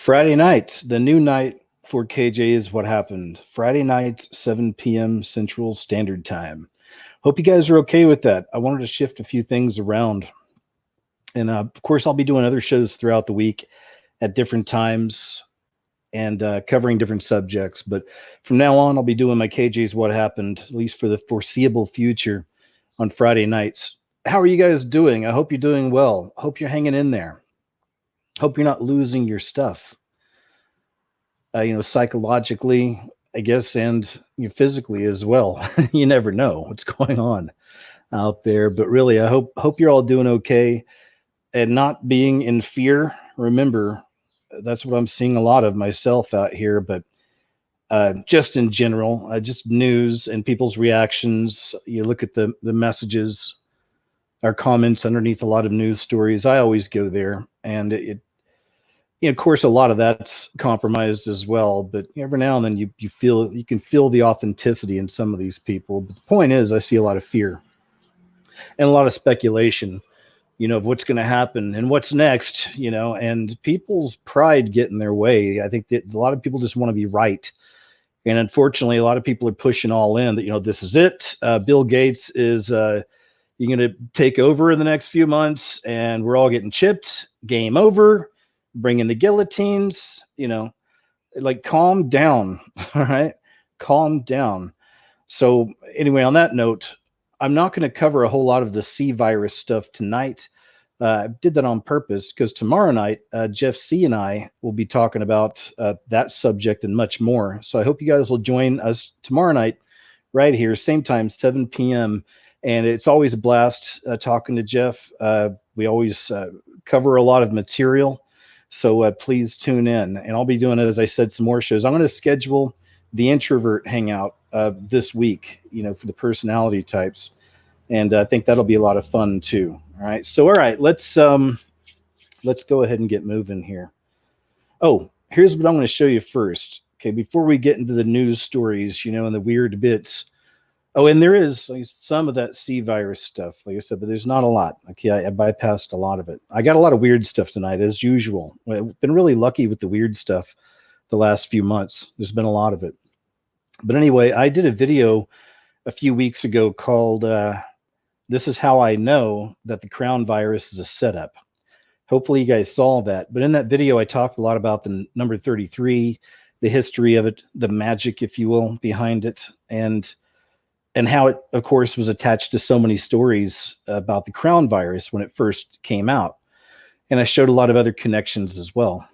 Friday night, the new night for KJ is what happened. Friday night, 7 p.m. Central Standard Time. Hope you guys are okay with that. I wanted to shift a few things around. And of course, I'll be doing other shows throughout the week at different times and covering different subjects. But from now on, I'll be doing my KJ's What Happened, at least for the foreseeable future on Friday nights. How are you guys doing? I hope you're doing well. Hope you're hanging in there. Hope you're not losing your stuff. Psychologically, I guess, and physically as well. You never know what's going on out there. But really, I hope you're all doing okay and not being in fear. Remember, that's what I'm seeing a lot of myself out here. But just in general, just news and people's reactions. You look at the messages, our comments underneath a lot of news stories. I always go there, and of course, a lot of that's compromised as well. But every now and then, you can feel the authenticity in some of these people. But the point is, I see a lot of fear and a lot of speculation, of what's going to happen and what's next, and people's pride get in their way. I think that a lot of people just want to be right. And unfortunately, a lot of people are pushing all in that, this is it. Bill Gates is you're going to take over in the next few months and we're all getting chipped. Game over. Bring in the guillotines, like calm down. All right. Calm down. So anyway, on that note, I'm not going to cover a whole lot of the C virus stuff tonight. I did that on purpose because tomorrow night, Jeff C. and I will be talking about that subject and much more. So I hope you guys will join us tomorrow night right here, same time, 7 p.m. And it's always a blast talking to Jeff. We always cover a lot of material. So please tune in. And I'll be doing, as I said, some more shows. I'm going to schedule the introvert hangout this week, for the personality types. And I think that'll be a lot of fun too. All right. So, all right, let's go ahead and get moving here. Oh, here's what I'm going to show you first. Okay. Before we get into the news stories, and the weird bits. Oh, and there is some of that C virus stuff, like I said, but there's not a lot. Okay, I bypassed a lot of it. I got a lot of weird stuff tonight, as usual. I've been really lucky with the weird stuff the last few months. There's been a lot of it. But anyway, I did a video a few weeks ago called This Is How I Know That the Crown Virus is a Setup. Hopefully you guys saw that. But in that video, I talked a lot about the number 33, the history of it, the magic, if you will, behind it, and how it, of course, was attached to so many stories about the crown virus when it first came out. And I showed a lot of other connections as well.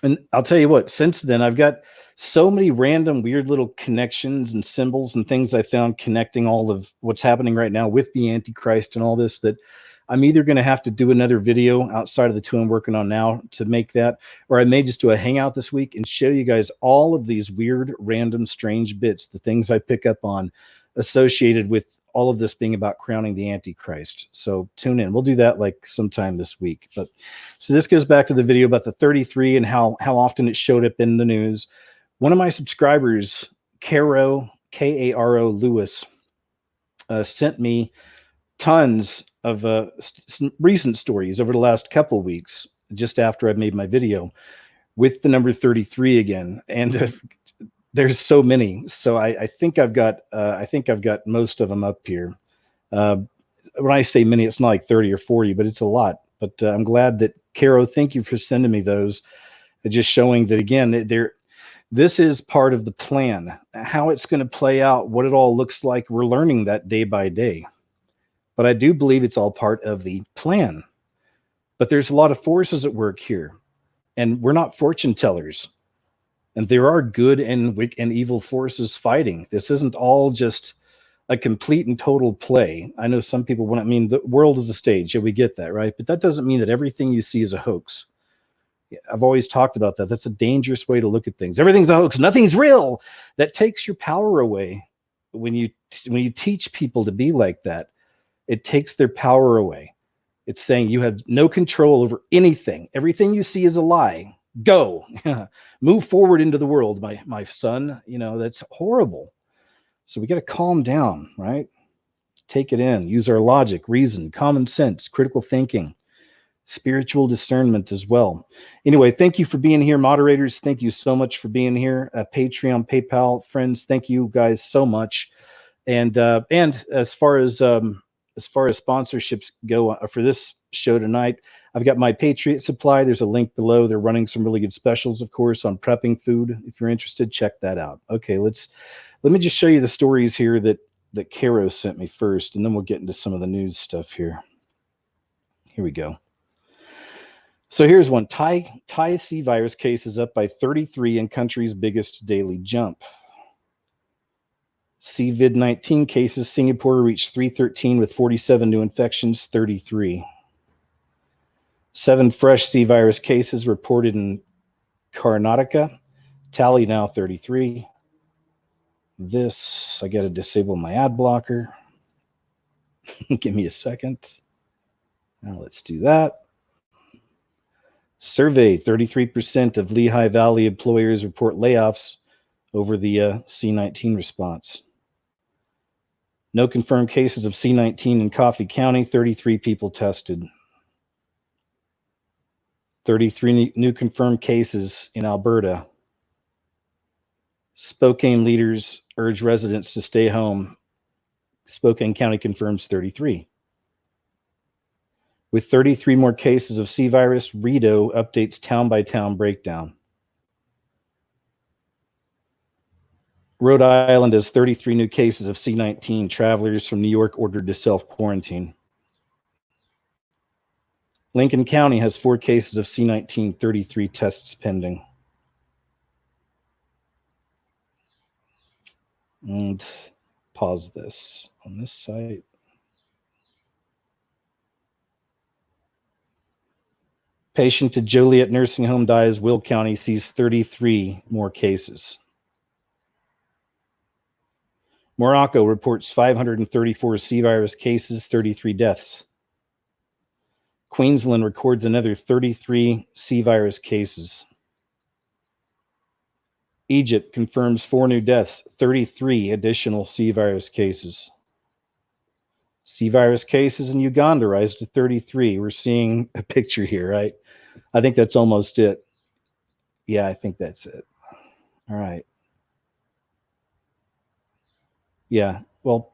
And I'll tell you what, since then, I've got so many random weird little connections and symbols and things I found connecting all of what's happening right now with the Antichrist and all this, that I'm either going to have to do another video outside of the two I'm working on now to make that, or I may just do a hangout this week and show you guys all of these weird, random, strange bits, the things I pick up on associated with all of this being about crowning the Antichrist. So tune in. We'll do that like sometime this week. But so this goes back to the video about the 33 and how often it showed up in the news. One of my subscribers, Karo, K-A-R-O Lewis, sent me tons of recent stories over the last couple of weeks, just after I made my video, with the number 33 again. And there's so many. So I think I've got most of them up here. When I say many, it's not like 30 or 40, but it's a lot. But I'm glad that Caro, thank you for sending me those. Just showing that again, this is part of the plan. How it's going to play out, what it all looks like, we're learning that day by day. But I do believe it's all part of the plan. But there's a lot of forces at work here, and we're not fortune tellers. And there are good and evil forces fighting. This isn't all just a complete and total play. I know some people want, the world is a stage. Yeah, we get that, right? But that doesn't mean that everything you see is a hoax. I've always talked about that. That's a dangerous way to look at things. Everything's a hoax. Nothing's real. That takes your power away. When you teach people to be like that, it takes their power away. It's saying you have no control over anything. Everything you see is a lie. Go. Move forward into the world, my son. That's horrible. So we got to calm down, right? Take it in. Use our logic, reason, common sense, critical thinking. spiritual discernment as well. Anyway, thank you for being here, moderators. Thank you so much for being here. Patreon, PayPal, friends, thank you guys so much. And as far as sponsorships go for this show tonight, I've got my Patriot Supply. There's a link below. They're running some really good specials, of course, on prepping food. If you're interested, check that out. Okay, let me just show you the stories here that Caro sent me first, and then we'll get into some of the news stuff here. Here we go. So here's one. Thai C virus cases up by 33 in country's biggest daily jump. COVID-19 cases, Singapore reached 313 with 47 new infections, 33. 7 fresh C virus cases reported in Karnataka, tally now 33. I got to disable my ad blocker. Give me a second. Now let's do that. Survey, 33% of Lehigh Valley employers report layoffs over the C19 response. No confirmed cases of C19 in Coffee County, 33 people tested. 33 new confirmed cases in Alberta. Spokane leaders urge residents to stay home. Spokane County confirms 33. With 33 more cases of C virus, Rideau updates town-by-town breakdown. Rhode Island has 33 new cases of C19. Travelers from New York ordered to self-quarantine. Lincoln County has 4 cases of C19, 33 tests pending. And pause this on this site. Patient at Joliet Nursing Home dies. Will County sees 33 more cases. Morocco reports 534 C virus cases, 33 deaths. Queensland records another 33 C virus cases. Egypt confirms 4 new deaths, 33 additional C virus cases. C virus cases in Uganda rise to 33. We're seeing a picture here, right? I think that's almost it. Yeah, I think that's it. All right. Yeah, well,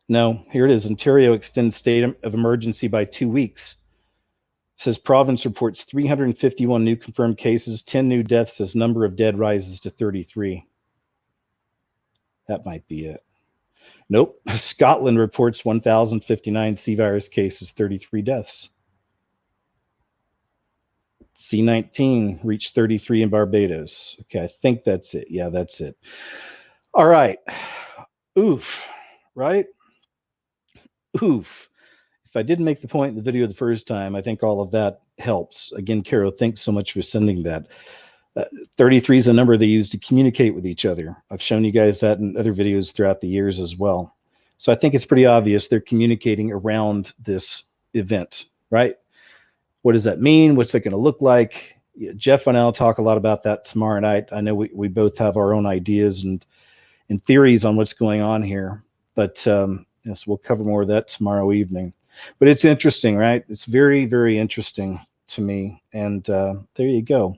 no, here it is. Ontario extends state of emergency by 2 weeks. It says province reports 351 new confirmed cases, 10 new deaths as number of dead rises to 33. That might be it. Nope. Scotland reports 1,059 C virus cases, 33 deaths. C19 reached 33 in Barbados. Okay, I think that's it. Yeah, that's it. All right. Oof, right? Oof. If I didn't make the point in the video the first time, I think all of that helps. Again, Caro, thanks so much for sending that. 33 is a number they use to communicate with each other. I've shown you guys that in other videos throughout the years as well. So I think it's pretty obvious they're communicating around this event, right? What does that mean? What's it going to look like? Yeah, Jeff and I'll talk a lot about that tomorrow night. I know we both have our own ideas and theories on what's going on here, but yes, we'll cover more of that tomorrow evening. But it's interesting, right? It's very, very interesting to me. And there you go.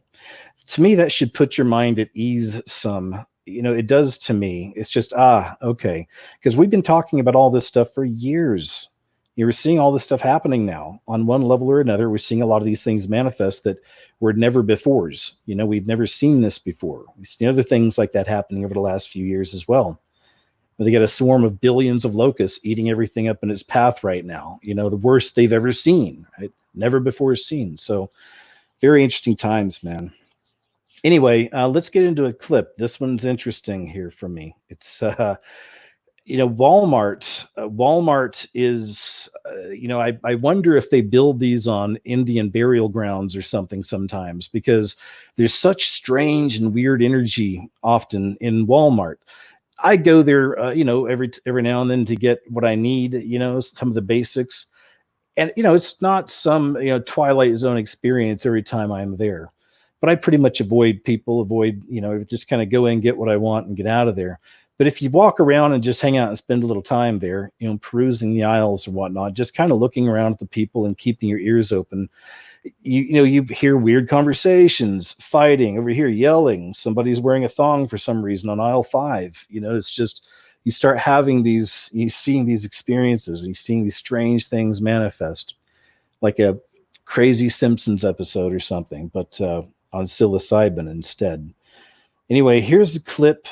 To me, that should put your mind at ease some. You know, it does to me. It's just, okay. Because we've been talking about all this stuff for years. You're seeing all this stuff happening now on one level or another. We're seeing a lot of these things manifest that were never befores. You know, we've never seen this before. We've seen other things like that happening over the last few years as well. They got a swarm of billions of locusts eating everything up in its path right now. You know, the worst they've ever seen, right? Never before seen. So very interesting times, man. Anyway, let's get into a clip. This one's interesting here for me. It's, you know, Walmart. Walmart is, you know, I wonder if they build these on Indian burial grounds or something sometimes, because there's such strange and weird energy often in Walmart. I go there, you know, every now and then to get what I need, you know, some of the basics. And, you know, it's not some, you know, Twilight Zone experience every time I'm there. But I pretty much avoid, you know, just kind of go in, get what I want and get out of there. But if you walk around and just hang out and spend a little time there, perusing the aisles or whatnot, just kind of looking around at the people and keeping your ears open, you hear weird conversations, fighting over here, yelling. Somebody's wearing a thong for some reason on aisle 5. It's just you start having seeing these experiences, and you seeing these strange things manifest, like a crazy Simpsons episode or something, but on psilocybin instead. Anyway, here's a clip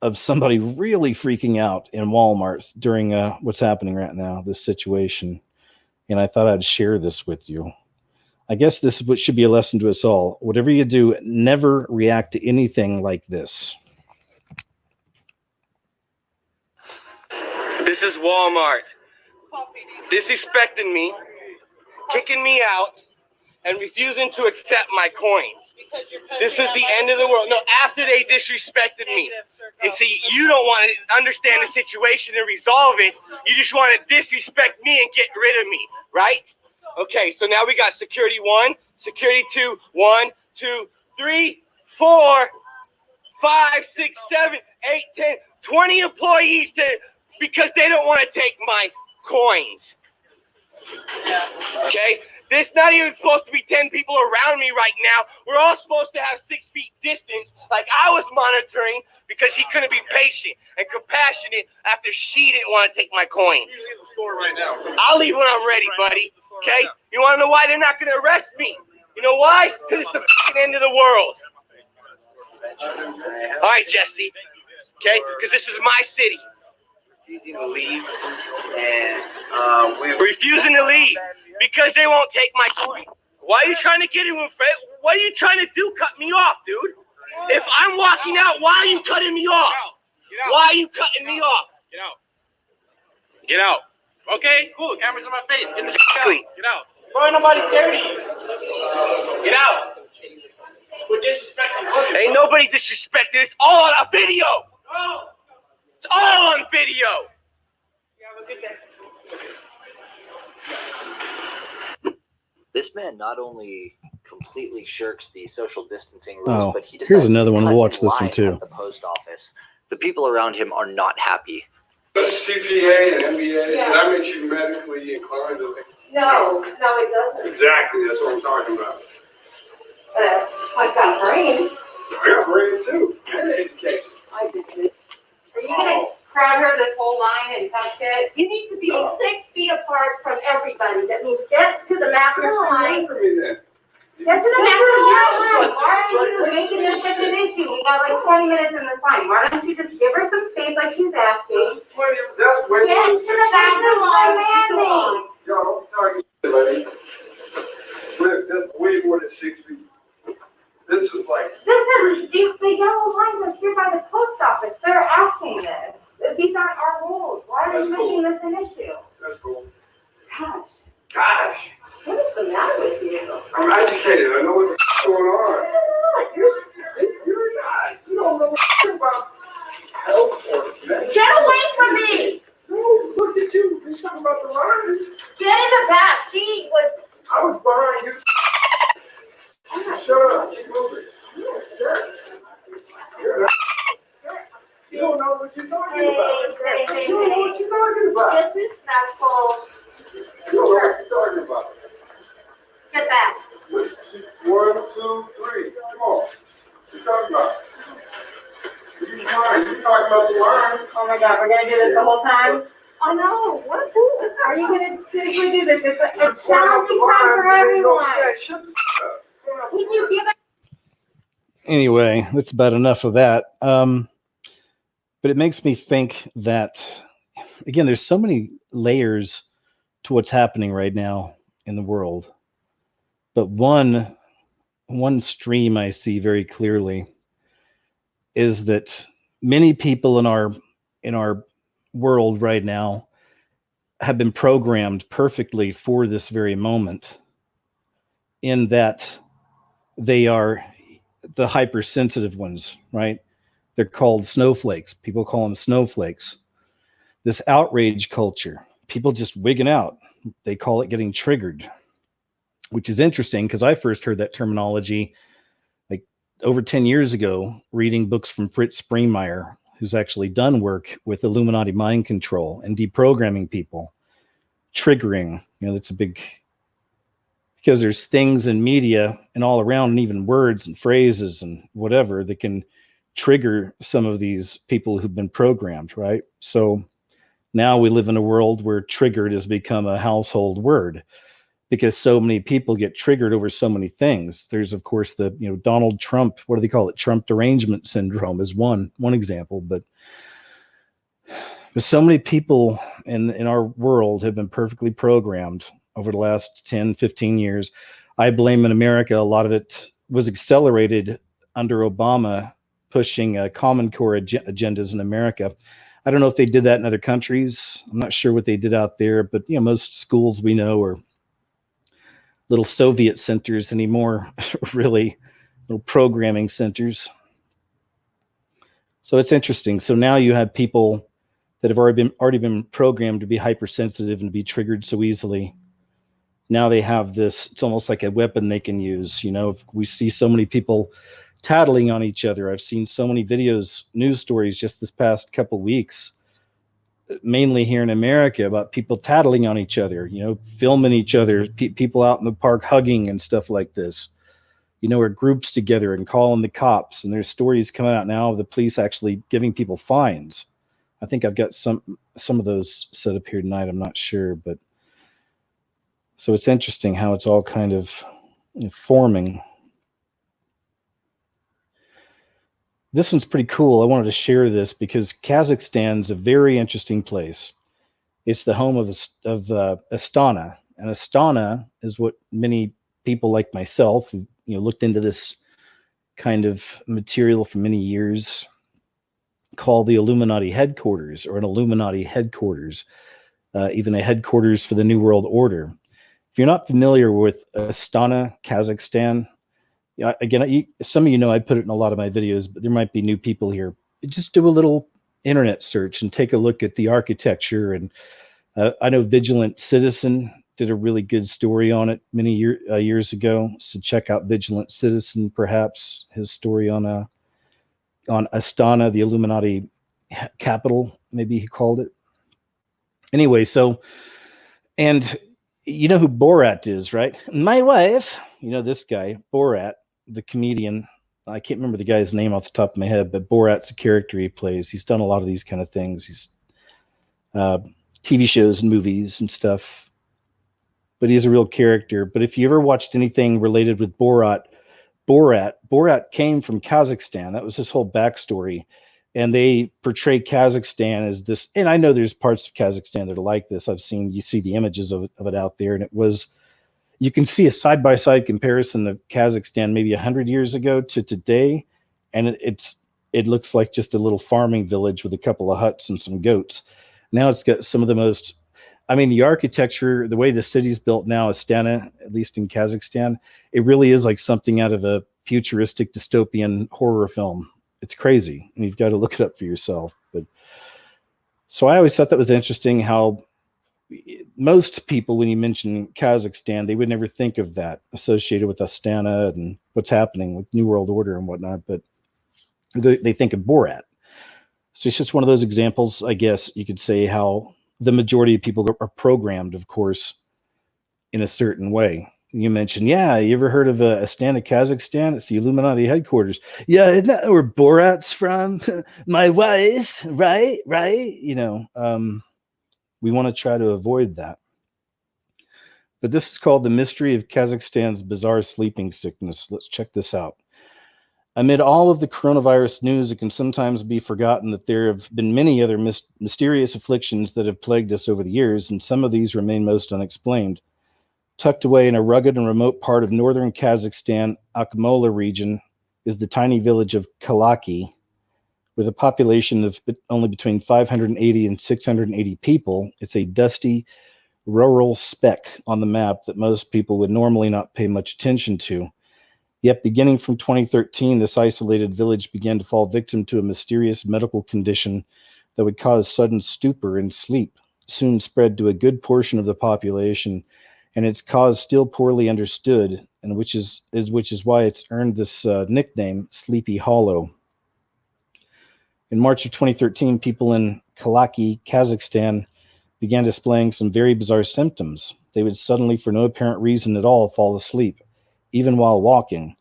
of somebody really freaking out in Walmart during what's happening right now, this situation. And I thought I'd share this with you. I guess this is what should be a lesson to us all. Whatever you do, never react to anything like this. This is Walmart. Disrespecting me, kicking me out, and refusing to accept my coins. This is the end of the world. No, after they disrespected me. And see, you don't want to understand the situation and resolve it. You just want to disrespect me and get rid of me, right? Okay, so now we got security 1, security 2, 1, 2, 3, 4, 5, 6, 7, 8, 10, 20 employees because they don't want to take my coins. Okay? There's not even supposed to be 10 people around me right now. We're all supposed to have 6 feet distance, like I was monitoring, because he couldn't be patient and compassionate after she didn't want to take my coins. You leave the store right now. I'll leave when I'm ready, buddy. Okay? You want to know why they're not going to arrest me? You know why? Because it's the end of the world. All right, Jesse. Okay? Because this is my city. Refusing to leave, and refusing to leave because they won't take my coin. Why are you trying to get in with Fred? What are you trying to do? Cut me off, dude. If I'm walking out, why are you cutting me off? Why are you cutting me off? Get out. Get out. Okay, cool. Camera's in my face. Get Exactly. Get out. Why nobody scared of you? Get out. We're disrespecting. Ain't nobody disrespecting. It's all on a video. No. It's all on video. Yeah, look at that. this man not only completely shirks the social distancing rules, but he decides here's another to one. cut We'll watch in this one line too. at the post office. The people around him are not happy. CPA and MBA, so that makes you medically inclined to think. No, it doesn't. Exactly, that's what I'm talking about. I've got brains. I got brains too, and education. I did it. Are you gonna crowd her this whole line and touch it? You need to be 6 feet apart from everybody. That means get to the macro 6 feet away line. from me then. Get to the macro line. Why are you making this such an issue? We got like 20 minutes in this line. Why don't you just give her some space like she's asking? That's way Get more to than 6 the back feet. of the line, Mandy. Yo, I'm sorry, buddy. That's way more than 6 feet. This is like Listen, the yellow lines are here by the post office. They're asking this. These aren't our rules. Why are you making this an issue? That's cool. Gosh, Gosh, what is the matter with you? I'm educated. I know what's going on. You're You're not. You don't know about health or medicine. Get away from me! No, look at you. You're talking about the line. Get in the back. She was. I was behind you. Shut up. Keep moving. You don't know what you're talking about. You don't know what you're talking about. Disrespectful. You don't know what you're talking about. Get back. 1, 2, 3. Come on. What you talking about? You lying. You talking about the line. Oh my God, we're gonna do this the whole time? I know. What? Are you gonna seriously do this? It's a challenging time for everyone. Can you give it? Anyway, that's about enough of that. But it makes me think that, again, there's so many layers to what's happening right now in the world. But one stream I see very clearly is that many people in our world right now have been programmed perfectly for this very moment, in that they are the hypersensitive ones, right? They're called snowflakes. People call them snowflakes. This outrage culture, people just wigging out. They call it getting triggered, which is interesting because I first heard that terminology like over 10 years ago, reading books from Fritz Springmeier, who's actually done work with Illuminati mind control and deprogramming people, triggering. That's a big, because there's things in media and all around, and even words and phrases and whatever that can trigger some of these people who've been programmed, right? So now we live in a world where triggered has become a household word, because so many people get triggered over so many things. There's, of course, the Donald Trump, what do they call it? Trump derangement syndrome is one example, but so many people in our world have been perfectly programmed over the last 10, 15 years. I blame in America, a lot of it was accelerated under Obama pushing Common Core agendas in America. I don't know if they did that in other countries. I'm not sure what they did out there, but most schools we know are little Soviet centers anymore, really, little programming centers. So it's interesting. So now you have people that have already been programmed to be hypersensitive and to be triggered so easily. Now they have this, it's almost like a weapon they can use. If we see so many people tattling on each other. I've seen so many videos, news stories just this past couple weeks, mainly here in America, about people tattling on each other, filming each other, people out in the park hugging and stuff like this, or groups together and calling the cops. And there's stories coming out now of the police actually giving people fines. I think I've got some of those set up here tonight. I'm not sure, but so it's interesting how it's all kind of forming. This one's pretty cool. I wanted to share this because Kazakhstan's a very interesting place. It's the home of Astana, and Astana is what many people like myself, who looked into this kind of material for many years, call the Illuminati headquarters, or an Illuminati headquarters, even a headquarters for the New World Order. If you're not familiar with Astana, Kazakhstan, again, some of I put it in a lot of my videos, but there might be new people here. Just do a little internet search and take a look at the architecture. And I know Vigilant Citizen did a really good story on it many years ago. So check out Vigilant Citizen, perhaps his story on Astana, the Illuminati capital, maybe he called it. Anyway, so, and you know who Borat is, right? My wife, this guy, Borat, the comedian. I can't remember the guy's name off the top of my head, but Borat's a character he plays. He's done a lot of these kind of things. He's TV shows and movies and stuff, but he's a real character. But if you ever watched anything related with Borat came from Kazakhstan. That was his whole backstory. And they portray Kazakhstan as this, and I know there's parts of Kazakhstan that are like this. You see the images of it out there, and you can see a side-by-side comparison of Kazakhstan maybe 100 years ago to today, and it looks like just a little farming village with a couple of huts and some goats. Now it's got some of the most, the architecture, the way the city's built now, Astana, at least in Kazakhstan, it really is like something out of a futuristic dystopian horror film. It's crazy, and you've got to look it up for yourself. But so I always thought that was interesting how most people, when you mention Kazakhstan, they would never think of that associated with Astana and what's happening with New World Order and whatnot, but they think of Borat. So it's just one of those examples, I guess you could say, how the majority of people are programmed, of course, in a certain way. You mentioned, you ever heard of Astana, Kazakhstan? It's the Illuminati headquarters. Yeah, isn't that where Borat's from? My wife, right? We want to try to avoid that. But this is called The Mystery of Kazakhstan's Bizarre Sleeping Sickness. Let's check this out. Amid all of the coronavirus news, it can sometimes be forgotten that there have been many other mysterious afflictions that have plagued us over the years, and some of these remain most unexplained. Tucked away in a rugged and remote part of northern Kazakhstan, Akmola region, is the tiny village of Kalaki. With a population of only between 580 and 680 people, it's a dusty, rural speck on the map that most people would normally not pay much attention to. Yet beginning from 2013, this isolated village began to fall victim to a mysterious medical condition that would cause sudden stupor and sleep, soon spread to a good portion of the population, and its cause still poorly understood, and which is why it's earned this nickname, Sleepy Hollow. In March of 2013, people in Kalaki, Kazakhstan, began displaying some very bizarre symptoms. They would suddenly, for no apparent reason at all, fall asleep, even while walking,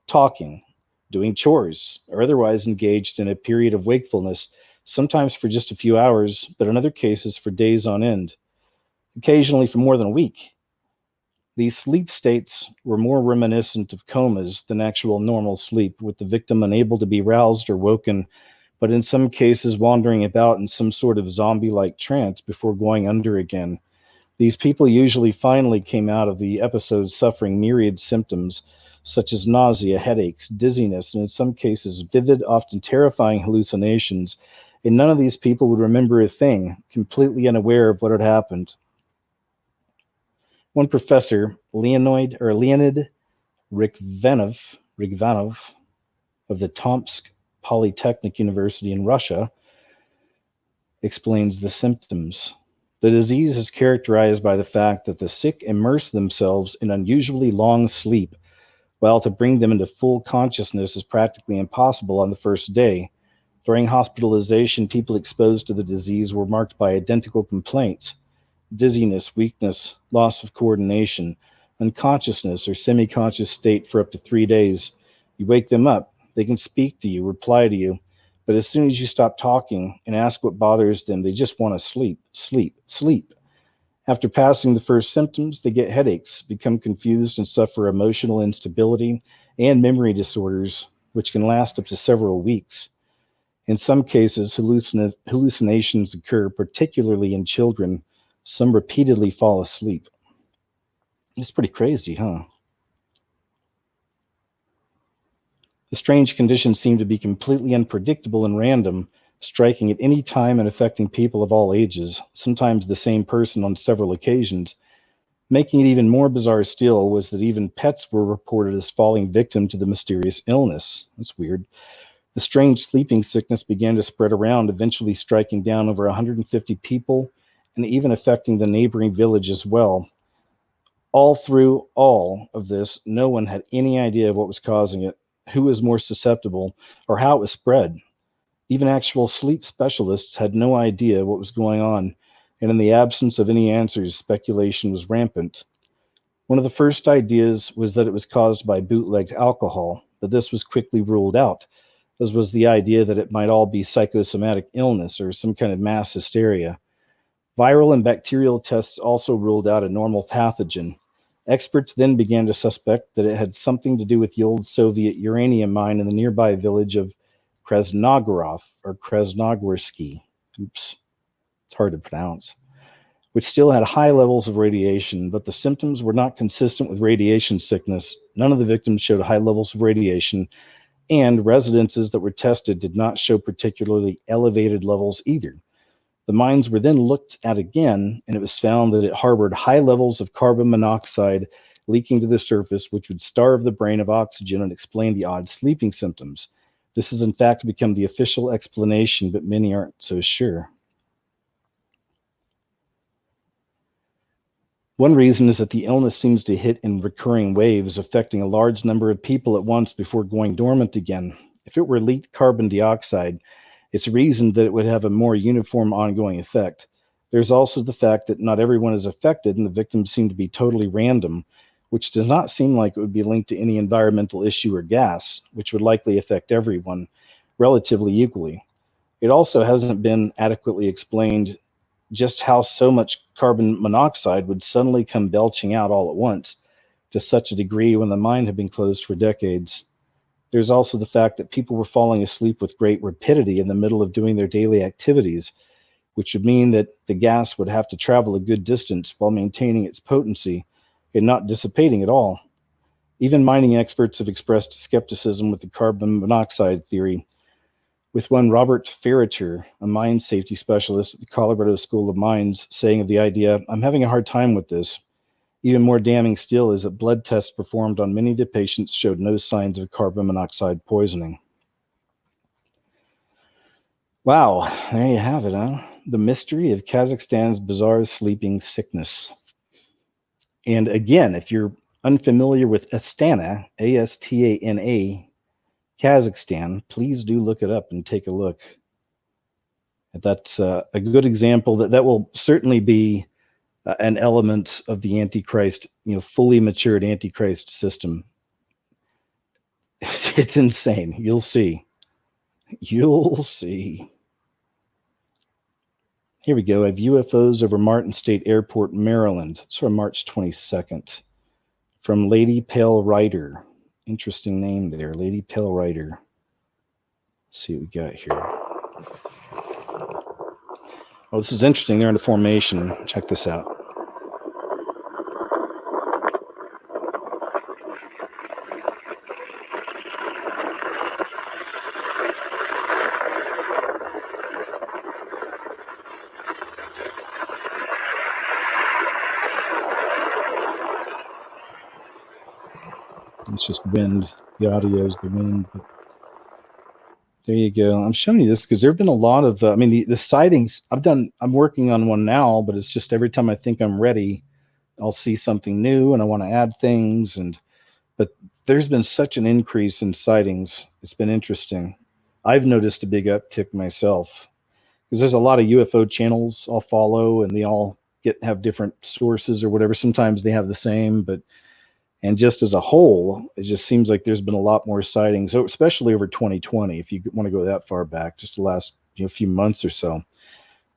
talking, doing chores, or otherwise engaged in a period of wakefulness, sometimes for just a few hours, but in other cases for days on end, occasionally for more than a week. These sleep states were more reminiscent of comas than actual normal sleep, with the victim unable to be roused or woken, but in some cases wandering about in some sort of zombie-like trance before going under again. These people usually finally came out of the episode suffering myriad symptoms, such as nausea, headaches, dizziness, and in some cases vivid, often terrifying hallucinations, and none of these people would remember a thing, completely unaware of what had happened. One professor, Leonid Rigvanov of the Tomsk Polytechnic University in Russia, explains the symptoms. The disease is characterized by the fact that the sick immerse themselves in unusually long sleep, while to bring them into full consciousness is practically impossible on the first day. During hospitalization, people exposed to the disease were marked by identical complaints: dizziness, weakness, loss of coordination, unconsciousness or semi-conscious state for up to 3 days. You wake them up, they can speak to you, reply to you, but as soon as you stop talking and ask what bothers them, they just want to sleep, sleep, sleep. After passing the first symptoms, they get headaches, become confused, and suffer emotional instability and memory disorders, which can last up to several weeks. In some cases, hallucinations occur, particularly in children. Some repeatedly fall asleep. It's pretty crazy, huh? The strange conditions seem to be completely unpredictable and random, striking at any time and affecting people of all ages, sometimes the same person on several occasions. Making it even more bizarre still was that even pets were reported as falling victim to the mysterious illness. That's weird. The strange sleeping sickness began to spread around, eventually striking down over 150 people and even affecting the neighboring village as well. All through all of this, no one had any idea of what was causing it, who was more susceptible, or how it was spread. Even actual sleep specialists had no idea what was going on, and in the absence of any answers, speculation was rampant. One of the first ideas was that it was caused by bootlegged alcohol, but this was quickly ruled out, as was the idea that it might all be psychosomatic illness or some kind of mass hysteria. Viral and bacterial tests also ruled out a normal pathogen. Experts then began to suspect that it had something to do with the old Soviet uranium mine in the nearby village of Krasnogorov or Krasnogorsky. Oops, it's hard to pronounce. Which still had high levels of radiation, but the symptoms were not consistent with radiation sickness. None of the victims showed high levels of radiation, and residences that were tested did not show particularly elevated levels either. The mines were then looked at again, and it was found that it harbored high levels of carbon monoxide leaking to the surface, which would starve the brain of oxygen and explain the odd sleeping symptoms. This has in fact become the official explanation, but many aren't so sure. One reason is that the illness seems to hit in recurring waves, affecting a large number of people at once before going dormant again. If it were leaked carbon dioxide, it's reasoned that it would have a more uniform ongoing effect. There's also the fact that not everyone is affected and the victims seem to be totally random, which does not seem like it would be linked to any environmental issue or gas, which would likely affect everyone relatively equally. It also hasn't been adequately explained just how so much carbon monoxide would suddenly come belching out all at once, to such a degree when the mine had been closed for decades. There's also the fact that people were falling asleep with great rapidity in the middle of doing their daily activities, which would mean that the gas would have to travel a good distance while maintaining its potency and not dissipating at all. Even mining experts have expressed skepticism with the carbon monoxide theory, with one Robert Ferriter, a mine safety specialist at the Colorado School of Mines, saying of the idea, "I'm having a hard time with this." Even more damning still is that blood tests performed on many of the patients showed no signs of carbon monoxide poisoning. Wow, there you have it, huh? The mystery of Kazakhstan's bizarre sleeping sickness. And again, if you're unfamiliar with Astana, Astana, Kazakhstan, please do look it up and take a look. That's a good example that will certainly be an element of the Antichrist, fully matured Antichrist system. It's insane. You'll see. You'll see. Here we go. I have UFOs over Martin State Airport, Maryland. It's from March 22nd. From Lady Pale Rider. Interesting name there, Lady Pale Rider. Let's see what we got here. Oh, this is interesting. They're in a formation. Check this out. It's just wind. The audio is the wind. But there you go. I'm showing you this because there have been a lot of, the sightings. I'm working on one now, but it's just every time I think I'm ready, I'll see something new and I want to add things. But there's been such an increase in sightings. It's been interesting. I've noticed a big uptick myself because there's a lot of UFO channels I'll follow and they all have different sources or whatever. Sometimes they have the same, and just as a whole, it just seems like there's been a lot more sightings, so especially over 2020, if you want to go that far back, just the last few months or so.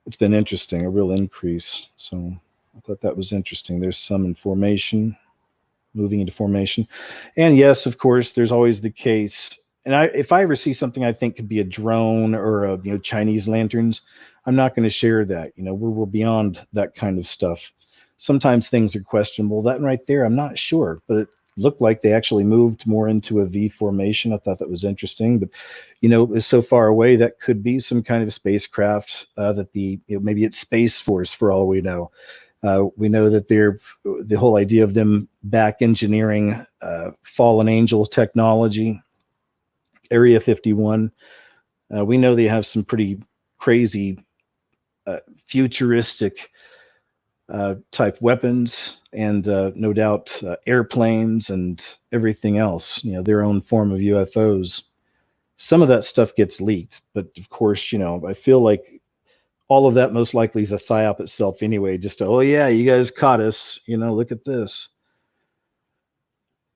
It's been interesting, a real increase. So I thought that was interesting. There's some in formation, moving into formation. And yes, of course, there's always the case. And if I ever see something I think could be a drone or Chinese lanterns, I'm not going to share that. We're beyond that kind of stuff. Sometimes things are questionable. That right there, I'm not sure, but it looked like they actually moved more into a V formation. I thought that was interesting, but it's so far away that could be some kind of spacecraft that maybe it's Space Force for all we know. We know that the whole idea of them back engineering fallen angel technology, Area 51. We know they have some pretty crazy futuristic type weapons and no doubt airplanes and everything else, their own form of UFOs. Some of that stuff gets leaked, but of course, I feel like all of that most likely is a psyop itself anyway, just oh yeah, you guys caught us, look at this.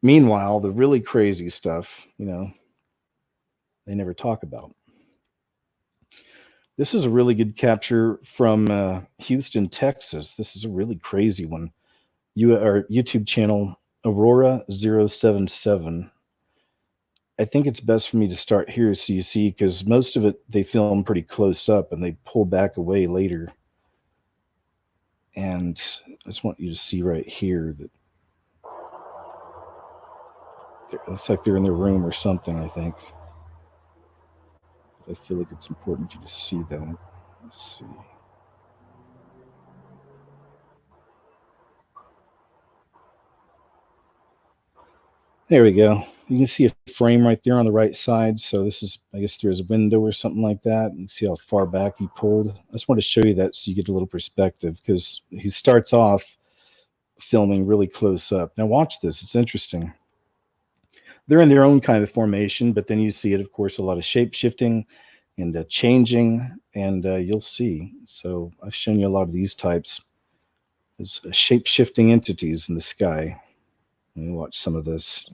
Meanwhile, the really crazy stuff, they never talk about. This is a really good capture from Houston, Texas. This is a really crazy one. Our YouTube channel, Aurora077. I think it's best for me to start here so you see, because most of it they film pretty close up and they pull back away later. And I just want you to see right here that it's like they're in their room or something, I think. I feel like it's important for you to see that. Let's see. There we go. You can see a frame right there on the right side. So this is, I guess there's a window or something like that. You can see how far back he pulled. I just want to show you that so you get a little perspective, because he starts off filming really close up. Now watch this. It's interesting. They're in their own kind of formation, but then you see it, of course, a lot of shape shifting and changing, and you'll see. So I've shown you a lot of these types. There's shape shifting entities in the sky. Let me watch some of this.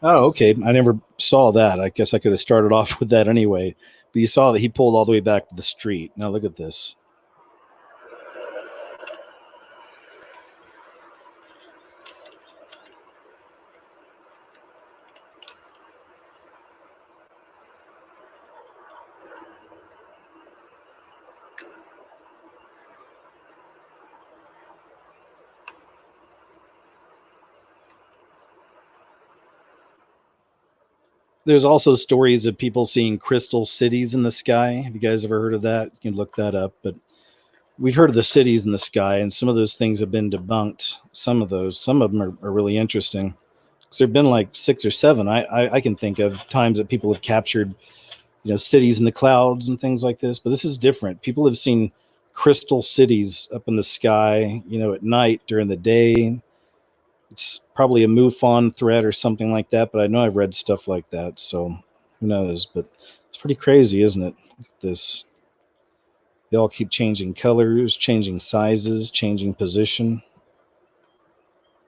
Oh, okay. I never saw that. I guess I could have started off with that anyway. But you saw that he pulled all the way back to the street. Now look at this. there's also stories of people seeing crystal cities in the sky. Have you guys ever heard of that? You can look that up. But we've heard of the cities in the sky, and some of those things have been debunked. Some of them are really interesting. So there've been like 6 or 7 I can think of times that people have captured, cities in the clouds and things like this. But this is different. People have seen crystal cities up in the sky, at night, during the day. It's probably a MUFON threat or something like that, but I know I've read stuff like that, so who knows? But it's pretty crazy, isn't it? Look at this. They all keep changing colors, changing sizes, changing position.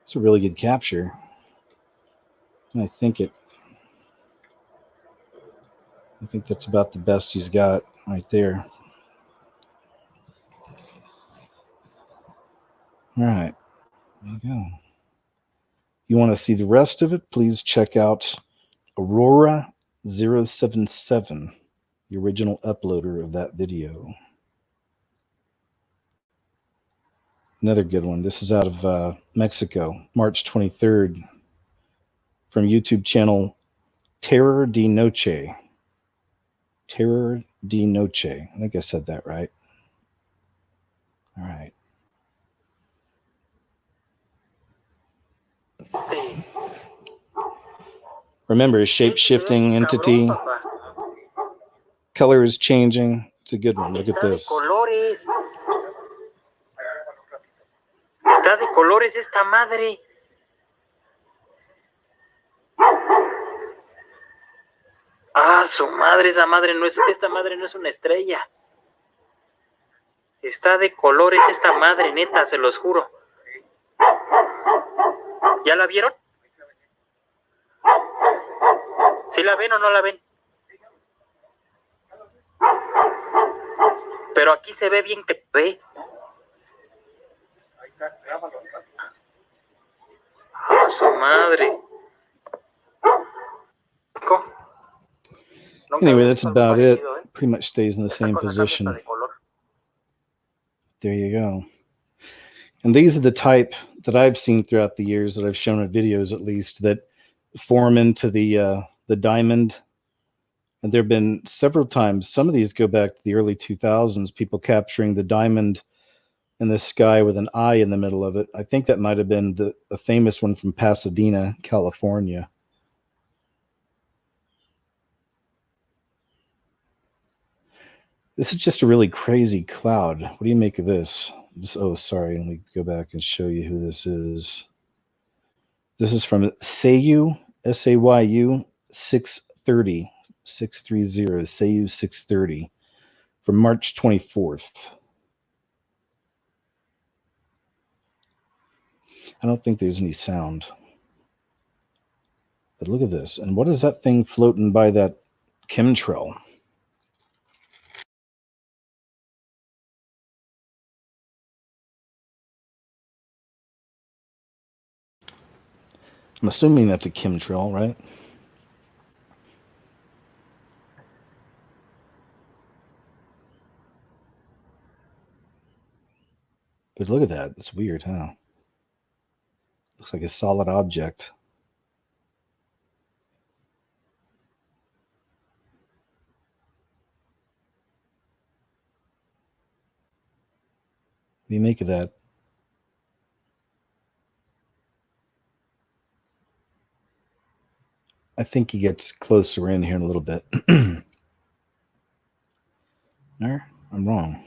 It's a really good capture. I think that's about the best he's got right there. All right, there you go. You want to see the rest of it, please check out Aurora 077, the original uploader of that video. Another good one. This is out of Mexico, March 23rd, from YouTube channel Terror de Noche. Terror de Noche. I think I said that right. All right. Remember, a shape-shifting entity. Color is changing. It's a good one. Look at this. Está de colores esta madre. Ah, su madre, esta madre no es una estrella. Está de colores esta madre, neta, se los juro. ¿Ya la vieron? ¿Sí la ven o no la ven? Pero aquí se ve bien que ve. ¡Ah, su madre! Anyway, that's about it. Pretty much stays in the same position. There you go. And these are the type that I've seen throughout the years that I've shown in videos, at least, that form into the diamond. And there have been several times, some of these go back to the early 2000s, people capturing the diamond in the sky with an eye in the middle of it. I think that might have been a famous one from Pasadena, California. This is just a really crazy cloud. What do you make of this? Oh, sorry. Let me go back and show you who this is. This is from Sayu, S-A-Y-U 630, 630, Sayu 630, from March 24th. I don't think there's any sound. But look at this. And what is that thing floating by that chemtrail? I'm assuming that's a chemtrail, right? But look at that. It's weird, huh? Looks like a solid object. What do you make of that? I think he gets closer in here in a little bit. No, I'm wrong.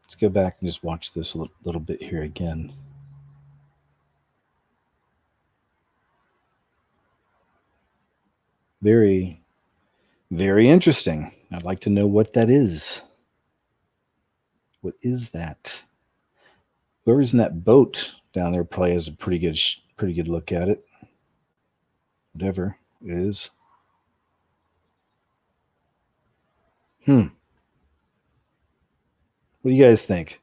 Let's go back and just watch this a little bit here again. Very, very interesting. I'd like to know what that is. What is that? Whoever's in that boat down there probably has a pretty good look at it. Whatever it is. What do you guys think?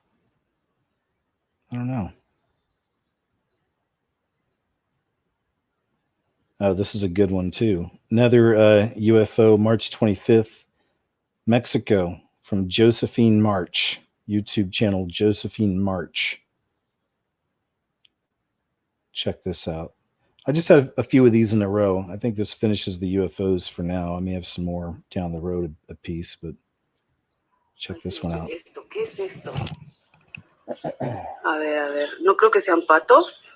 I don't know. Oh, this is a good one too. Another UFO, March 25th, Mexico, from Josephine March, YouTube channel Josephine March. Check this out. I just have a few of these in a row. I think this finishes the UFOs for now. I may have some more down the road a piece, but check this one out. Esto, ¿qué es esto? A ver, no creo que sean patos,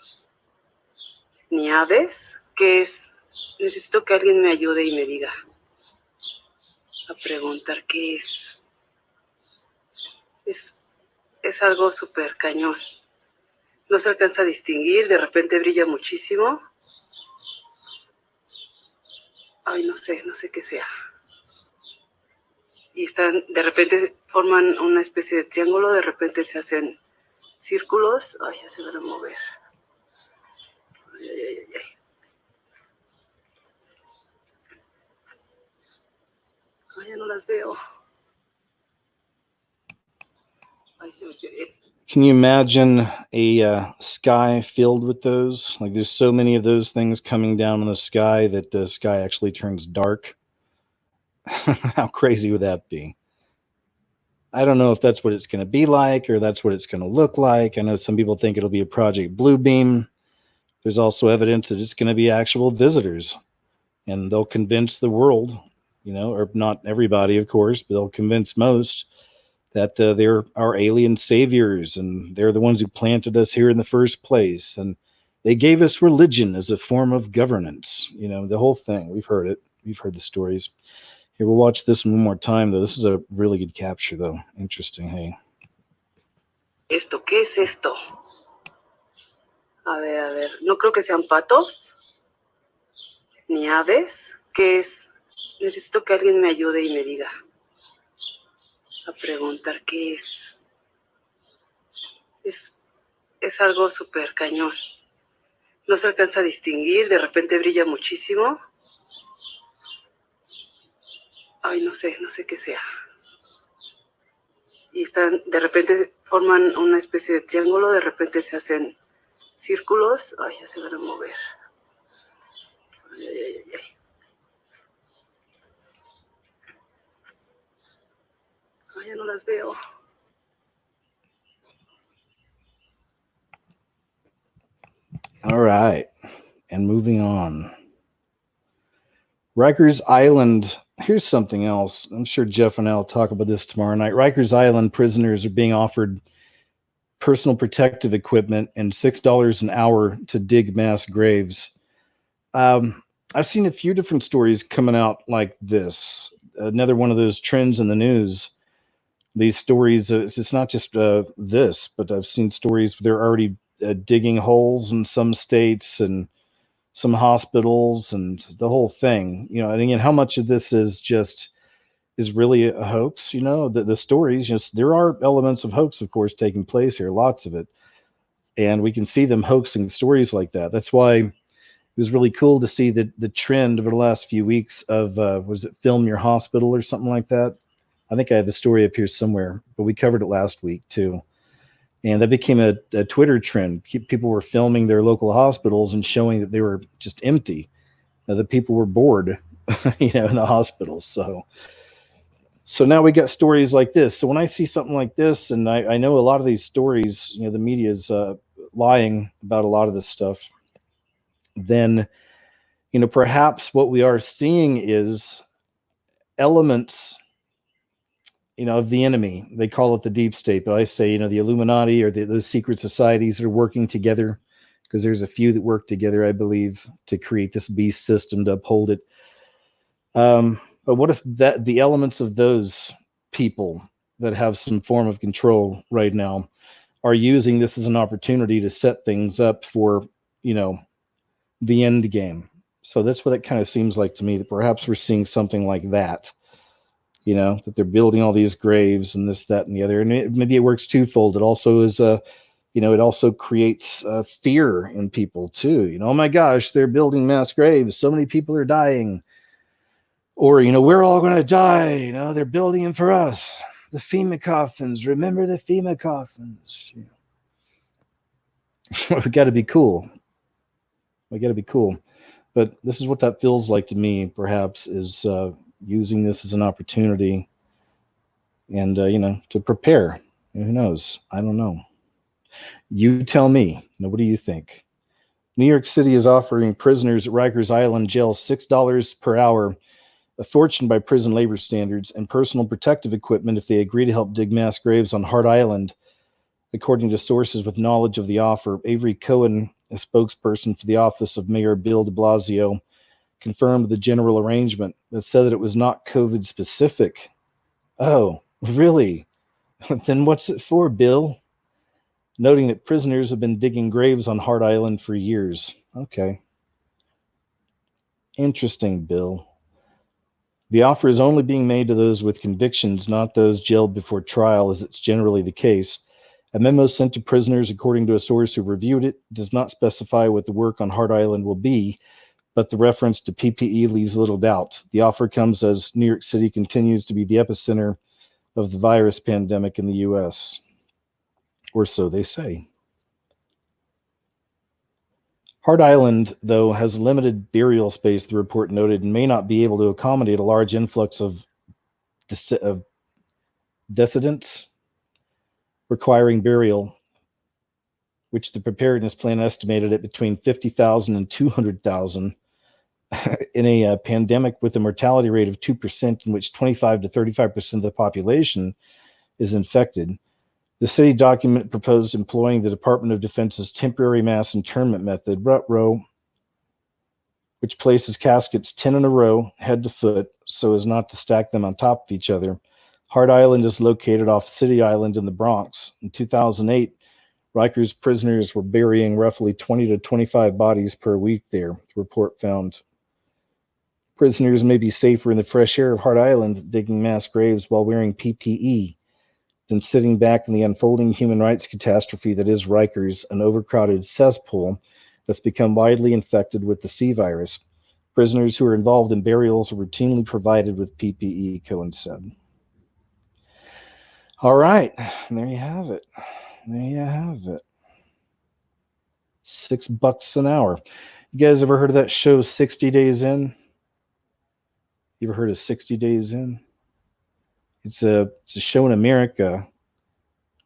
ni aves. ¿Qué es? Necesito que alguien me ayude y me diga. A preguntar qué es. Es algo súper cañón. No se alcanza a distinguir, de repente brilla muchísimo. Ay, no sé qué sea. Y están, de repente forman una especie de triángulo, de repente se hacen círculos. Ay, ya se van a mover. Ay. Ay, ya no las veo. Ay, se me pierde. Can you imagine a sky filled with those? Like there's so many of those things coming down in the sky that the sky actually turns dark. How crazy would that be? I don't know if that's what it's going to be like or that's what it's going to look like. I know some people think it'll be a Project Bluebeam. There's also evidence that it's going to be actual visitors, and they'll convince the world, or not everybody, of course, but they'll convince most that they're our alien saviors and they're the ones who planted us here in the first place. And they gave us religion as a form of governance. The whole thing. We've heard it. We've heard the stories. Here, we'll watch this one more time, though. This is a really good capture, though. Interesting, hey. ¿Esto qué es esto? A ver. No creo que sean patos, ni aves. ¿Qué es? Necesito que alguien me ayude y me diga. A preguntar qué es. Es algo súper cañón. No se alcanza a distinguir, de repente brilla muchísimo. Ay, no sé qué sea. Y están, de repente forman una especie de triángulo, de repente se hacen círculos. Ay, ya se van a mover. Ay. Ay, ya no las veo. All right. And moving on. Rikers Island. Here's something else. I'm sure Jeff and I will talk about this tomorrow night. Rikers Island prisoners are being offered personal protective equipment and $6 an hour to dig mass graves. I've seen a few different stories coming out like this. Another one of those trends in the news. These stories, it's not just this, but I've seen stories where they're already digging holes in some states and some hospitals and the whole thing. And again, how much of this is really a hoax? The stories, there are elements of hoax, of course, taking place here, lots of it. And we can see them hoaxing stories like that. That's why it was really cool to see the trend over the last few weeks of, was it Film Your Hospital or something like that? I think I have the story up here somewhere, but we covered it last week too. And that became a Twitter trend. People were filming their local hospitals and showing that they were just empty. The people were bored, in the hospitals. So now we got stories like this. So when I see something like this, and I know a lot of these stories, the media is lying about a lot of this stuff, then, perhaps what we are seeing is elements of the enemy. They call it the deep state, but I say, the Illuminati or those secret societies that are working together, because there's a few that work together, I believe, to create this beast system to uphold it. But what if the elements of those people that have some form of control right now are using this as an opportunity to set things up for, the end game? So that's what it kind of seems like to me, that perhaps we're seeing something like that. That they're building all these graves and this, that, and the other. And maybe it works twofold. It also is, it also creates fear in people too. Oh my gosh, they're building mass graves. So many people are dying. Or, we're all going to die. They're building them for us. The FEMA coffins. Remember the FEMA coffins. We got to be cool. But this is what that feels like to me, perhaps, is using this as an opportunity and, to prepare. Who knows? I don't know. You tell me. What do you think? New York City is offering prisoners at Rikers Island jail $6 per hour, a fortune by prison labor standards, and personal protective equipment if they agree to help dig mass graves on Hart Island, according to sources with knowledge of the offer. Avery Cohen, a spokesperson for the office of Mayor Bill de Blasio, confirmed the general arrangement, but said that it was not COVID specific. Oh, really? Then what's it for, Bill? Noting that prisoners have been digging graves on Hart Island for years. Okay. Interesting, Bill. The offer is only being made to those with convictions, not those jailed before trial, as it's generally the case. A memo sent to prisoners, according to a source who reviewed it, does not specify what the work on Hart Island will be, but the reference to PPE leaves little doubt. The offer comes as New York City continues to be the epicenter of the virus pandemic in the U.S., or so they say. Hart Island, though, has limited burial space, the report noted, and may not be able to accommodate a large influx of dissidents requiring burial, which the preparedness plan estimated at between 50,000 and 200,000 in a pandemic with a mortality rate of 2%, in which 25 to 35% of the population is infected. The city document proposed employing the Department of Defense's temporary mass internment method, RUT-RO, which places caskets 10 in a row, head to foot, so as not to stack them on top of each other. Hart Island is located off City Island in the Bronx. In 2008, Rikers prisoners were burying roughly 20 to 25 bodies per week there, the report found. Prisoners may be safer in the fresh air of Hart Island digging mass graves while wearing PPE than sitting back in the unfolding human rights catastrophe that is Rikers, an overcrowded cesspool that's become widely infected with the C virus. Prisoners who are involved in burials are routinely provided with PPE, Cohen said. All right, there you have it. There you have it. $6 an hour. You guys ever heard of that show 60 Days In? You ever heard of 60 Days In? It's a show in America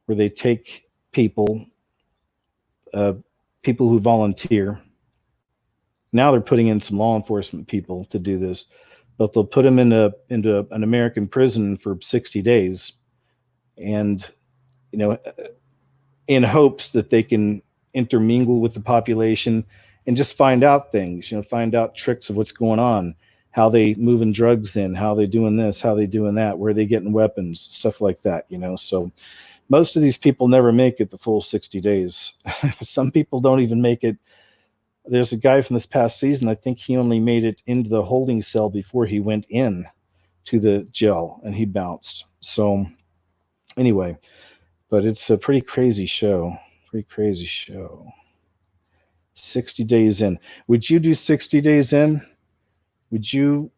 where they take people who volunteer. Now they're putting in some law enforcement people to do this, but they'll put them into an American prison for 60 days, and in hopes that they can intermingle with the population and just find out things. Find out tricks of what's going on, how they moving drugs in, how they doing this, how they doing that, where they getting weapons, stuff like that. So most of these people never make it the full 60 days. Some people don't even make it. There's a guy from this past season, I think he only made it into the holding cell before he went in to the jail, and he bounced. So anyway, but it's a pretty crazy show. 60 Days In. Would you do 60 Days In? Would you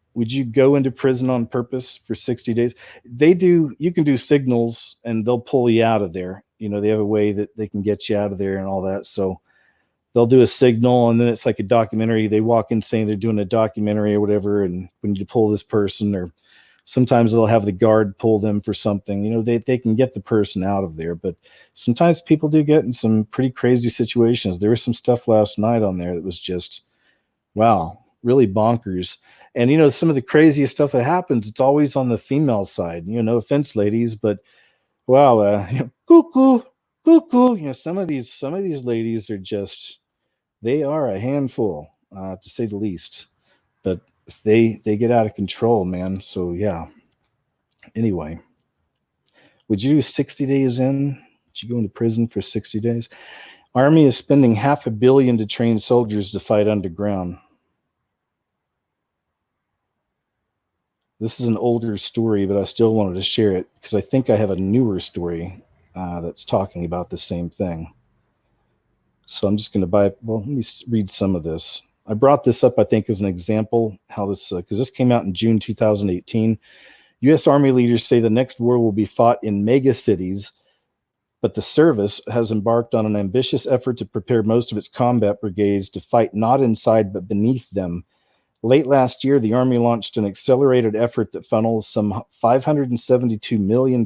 go into prison on purpose for 60 days? You can do signals and they'll pull you out of there. They have a way that they can get you out of there and all that. So they'll do a signal, and then it's like a documentary. They walk in saying they're doing a documentary or whatever, and we need to pull this person, or sometimes they'll have the guard pull them for something. They can get the person out of there, but sometimes people do get in some pretty crazy situations. There was some stuff last night on there that was just, wow, really bonkers. And some of the craziest stuff that happens, it's always on the female side. No offense, ladies, but wow, cuckoo. Some of these ladies are just, they are a handful, to say the least. But they get out of control, man. So yeah. Anyway, would you do 60 days in? Would you go into prison for 60 days? Army is spending $500 million to train soldiers to fight underground. This is an older story, but I still wanted to share it because I think I have a newer story that's talking about the same thing. So I'm just going to let me read some of this. I brought this up, I think, as an example, how this, because this came out in June 2018. U.S. Army leaders say the next war will be fought in mega cities, but the service has embarked on an ambitious effort to prepare most of its combat brigades to fight not inside but beneath them. Late last year, the Army launched an accelerated effort that funnels some $572 million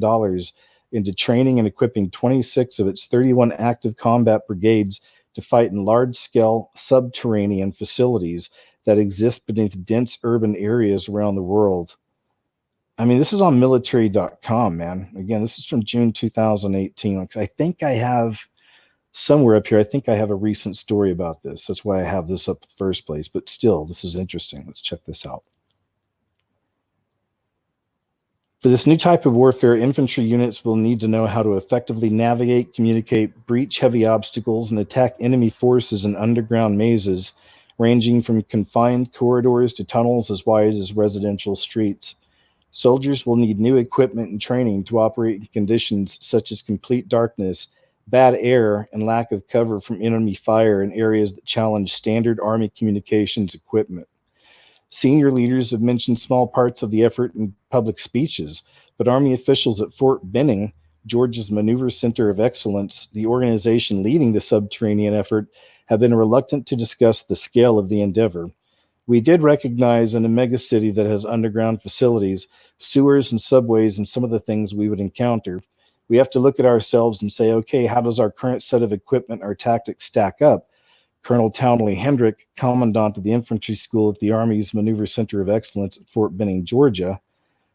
into training and equipping 26 of its 31 active combat brigades to fight in large-scale subterranean facilities that exist beneath dense urban areas around the world. I mean, this is on military.com, man. Again, this is from June 2018. Like, I think I have somewhere up here, I think I have a recent story about this. That's why I have this up in the first place. But still, this is interesting. Let's check this out. For this new type of warfare, infantry units will need to know how to effectively navigate, communicate, breach heavy obstacles, and attack enemy forces in underground mazes, ranging from confined corridors to tunnels as wide as residential streets. Soldiers will need new equipment and training to operate in conditions such as complete darkness, bad air, and lack of cover from enemy fire in areas that challenge standard Army communications equipment. Senior leaders have mentioned small parts of the effort in public speeches, but Army officials at Fort Benning, Georgia's Maneuver Center of Excellence, the organization leading the subterranean effort, have been reluctant to discuss the scale of the endeavor. We did recognize in a megacity that has underground facilities, sewers and subways, and some of the things we would encounter. We have to look at ourselves and say, okay, how does our current set of equipment or tactics stack up? Colonel Townley Hendrick, commandant of the infantry school at the Army's Maneuver Center of Excellence at Fort Benning, Georgia,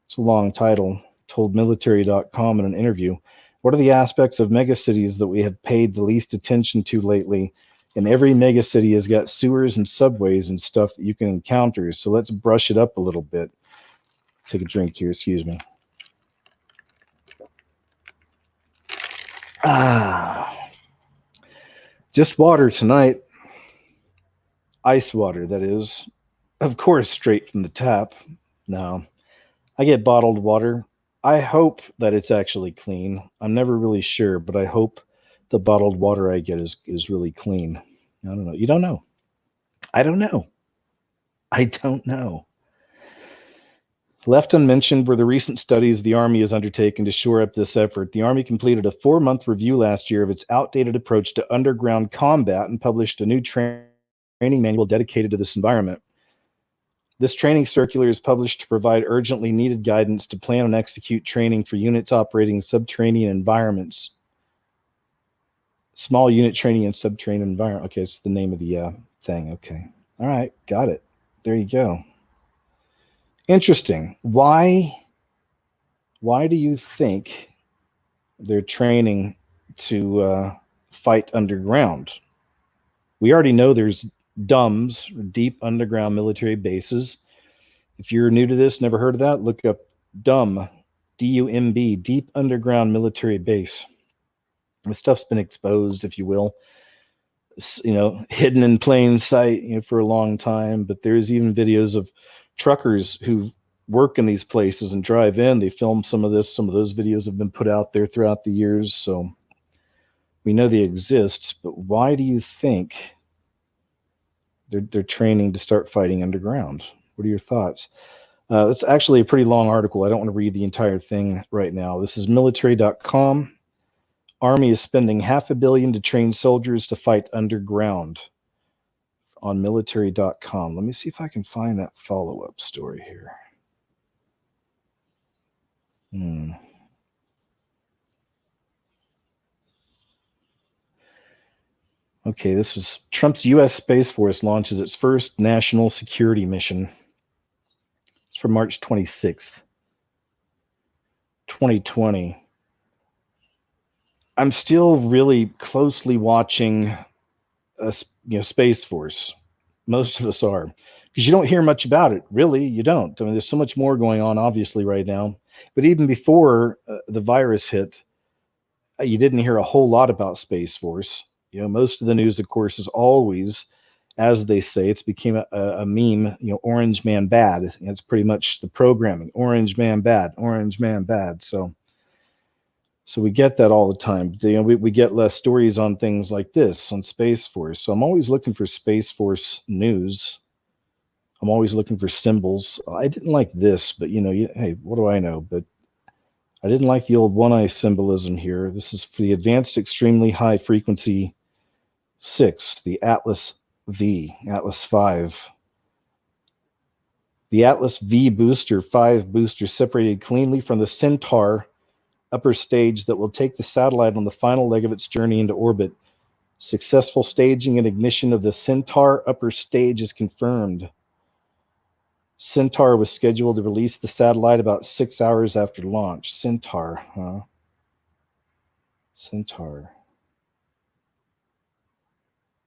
it's a long title, told military.com in an interview, what are the aspects of megacities that we have paid the least attention to lately? And every megacity has got sewers and subways and stuff that you can encounter, so let's brush it up a little bit. Take a drink here, excuse me. Just water tonight. Ice water, that is. Of course, straight from the tap. No, I get bottled water. I hope that it's actually clean. I'm never really sure, but I hope the bottled water I get is really clean. I don't know. You don't know. I don't know. I don't know. Left unmentioned were the recent studies the Army has undertaken to shore up this effort. The Army completed a 4-month review last year of its outdated approach to underground combat and published a new training manual dedicated to this environment. This training circular is published to provide urgently needed guidance to plan and execute training for units operating in subterranean environments. Small unit training in subterranean environment. Okay, it's the name of the thing. Okay. All right, got it. There you go. Interesting. Why do you think they're training to fight underground? We already know there's DUMBs, deep underground military bases. If you're new to this, never heard of that, look up DUMB, D-U-M-B, deep underground military base. This stuff's been exposed, if you will, hidden in plain sight, for a long time. But there's even videos of truckers who work in these places and drive in. They film some of this. Some of those videos have been put out there throughout the years. So we know they exist. But why do you think they're training to start fighting underground? What are your thoughts? It's actually a pretty long article. I don't want to read the entire thing right now. This is military.com. Army is spending $500 million to train soldiers to fight underground, on military.com. Let me see if I can find that follow-up story here. Okay, this was Trump's U.S. Space Force launches its first national security mission. It's from March 26th, 2020. I'm still really closely watching Space Force. Most of us are, because you don't hear much about it. Really, you don't. I mean, there's so much more going on, obviously, right now. But even before the virus hit, you didn't hear a whole lot about Space Force. Most of the news, of course, is always, as they say, it's became a meme. Orange Man Bad. It's pretty much the programming. Orange Man Bad. Orange Man Bad. So we get that all the time. We get less stories on things like this, on Space Force. So I'm always looking for Space Force news. I'm always looking for symbols. I didn't like this, but hey, what do I know? But I didn't like the old one-eye symbolism here. This is for the Advanced Extremely High Frequency 6, the Atlas V, Atlas 5. The Atlas V booster, 5 booster, separated cleanly from the Centaur upper stage that will take the satellite on the final leg of its journey into orbit. Successful staging and ignition of the Centaur upper stage is confirmed. Centaur was scheduled to release the satellite about 6 hours after launch. Centaur, huh? Centaur.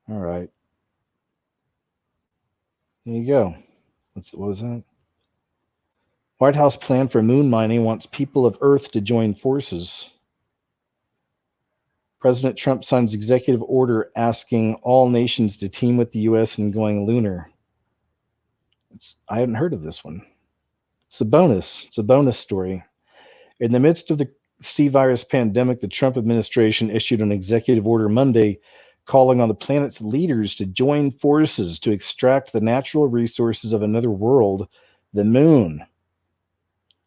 All right. There you go. What was that? White House plan for moon mining wants people of Earth to join forces. President Trump signs executive order asking all nations to team with the U.S. in going lunar. I hadn't heard of this one. It's a bonus. It's a bonus story. In the midst of the C virus pandemic, the Trump administration issued an executive order Monday calling on the planet's leaders to join forces to extract the natural resources of another world, the moon.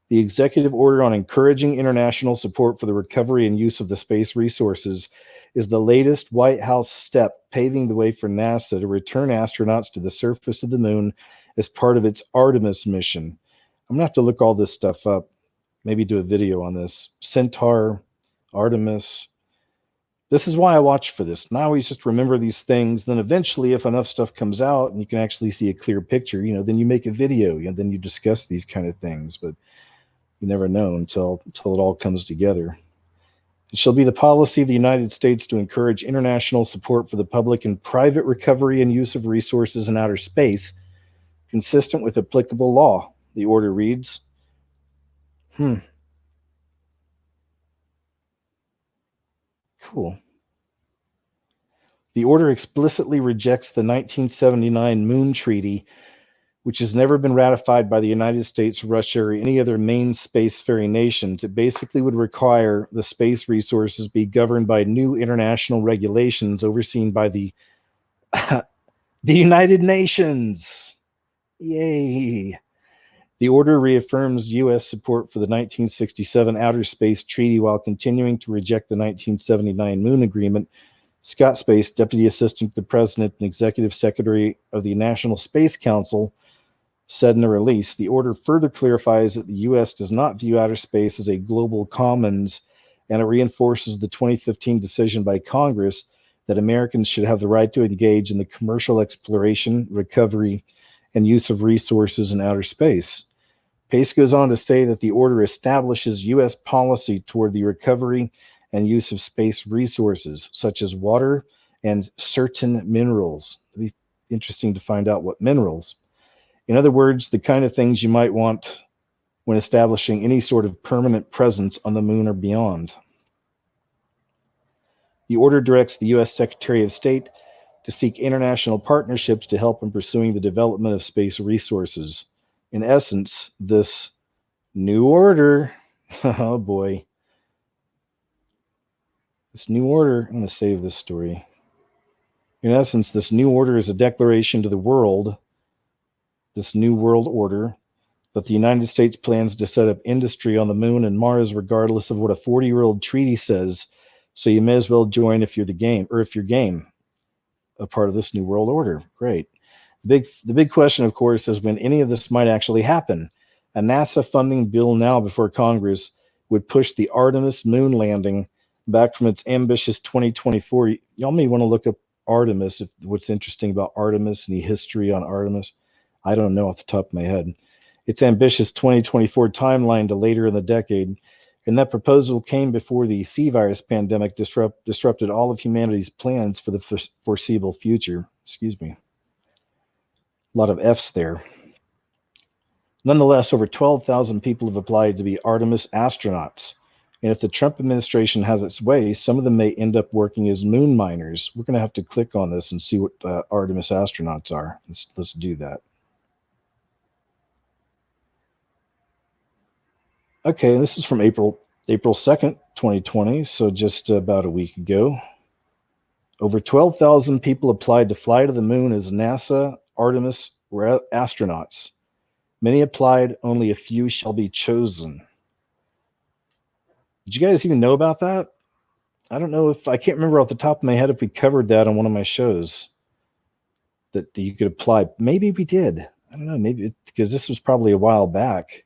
The executive order on encouraging international support for the recovery and use of the space resources is the latest White House step paving the way for NASA to return astronauts to the surface of the moon as part of its Artemis mission. I'm going to have to look all this stuff up, maybe do a video on this. Centaur, Artemis. This is why I watch for this. And I always just remember these things. Then eventually, if enough stuff comes out and you can actually see a clear picture, then you make a video, and then you discuss these kind of things. But you never know until it all comes together. It shall be the policy of the United States to encourage international support for the public and private recovery and use of resources in outer space, consistent with applicable law, the order reads. Cool. The order explicitly rejects the 1979 Moon Treaty, which has never been ratified by the United States, Russia, or any other main spacefaring nations. It basically would require the space resources be governed by new international regulations overseen by the United Nations. Yay. The order reaffirms U.S. support for the 1967 Outer Space Treaty while continuing to reject the 1979 Moon Agreement. Scott Space, Deputy Assistant to the President and Executive Secretary of the National Space Council, said in a release, the order further clarifies that the U.S. does not view outer space as a global commons, and it reinforces the 2015 decision by Congress that Americans should have the right to engage in the commercial exploration, recovery, and use of resources in outer space. Pace goes on to say that the order establishes U.S. policy toward the recovery and use of space resources, such as water and certain minerals. It'd be interesting to find out what minerals. In other words, the kind of things you might want when establishing any sort of permanent presence on the moon or beyond. The order directs the U.S. Secretary of State to seek international partnerships to help in pursuing the development of space resources. In essence, this new order, oh boy, this new order, I'm going to save this story. In essence, this new order is a declaration to the world, this new world order, that the United States plans to set up industry on the moon and Mars regardless of what a 40-year-old treaty says. So you may as well join if you're game, a part of this new world order. Great. The big question, of course, is when any of this might actually happen. A NASA funding bill now before Congress would push the Artemis moon landing back from its ambitious 2024. Y'all may want to look up Artemis, if what's interesting about Artemis, any history on Artemis. I don't know off the top of my head. Its ambitious 2024 timeline to later in the decade. And that proposal came before the C virus pandemic disrupted all of humanity's plans for the foreseeable future. Excuse me. A lot of F's there. Nonetheless, over 12,000 people have applied to be Artemis astronauts. And if the Trump administration has its way, some of them may end up working as moon miners. We're going to have to click on this and see what Artemis astronauts are. Let's do that. Okay, this is from April 2nd, 2020, so just about a week ago. Over 12,000 people applied to fly to the moon as NASA Artemis astronauts. Many applied, only a few shall be chosen. Did you guys even know about that? I don't know I can't remember off the top of my head if we covered that on one of my shows, that you could apply. Maybe we did. I don't know, maybe because this was probably a while back.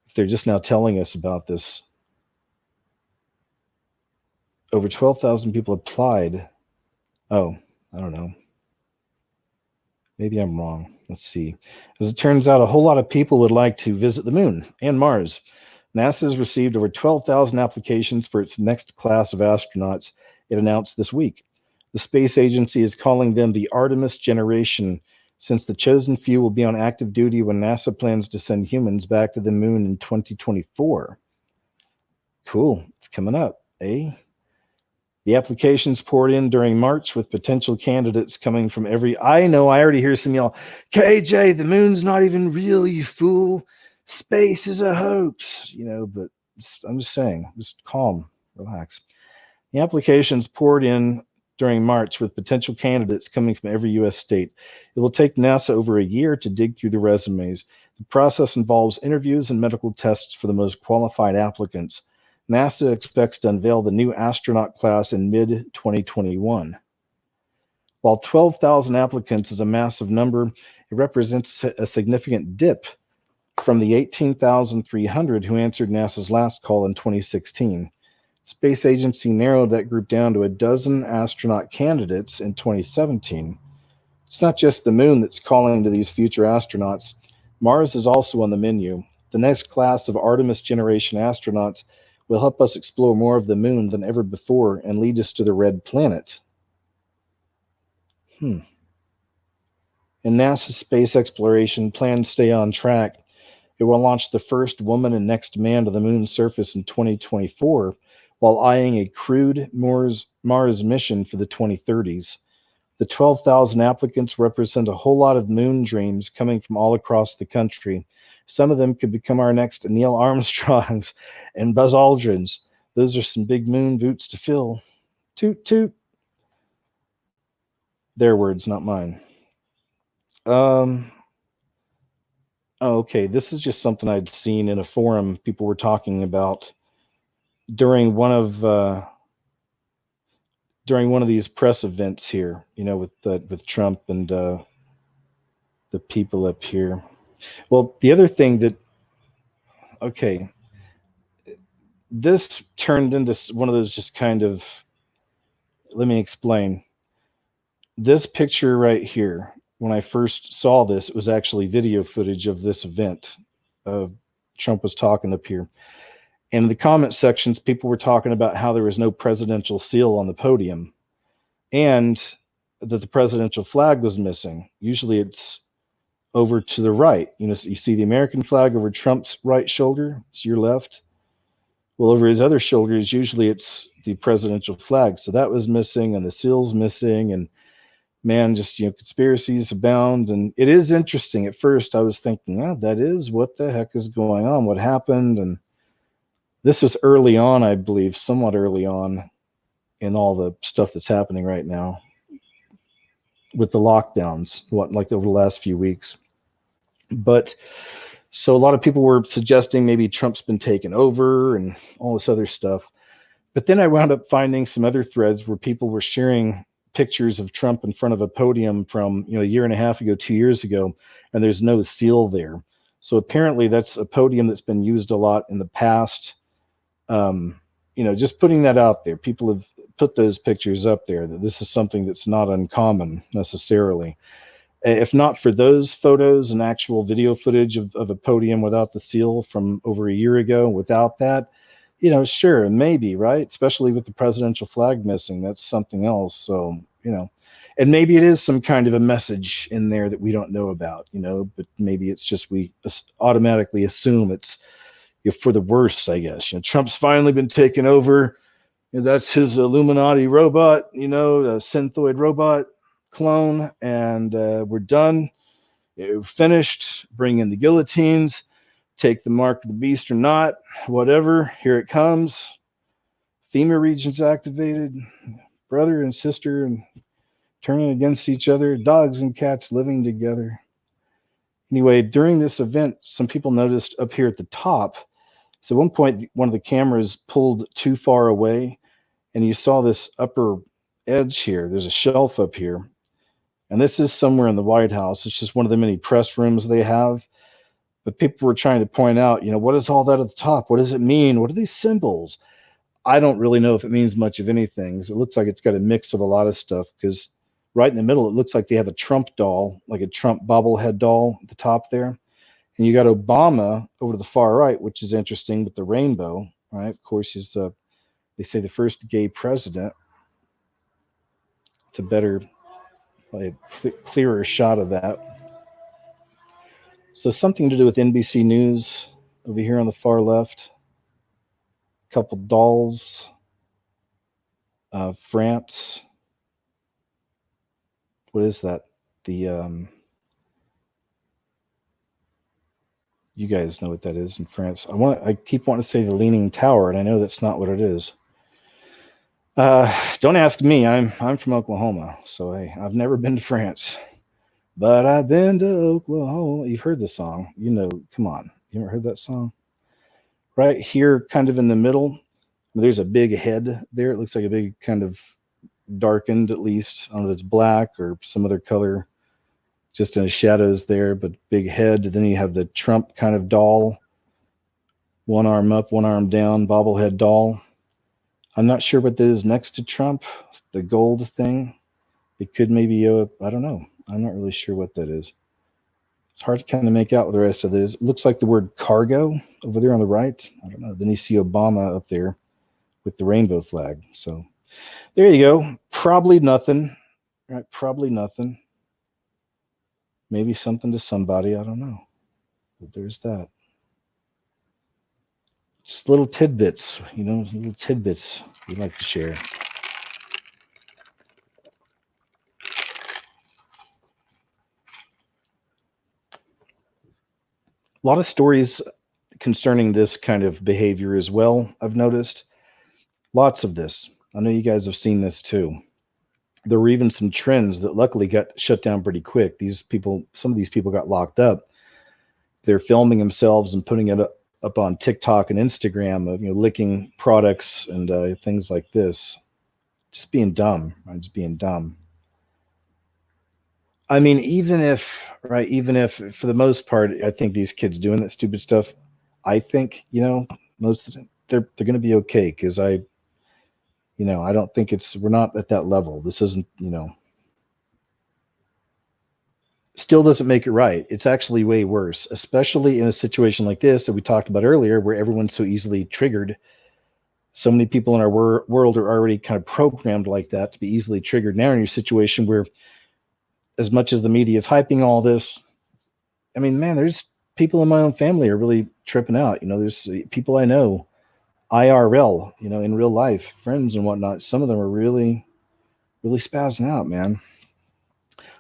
If they're just now telling us about this. Over 12,000 people applied. Oh, I don't know. Maybe I'm wrong. Let's see. As it turns out, a whole lot of people would like to visit the moon and Mars. NASA has received over 12,000 applications for its next class of astronauts, it announced this week. The space agency is calling them the Artemis generation, since the chosen few will be on active duty when NASA plans to send humans back to the moon in 2024. Cool. It's coming up, eh? The applications poured in during March with potential candidates coming from every. I know, I already hear some y'all. KJ, the moon's not even real, you fool. Space is a hoax, but I'm just saying, just calm, relax. The applications poured in during March with potential candidates coming from every U.S. state. It will take NASA over a year to dig through the resumes. The process involves interviews and medical tests for the most qualified applicants. NASA expects to unveil the new astronaut class in mid-2021. While 12,000 applicants is a massive number, it represents a significant dip from the 18,300 who answered NASA's last call in 2016. Space agency narrowed that group down to a dozen astronaut candidates in 2017. It's not just the moon that's calling to these future astronauts. Mars is also on the menu. The next class of Artemis generation astronauts will help us explore more of the moon than ever before and lead us to the red planet. And NASA's space exploration plans stay on track. It will launch the first woman and next man to the moon's surface in 2024, while eyeing a crewed Mars mission for the 2030s. The 12,000 applicants represent a whole lot of moon dreams coming from all across the country. Some of them could become our next Neil Armstrongs and Buzz Aldrins. Those are some big moon boots to fill. Toot, toot. Their words, not mine. Okay, this is just something I'd seen in a forum people were talking about during one of these press events here, with Trump and the people up here. Well, the other thing this turned into one of those just kind of, let me explain. This picture right here, when I first saw this, it was actually video footage of this event. Trump was talking up here. And in the comment sections, people were talking about how there was no presidential seal on the podium and that the presidential flag was missing. Usually it's over to the right. You see the American flag over Trump's right shoulder. It's your left. Well, over his other shoulders, usually it's the presidential flag. So that was missing and the seal's missing. And man, just, conspiracies abound. And it is interesting. At first I was thinking, that is, what the heck is going on? What happened? And this was early on, I believe, somewhat early on in all the stuff that's happening right now with the lockdowns, like over the last few weeks. But so a lot of people were suggesting maybe Trump's been taken over and all this other stuff. But then I wound up finding some other threads where people were sharing pictures of Trump in front of a podium from, a year and a half ago, 2 years ago, and there's no seal there. So apparently that's a podium that's been used a lot in the past. Just putting that out there. People have put those pictures up there, that this is something that's not uncommon necessarily. If not for those photos and actual video footage of a podium without the seal from over a year ago, without that, sure, maybe, right? Especially with the presidential flag missing, that's something else. So, and maybe it is some kind of a message in there that we don't know about, but maybe it's just we automatically assume it's for the worst, I guess. Trump's finally been taken over. That's his Illuminati robot, a synthoid robot clone, and we're done. We're finished. Bring in the guillotines. Take the mark of the beast or not, whatever. Here it comes. FEMA regions activated. Brother and sister and turning against each other. Dogs and cats living together. Anyway, during this event, some people noticed up here at the top. So at one point, one of the cameras pulled too far away, and you saw this upper edge here. There's a shelf up here. And this is somewhere in the White House. It's just one of the many press rooms they have. But people were trying to point out, what is all that at the top? What does it mean? What are these symbols? I don't really know if it means much of anything. It looks like it's got a mix of a lot of stuff because right in the middle, it looks like they have a Trump doll, like a Trump bobblehead doll at the top there. And you got Obama over to the far right, which is interesting with the rainbow, right? Of course, he's they say the first gay president. It's a better, like, clearer shot of that. So something to do with NBC News over here on the far left. A couple dolls. France. What is that? The you guys know what that is in France. I keep wanting to say the Leaning Tower, and I know that's not what it is. Don't ask me. I'm from Oklahoma, so hey, I've never been to France, but I've been to Oklahoma. You've heard the song, you know. Come on, you ever heard that song? Right here, kind of in the middle, there's a big head there. It looks like a big kind of darkened, at least. I don't know if it's black or some other color, just in the shadows there, but big head. Then you have the Trump kind of doll, one arm up, one arm down, bobblehead doll. I'm not sure what that is next to Trump, the gold thing. It could maybe, I don't know. I'm not really sure what that is. It's hard to kind of make out what the rest of it is. It looks like the word cargo over there on the right. I don't know. Then you see Obama up there with the rainbow flag. So there you go. Probably nothing. Right? Probably nothing. Maybe something to somebody. I don't know. But there's that. Just little tidbits, little tidbits we like to share. A lot of stories concerning this kind of behavior as well, I've noticed. Lots of this. I know you guys have seen this too. There were even some trends that luckily got shut down pretty quick. Some of these people got locked up. They're filming themselves and putting it up on TikTok and Instagram of licking products and things like this. Just being dumb. Right? Just being dumb. I mean, even if for the most part, I think these kids doing that stupid stuff, I think most of them, they're going to be okay because I don't think we're not at that level. This isn't still doesn't make it right. It's actually way worse, especially in a situation like this that we talked about earlier, where everyone's so easily triggered. So many people in our world are already kind of programmed like that to be easily triggered. Now in your situation where, as much as the media is hyping all this, I mean, man, there's people in my own family are really tripping out. There's people I know, IRL, in real life, friends and whatnot. Some of them are really, really spazzing out, man.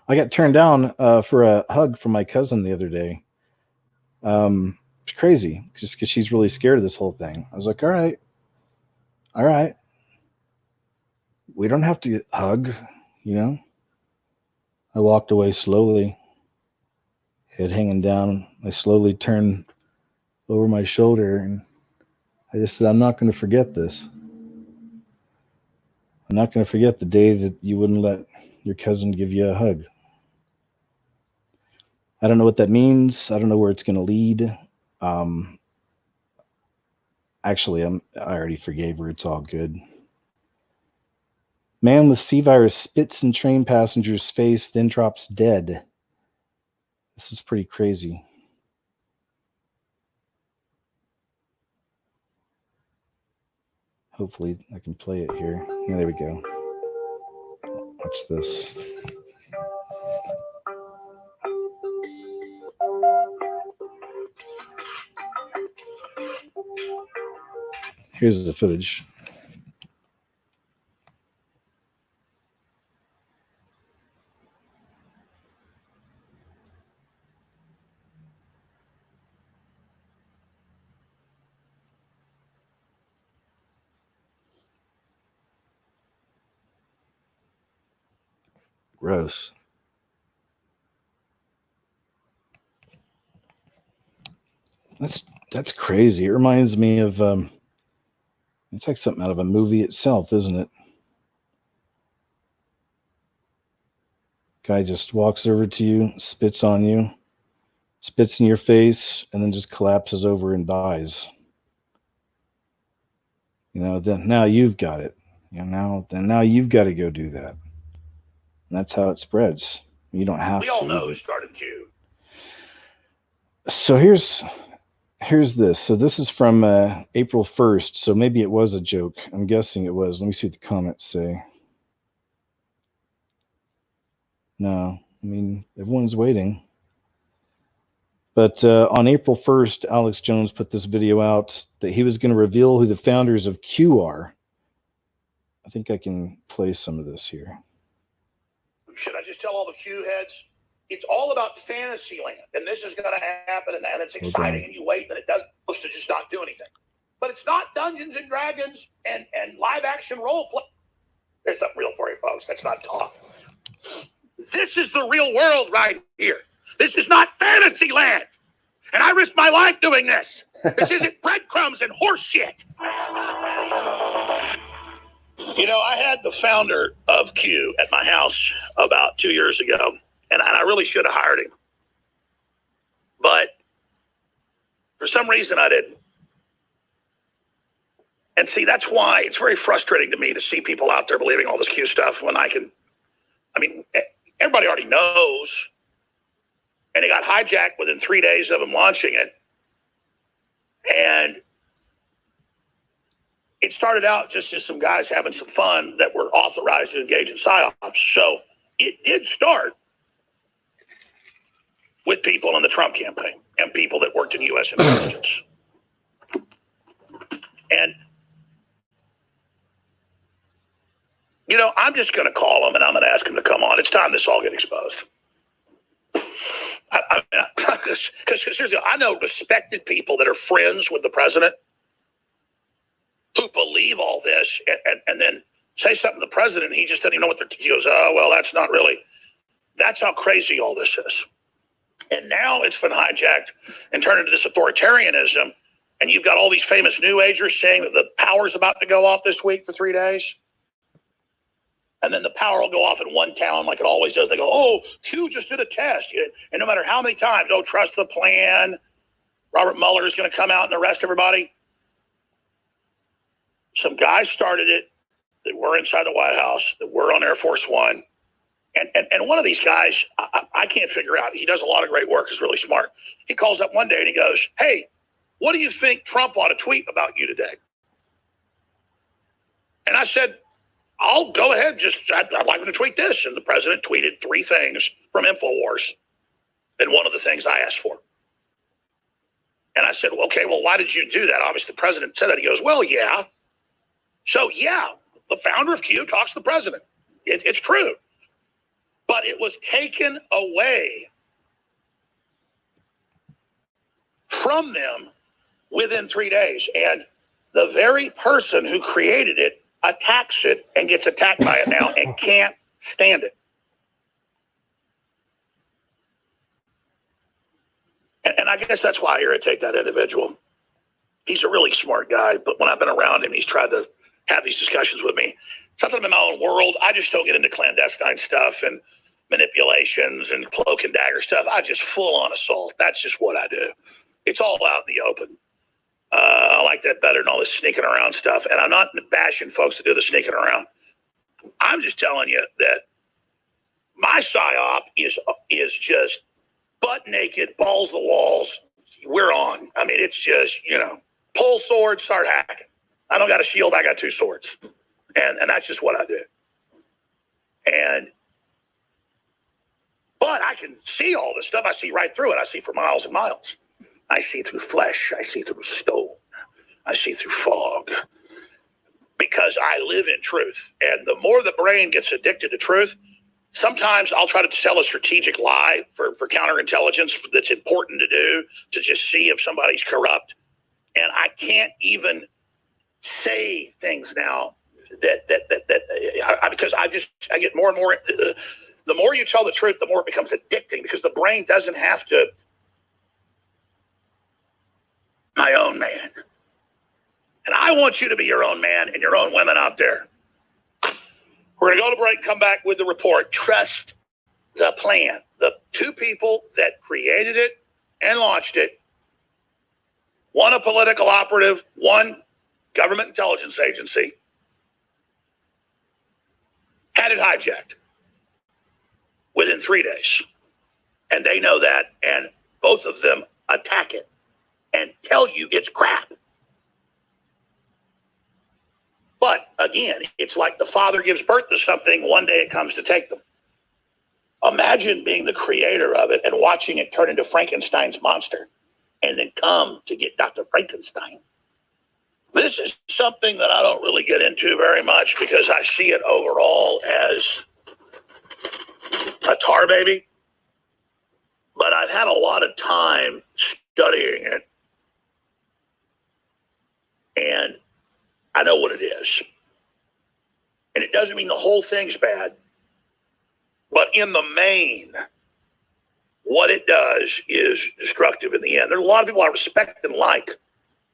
I got turned down for a hug from my cousin the other day. It's crazy, just because she's really scared of this whole thing. I was like, all right. We don't have to hug, I walked away slowly, head hanging down. I slowly turned over my shoulder, and I just said, I'm not going to forget this. I'm not going to forget the day that you wouldn't let your cousin give you a hug. I don't know what that means. I don't know where it's going to lead. Actually, I already forgave her. It's all good. Man with C virus spits in train passenger's face, then drops dead. This is pretty crazy. Hopefully I can play it here. Yeah, there we go. Watch this. Here's the footage. Gross. That's crazy. It reminds me of it's like something out of a movie itself, isn't it? Guy just walks over to you, spits on you, spits in your face, and then just collapses over and dies. then now you've got it. Now you've got to go do that. And that's how it spreads. You don't have to. We all know either. who started Q. So here's this. So this is from April 1st. So maybe it was a joke. I'm guessing it was. Let me see what the comments say. No, I mean, everyone's waiting. But on April 1st, Alex Jones put this video out that he was going to reveal who the founders of Q are. I think I can play some of this here. Should I just tell all the Q heads? It's all about fantasy land, and this is going to happen, and it's exciting, and you wait, but it doesn't supposed to just not do anything. But it's not Dungeons and Dragons and live action role play. There's something real for you, folks. That's not talk. This is the real world right here. This is not fantasy land. And I risk my life doing this. This isn't breadcrumbs and horse shit. I had the founder of Q at my house about 2 years ago, and I really should have hired him. But for some reason, I didn't. And see, that's why it's very frustrating to me to see people out there believing all this Q stuff when everybody already knows. And it got hijacked within 3 days of him launching it. And it started out just as some guys having some fun that were authorized to engage in psyops. So it did start with people in the Trump campaign and people that worked in U.S. intelligence. And, I'm just going to call them and I'm going to ask them to come on. It's time this all get exposed. Because seriously, I know respected people that are friends with the president who believe all this and then say something to the president, and he just doesn't even know what he goes, oh, well, that's not really. That's how crazy all this is. And now it's been hijacked and turned into this authoritarianism, and you've got all these famous New Agers saying that the power's about to go off this week for 3 days. And then the power will go off in one town like it always does. They go, oh, Q just did a test. And no matter how many times, oh, trust the plan. Robert Mueller is going to come out and arrest everybody. Some guys started it that were inside the White House, that were on Air Force One. And one of these guys, I can't figure out. He does a lot of great work. He's really smart. He calls up one day and he goes, hey, what do you think Trump ought to tweet about you today? And I said, I'll go ahead. I'd like him to tweet this. And the president tweeted 3 things from InfoWars. And one of the things I asked for. And I said, okay, well, why did you do that? Obviously, the president said that. He goes, well, yeah. So, yeah, the founder of Q talks to the president. It's true. But it was taken away from them within 3 days. And the very person who created it attacks it and gets attacked by it now and can't stand it. And I guess that's why I irritate that individual. He's a really smart guy, but when I've been around him, he's tried to have these discussions with me. Something in my own world, I just don't get into clandestine stuff and manipulations and cloak and dagger stuff. I just full on assault. That's just what I do. It's all out in the open. I like that better than all this sneaking around stuff. And I'm not bashing folks that do the sneaking around. I'm just telling you that my psyop is just butt naked, balls to the walls. We're on. I mean, it's just, pull swords, start hacking. I don't got a shield. I got 2 swords. And that's just what I do. But I can see all this stuff. I see right through it. I see for miles and miles. I see through flesh. I see through stone. I see through fog. Because I live in truth. And the more the brain gets addicted to truth, sometimes I'll try to tell a strategic lie for counterintelligence that's important to do, to just see if somebody's corrupt. And I can't even say things now because I get more and more. The more you tell the truth, the more it becomes addicting, because the brain doesn't have to. My own man. And I want you to be your own man and your own women out there. We're going to go to break, come back with the report. Trust the plan. The 2 people that created it and launched it, one a political operative, one government intelligence agency had it hijacked within 3 days. And they know that, and both of them attack it and tell you it's crap. But again, it's like the father gives birth to something, one day it comes to take them. Imagine being the creator of it and watching it turn into Frankenstein's monster and then come to get Dr. Frankenstein. This is something that I don't really get into very much because I see it overall as a tar baby. But I've had a lot of time studying it, and I know what it is. And it doesn't mean the whole thing's bad, but in the main, what it does is destructive in the end. There are a lot of people I respect and like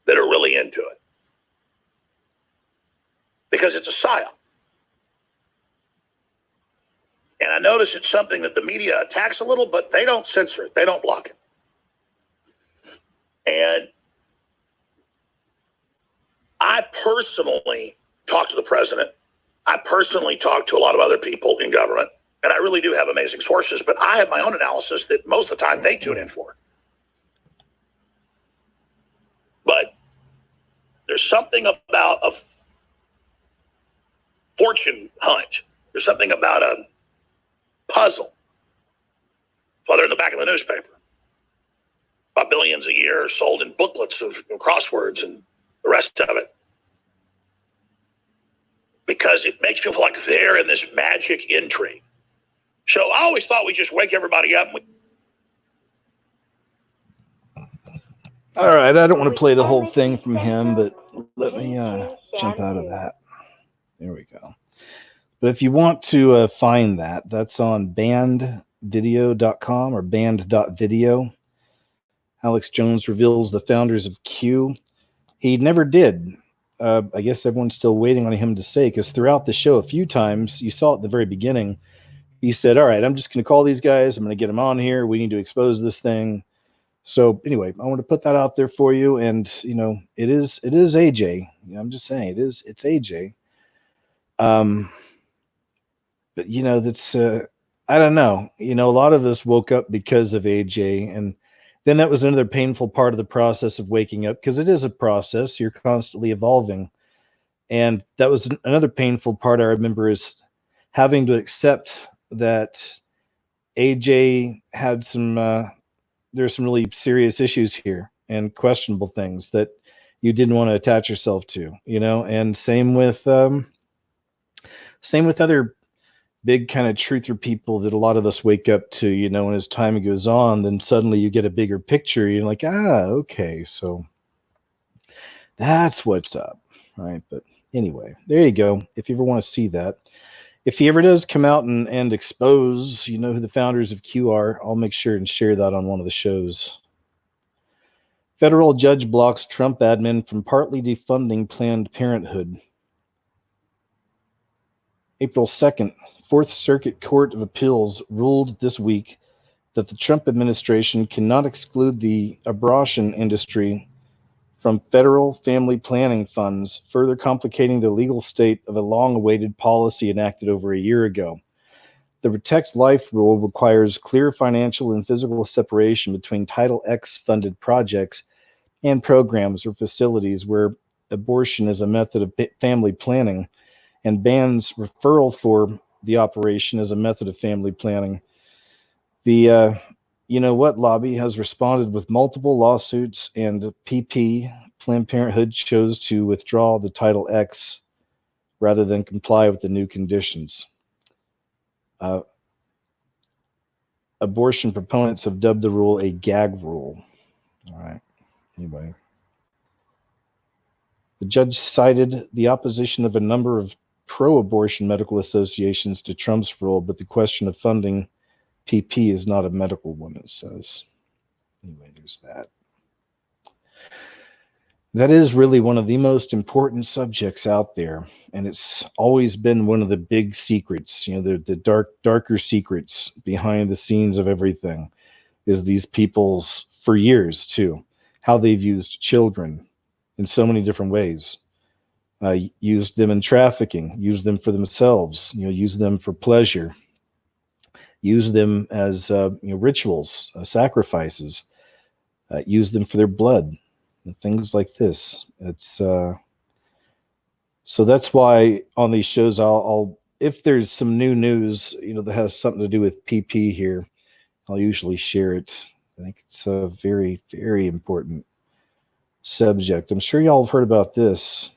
that are really into it because it's a psyop. And I notice it's something that the media attacks a little, but they don't censor it. They don't block it. And I personally talk to the president. I personally talk to a lot of other people in government. And I really do have amazing sources, but I have my own analysis that most of the time they tune in for. But there's something about a fortune hunt. There's something about a puzzle. Well, they're in the back of the newspaper. About billions a year sold in booklets of crosswords and the rest of it. Because it makes you feel like they're in this magic intrigue. So I always thought we just wake everybody up. All right, I don't want to play the whole thing from him, but let me jump out of that. There we go. But if you want to find that, that's on bandvideo.com or band.video. Alex Jones reveals the founders of Q. He never did. I guess everyone's still waiting on him to say, because throughout the show a few times, you saw at the very beginning, he said, all right, I'm just going to call these guys. I'm going to get them on here. We need to expose this thing. So anyway, I want to put that out there for you. And, you know, it is AJ. You know, I'm just saying it's AJ. But, you know, that's, I don't know. You know, a lot of us woke up because of AJ. And then that was another painful part of the process of waking up, because it is a process. You're constantly evolving. And that was another painful part I remember, is having to accept that AJ had some, there's some really serious issues here and questionable things that you didn't want to attach yourself to, you know, and same with other big kind of truther people that a lot of us wake up to, you know, and as time goes on, then suddenly you get a bigger picture. You're like, okay, so that's what's up. Right. But anyway, there you go. If you ever want to see that, if he ever does come out and expose, you know, who the founders of Q are, I'll make sure and share that on one of the shows. Federal judge blocks Trump admin from partly defunding Planned Parenthood. April 2nd, Fourth Circuit Court of Appeals ruled this week that the Trump administration cannot exclude the abortion industry from federal family planning funds, further complicating the legal state of a long-awaited policy enacted over a year ago. The Protect Life rule requires clear financial and physical separation between Title X funded projects and programs or facilities where abortion is a method of family planning, and bans referral for the operation as a method of family planning. The You Know What lobby has responded with multiple lawsuits, and PP, Planned Parenthood, chose to withdraw the Title X rather than comply with the new conditions. Abortion proponents have dubbed the rule a gag rule. All right. Anyway. The judge cited the opposition of a number of pro-abortion medical associations to Trump's rule, but the question of funding PP is not a medical one, it says. Anyway, there's that. That is really one of the most important subjects out there, and it's always been one of the big secrets, you know, the darker secrets behind the scenes of everything, is these people's, for years too, how they've used children in so many different ways. Used them in trafficking, used them for themselves, used them for pleasure, used them as rituals, sacrifices, used them for their blood, and things like this. It's so that's why on these shows I'll if there's some new news that has something to do with PP here, I'll usually share it. I think it's a very, very important subject. I'm sure y'all have heard about this.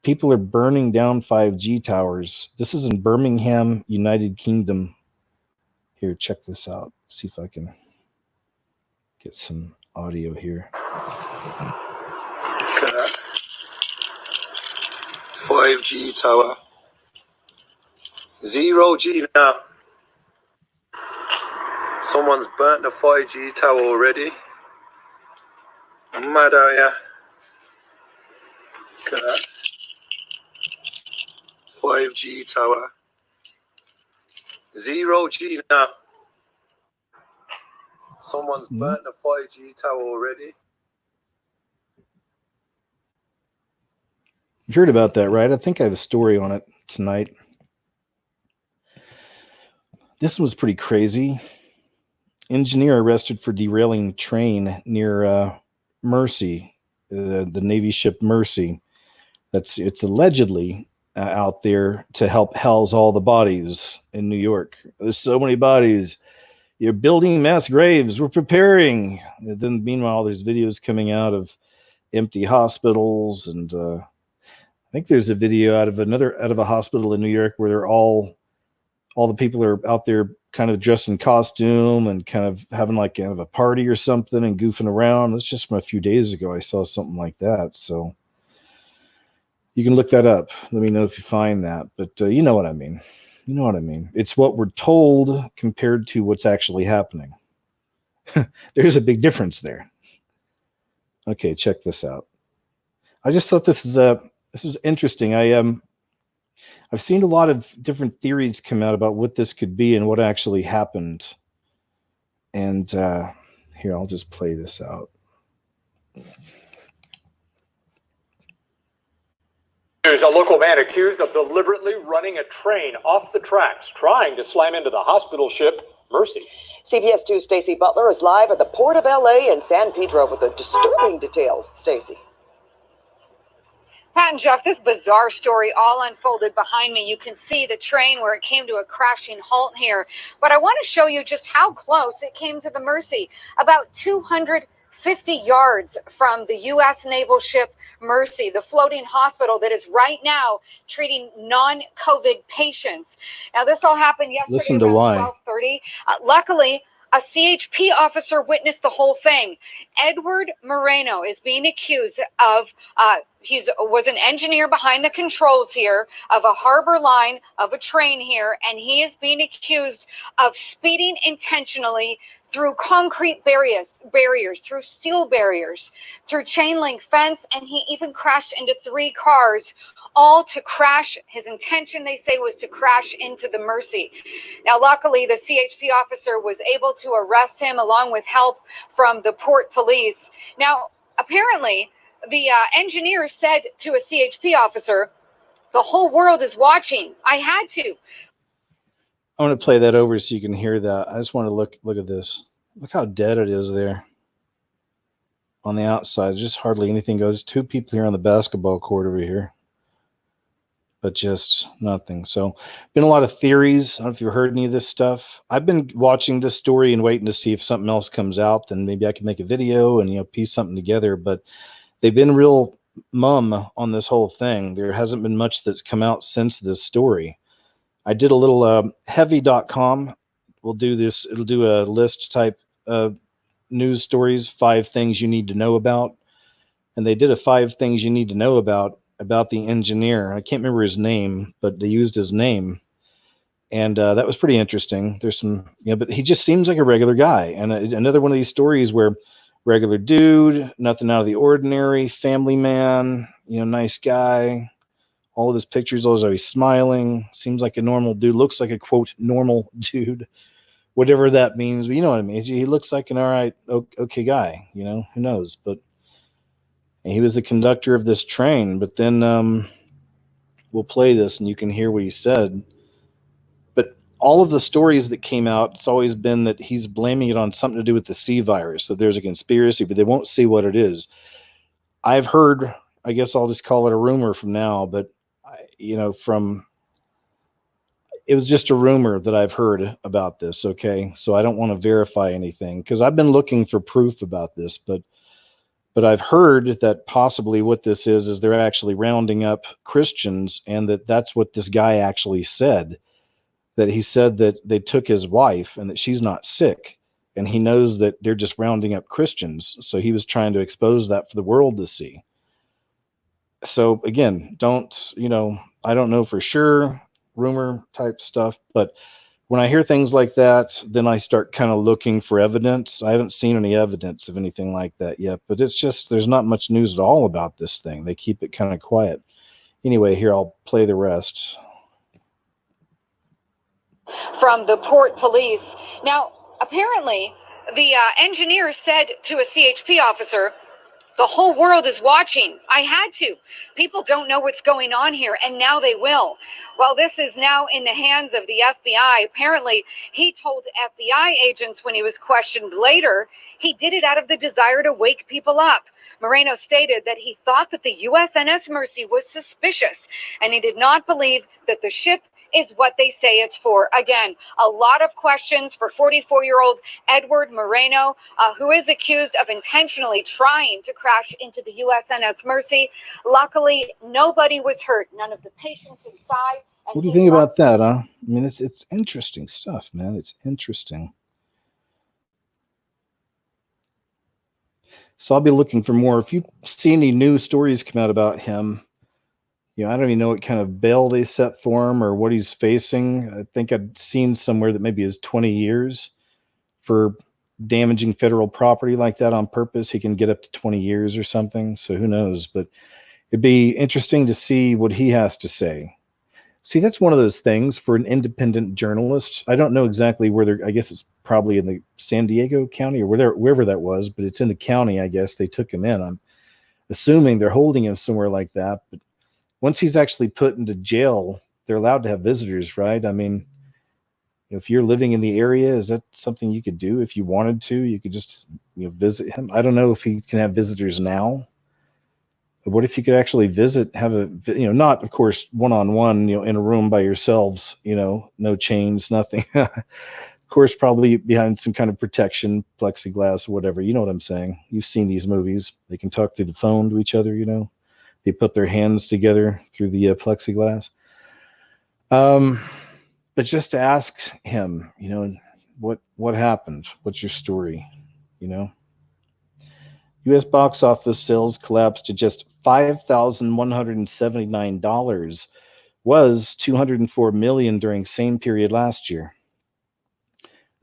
People are burning down 5G towers. This is in Birmingham, United Kingdom. Here, check this out. See if I can get some audio here. 5G tower. 0G now. Someone's burnt the 5G tower already. Mad out here. Look at that. 5G tower. 0G now. Someone's burnt the 5G tower already. You've heard about that, right? I think I have a story on it tonight. This was pretty crazy. Engineer arrested for derailing train near Mercy, the Navy ship Mercy. It's allegedly out there to help house all the bodies in New York. There's so many bodies. You're building mass graves. We're preparing. And then meanwhile, there's videos coming out of empty hospitals, and I think there's a video out of a hospital in New York where they're all the people are out there kind of dressed in costume and kind of having like kind of a party or something and goofing around. It's just from a few days ago I saw something like that. So you can look that up. Let me know if you find that. But you know what I mean. You know what I mean. It's what we're told compared to what's actually happening. There's a big difference there. Okay, check this out. I just thought this was interesting. I've seen a lot of different theories come out about what this could be and what actually happened. And here, I'll just play this out. There's a local man accused of deliberately running a train off the tracks, trying to slam into the hospital ship Mercy. CBS 2's Stacey Butler is live at the Port of LA in San Pedro with the disturbing details. Stacey. Pat and Jeff, this bizarre story all unfolded behind me. You can see the train where it came to a crashing halt here. But I want to show you just how close it came to the Mercy. About 250 yards from the U.S. naval ship Mercy, the floating hospital that is right now treating non-COVID patients. Now, this all happened yesterday Listen to around why. 12:30. Luckily, a CHP officer witnessed the whole thing. Edward Moreno is being accused of, he was an engineer behind the controls here of a harbor line of a train here, and he is being accused of speeding intentionally through concrete barriers, through steel barriers, through chain link fence, and he even crashed into 3 cars, all to crash. His intention, they say, was to crash into the Mercy. Now, luckily, the CHP officer was able to arrest him along with help from the port police. Now, apparently, the engineer said to a CHP officer, "The whole world is watching. I had to." I want to play that over so you can hear that. I just want to look at this. Look how dead it is there on the outside. Just hardly anything goes. 2 people here on the basketball court over here, but just nothing. So been a lot of theories. I don't know if you've heard any of this stuff. I've been watching this story and waiting to see if something else comes out, then maybe I can make a video and piece something together. But they've been real mum on this whole thing. There hasn't been much that's come out since this story. I did a little heavy.com will do this. It'll do a list type news stories, 5 things you need to know about. And they did a 5 things you need to know about the engineer. I can't remember his name, but they used his name. And that was pretty interesting. There's some, but he just seems like a regular guy. And another one of these stories where regular dude, nothing out of the ordinary, family man, nice guy. All of his pictures, always smiling. Seems like a normal dude. Looks like a, quote, normal dude. Whatever that means. But you know what I mean. He looks like an all right, okay guy. Who knows. But And he was the conductor of this train. But then we'll play this and you can hear what he said. But all of the stories that came out, it's always been that he's blaming it on something to do with the C virus, that there's a conspiracy, but they won't say what it is. I've heard, I guess I'll just call it a rumor from now, but it was just a rumor that I've heard about this, okay? So I don't want to verify anything because I've been looking for proof about this, but I've heard that possibly what this is they're actually rounding up Christians, and that's what this guy actually said, that he said that they took his wife and that she's not sick, and he knows that they're just rounding up Christians. So he was trying to expose that for the world to see. So again, I don't know for sure, rumor type stuff, but when I hear things like that, then I start kind of looking for evidence. I haven't seen any evidence of anything like that yet, but it's just, there's not much news at all about this thing. They keep it kind of quiet. Anyway, here, I'll play the rest. From the port police. Now, apparently, the engineer said to a CHP officer, "The whole world is watching. I had to. People don't know what's going on here, and now they will." Well, this is now in the hands of the FBI. Apparently, he told FBI agents when he was questioned later, he did it out of the desire to wake people up. Moreno stated that he thought that the USNS Mercy was suspicious, and he did not believe that the ship is what they say it's for. Again, a lot of questions for 44-year-old Edward Moreno, who is accused of intentionally trying to crash into the USNS Mercy. Luckily, nobody was hurt, none of the patients inside. What do you think about that, huh? I mean, it's interesting stuff, man. It's interesting. So I'll be looking for more. If you see any new stories come out about him, I don't even know what kind of bail they set for him or what he's facing. I think I'd seen somewhere that maybe is 20 years for damaging federal property like that on purpose. He can get up to 20 years or something. So who knows? But it'd be interesting to see what he has to say. See, that's one of those things for an independent journalist. I don't know exactly where they're, I guess it's probably in the San Diego County or wherever that was, but it's in the county, I guess. They took him in. I'm assuming they're holding him somewhere like that. But once he's actually put into jail, they're allowed to have visitors, right? I mean, if you're living in the area, is that something you could do if you wanted to? You could just visit him. I don't know if he can have visitors now. But what if you could actually have a, not, of course, one-on-one, in a room by yourselves, no chains, nothing. Of course, probably behind some kind of protection, plexiglass or whatever. You know what I'm saying? You've seen these movies. They can talk through the phone to each other, They put their hands together through the plexiglass. But just to ask him, what happened? What's your story? U.S. box office sales collapsed to just $5,179, was $204 million during same period last year.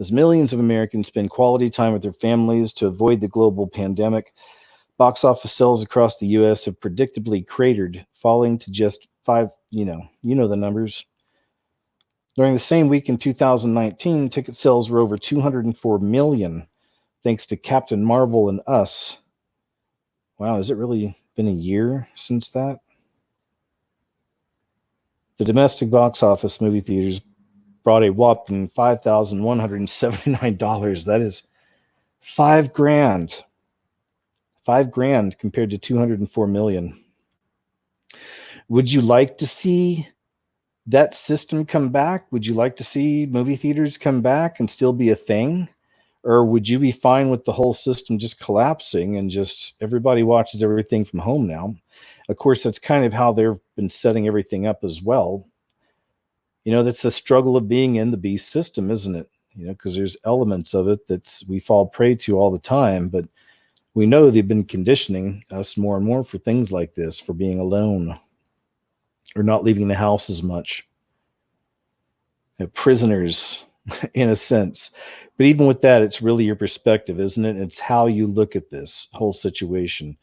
As millions of Americans spend quality time with their families to avoid the global pandemic, box office sales across the U.S. have predictably cratered, falling to just the numbers. During the same week in 2019, ticket sales were over 204 million, thanks to Captain Marvel and Us. Wow, has it really been a year since that? The domestic box office movie theaters brought a whopping $5,179. That is $5,000. $5,000 compared to 204 million. Would you like to see that system come back? Would you like to see movie theaters come back and still be a thing? Or would you be fine with the whole system just collapsing and just everybody watches everything from home now? Of course, that's kind of how they've been setting everything up as well. That's the struggle of being in the beast system, isn't it? Because there's elements of it that we fall prey to all the time, but we know they've been conditioning us more and more for things like this, for being alone or not leaving the house as much. Prisoners, in a sense. But even with that, it's really your perspective, isn't it? It's how you look at this whole situation.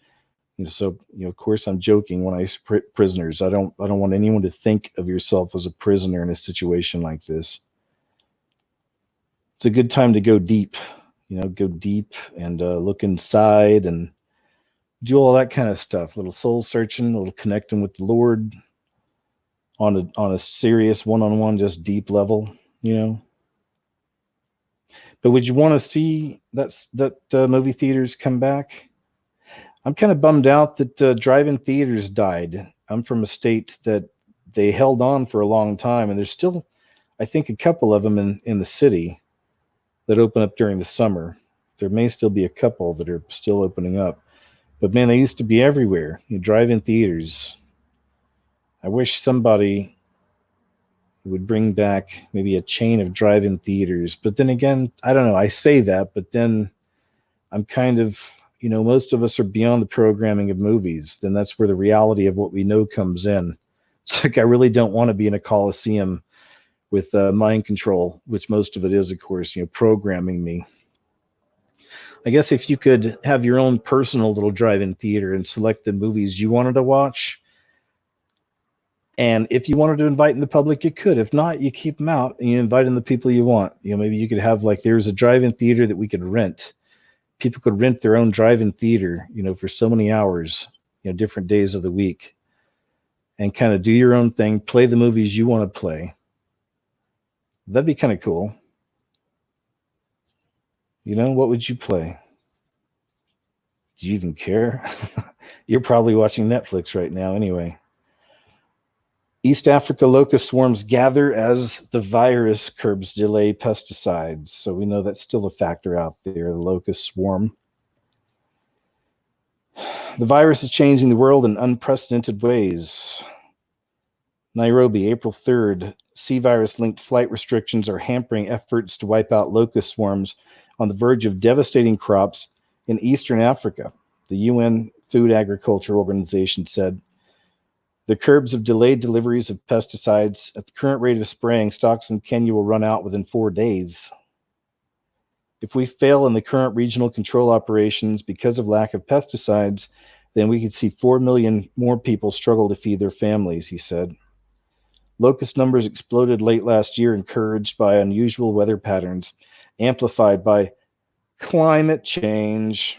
So, of course, I'm joking when I say prisoners. I don't want anyone to think of yourself as a prisoner in a situation like this. It's a good time to go deep, and look inside and do all that kind of stuff, a little soul searching, a little connecting with the Lord on a serious one-on-one, just deep level, you know. But would you want to see that movie theaters come back? I'm kind of bummed out that drive-in theaters died. I'm from a state that they held on for a long time, and there's still, I think, a couple of them in the city that open up during the summer. There may still be a couple that are still opening up. But man, they used to be everywhere. You know, drive-in theaters. I wish somebody would bring back maybe a chain of drive-in theaters. But then again, I don't know. I say that, but then I'm kind of, you know, most of us are beyond the programming of movies. Then that's where the reality of what we know comes in. It's like I really don't want to be in a coliseum with mind control, which most of it is, of course, you know, programming me. I guess if you could have your own personal little drive-in theater and select the movies you wanted to watch, and if you wanted to invite in the public, you could. If not, you keep them out and you invite in the people you want. You know, maybe you could have like there's a drive-in theater that we could rent. People could rent their own drive-in theater, you know, for so many hours, you know, different days of the week, and kind of do your own thing, play the movies you want to play. That'd be kind of cool. You know, what would you play? Do you even care? You're probably watching Netflix right now anyway. East Africa locust swarms gather as the virus curbs delay pesticides. So we know that's still a factor out there, the locust swarm. The virus is changing the world in unprecedented ways. Nairobi, April 3rd. C virus-linked flight restrictions are hampering efforts to wipe out locust swarms on the verge of devastating crops in eastern Africa, the UN Food Agriculture Organization said. The curbs have delayed deliveries of pesticides. At the current rate of spraying, stocks in Kenya will run out within 4 days. If we fail in the current regional control operations because of lack of pesticides, then we could see 4 million more people struggle to feed their families, he said. Locust numbers exploded late last year, encouraged by unusual weather patterns, amplified by climate change.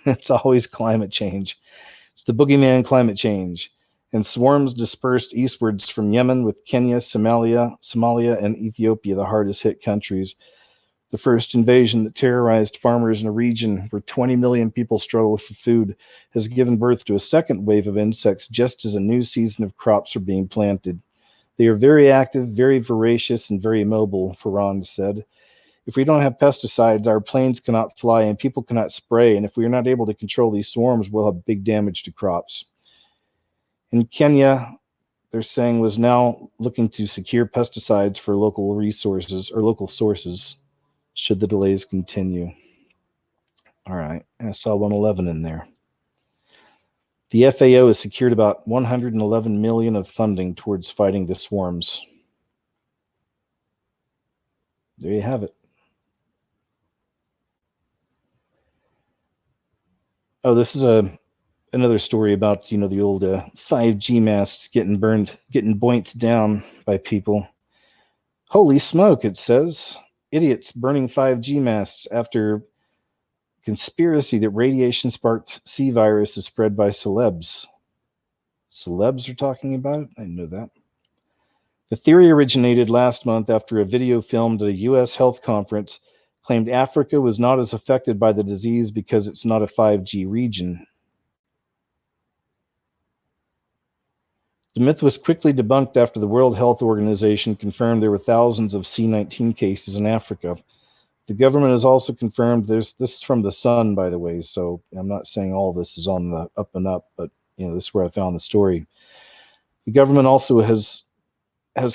It's always climate change. It's the boogeyman, climate change. And swarms dispersed eastwards from Yemen, with Kenya, Somalia, and Ethiopia the hardest hit countries. The first invasion that terrorized farmers in a region where 20 million people struggle for food has given birth to a second wave of insects just as a new season of crops are being planted. They are very active, very voracious, and very mobile, Ferrand said. If we don't have pesticides, our planes cannot fly and people cannot spray. And if we are not able to control these swarms, we'll have big damage to crops. In Kenya, they're saying was now looking to secure pesticides for local resources or local sources should the delays continue. All right, I saw 111 in there. The FAO has secured about 111 million of funding towards fighting the swarms. There you have it. Oh, this is another story about, you know, the old 5G masts getting burned, getting boinked down by people. Holy smoke, it says. Idiots burning 5G masts after conspiracy that radiation-sparked C virus is spread by celebs. Celebs are talking about it? I didn't know that. The theory originated last month after a video filmed at a U.S. health conference claimed Africa was not as affected by the disease because it's not a 5G region. The myth was quickly debunked after the World Health Organization confirmed there were thousands of C-19 cases in Africa. The government has also confirmed this is from The Sun, by the way, so I'm not saying all this is on the up and up, but you know, this is where I found the story. The government also has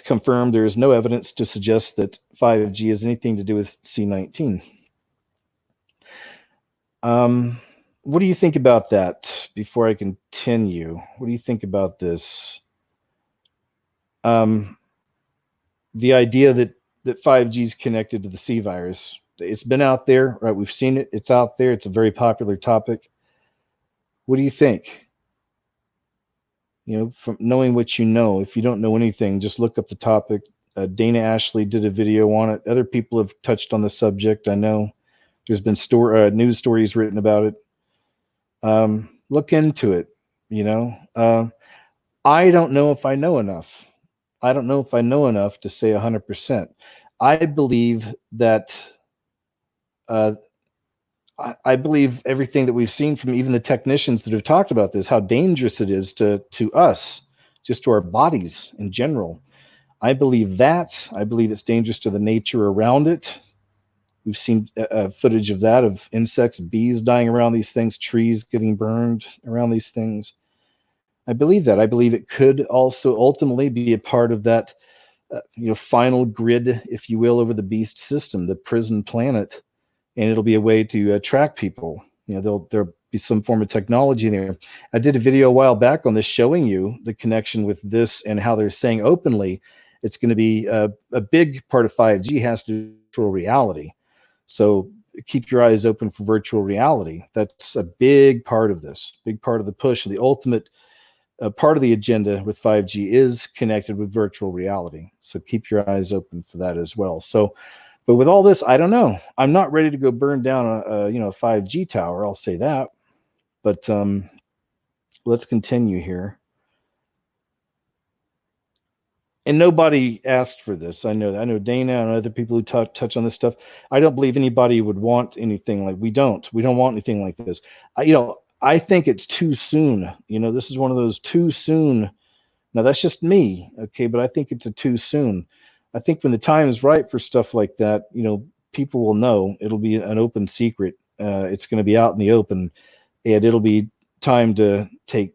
confirmed there is no evidence to suggest that 5G has anything to do with C-19. What do you think about that before I continue? What do you think about this? The idea that 5G is connected to the C virus. It's been out there, right? We've seen it. It's out there. It's a very popular topic. What do you think? You know, from knowing what you know, if you don't know anything, just look up the topic. Dana Ashley did a video on it. Other people have touched on the subject. I know There's been news stories written about it. Look into it. I don't know if I know enough. I don't know if I know enough to say 100%. I believe that I believe everything that we've seen from even the technicians that have talked about this, how dangerous it is to us, just to our bodies in general. I believe that. I believe it's dangerous to the nature around it. We've seen footage of that, of insects, bees dying around these things, trees getting burned around these things. I believe that. I believe it could also ultimately be a part of that, final grid, if you will, over the beast system, the prison planet, and it'll be a way to track people. There'll be some form of technology there. I did a video a while back on this showing you the connection with this and how they're saying openly it's going to be a big part of 5G has to do with virtual reality. So keep your eyes open for virtual reality. That's a big part of this, big part of the push. The ultimate part of the agenda with 5G is connected with virtual reality. So keep your eyes open for that as well. So, but with all this, I don't know. I'm not ready to go burn down a 5G tower. I'll say that. But let's continue here. And nobody asked for this. I know that. I know Dana and other people who touch on this stuff. I don't believe anybody would want anything like we don't want anything like this. I think it's too soon. This is one of those too soon. Now that's just me, okay, but I think it's a too soon. I think when the time is right for stuff like that, people will know. It'll be an open secret. It's going to be out in the open, and it'll be time to take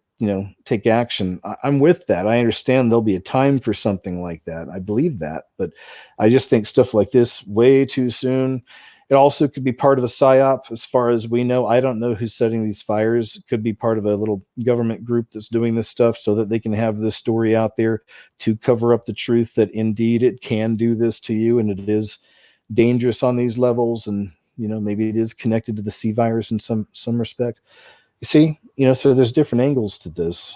action. I'm with that. I understand there'll be a time for something like that. I believe that, but I just think stuff like this way too soon. It also could be part of a psyop, as far as we know. I don't know who's setting these fires. It could be part of a little government group that's doing this stuff so that they can have this story out there to cover up the truth that indeed it can do this to you, and it is dangerous on these levels, and maybe it is connected to the C virus in some respect. You see, so there's different angles to this.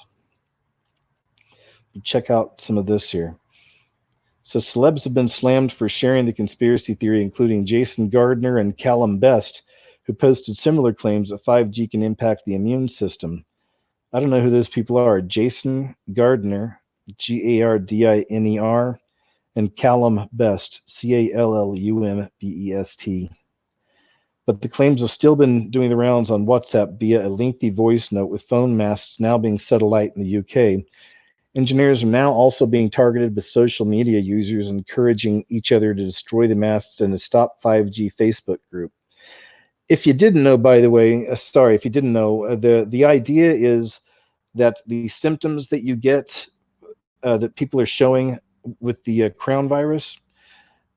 Check out some of this here. So celebs have been slammed for sharing the conspiracy theory, including Jason Gardner and Callum Best, who posted similar claims that 5G can impact the immune system. I don't know who those people are. Jason Gardner, Gardiner, and Callum Best, Callumbest. But the claims have still been doing the rounds on WhatsApp via a lengthy voice note, with phone masts now being set alight in the UK. Engineers are now also being targeted with social media users encouraging each other to destroy the masts in a Stop 5G Facebook group. If you didn't know, by the way, if you didn't know, the idea is that the symptoms that you get, that people are showing with the crown virus,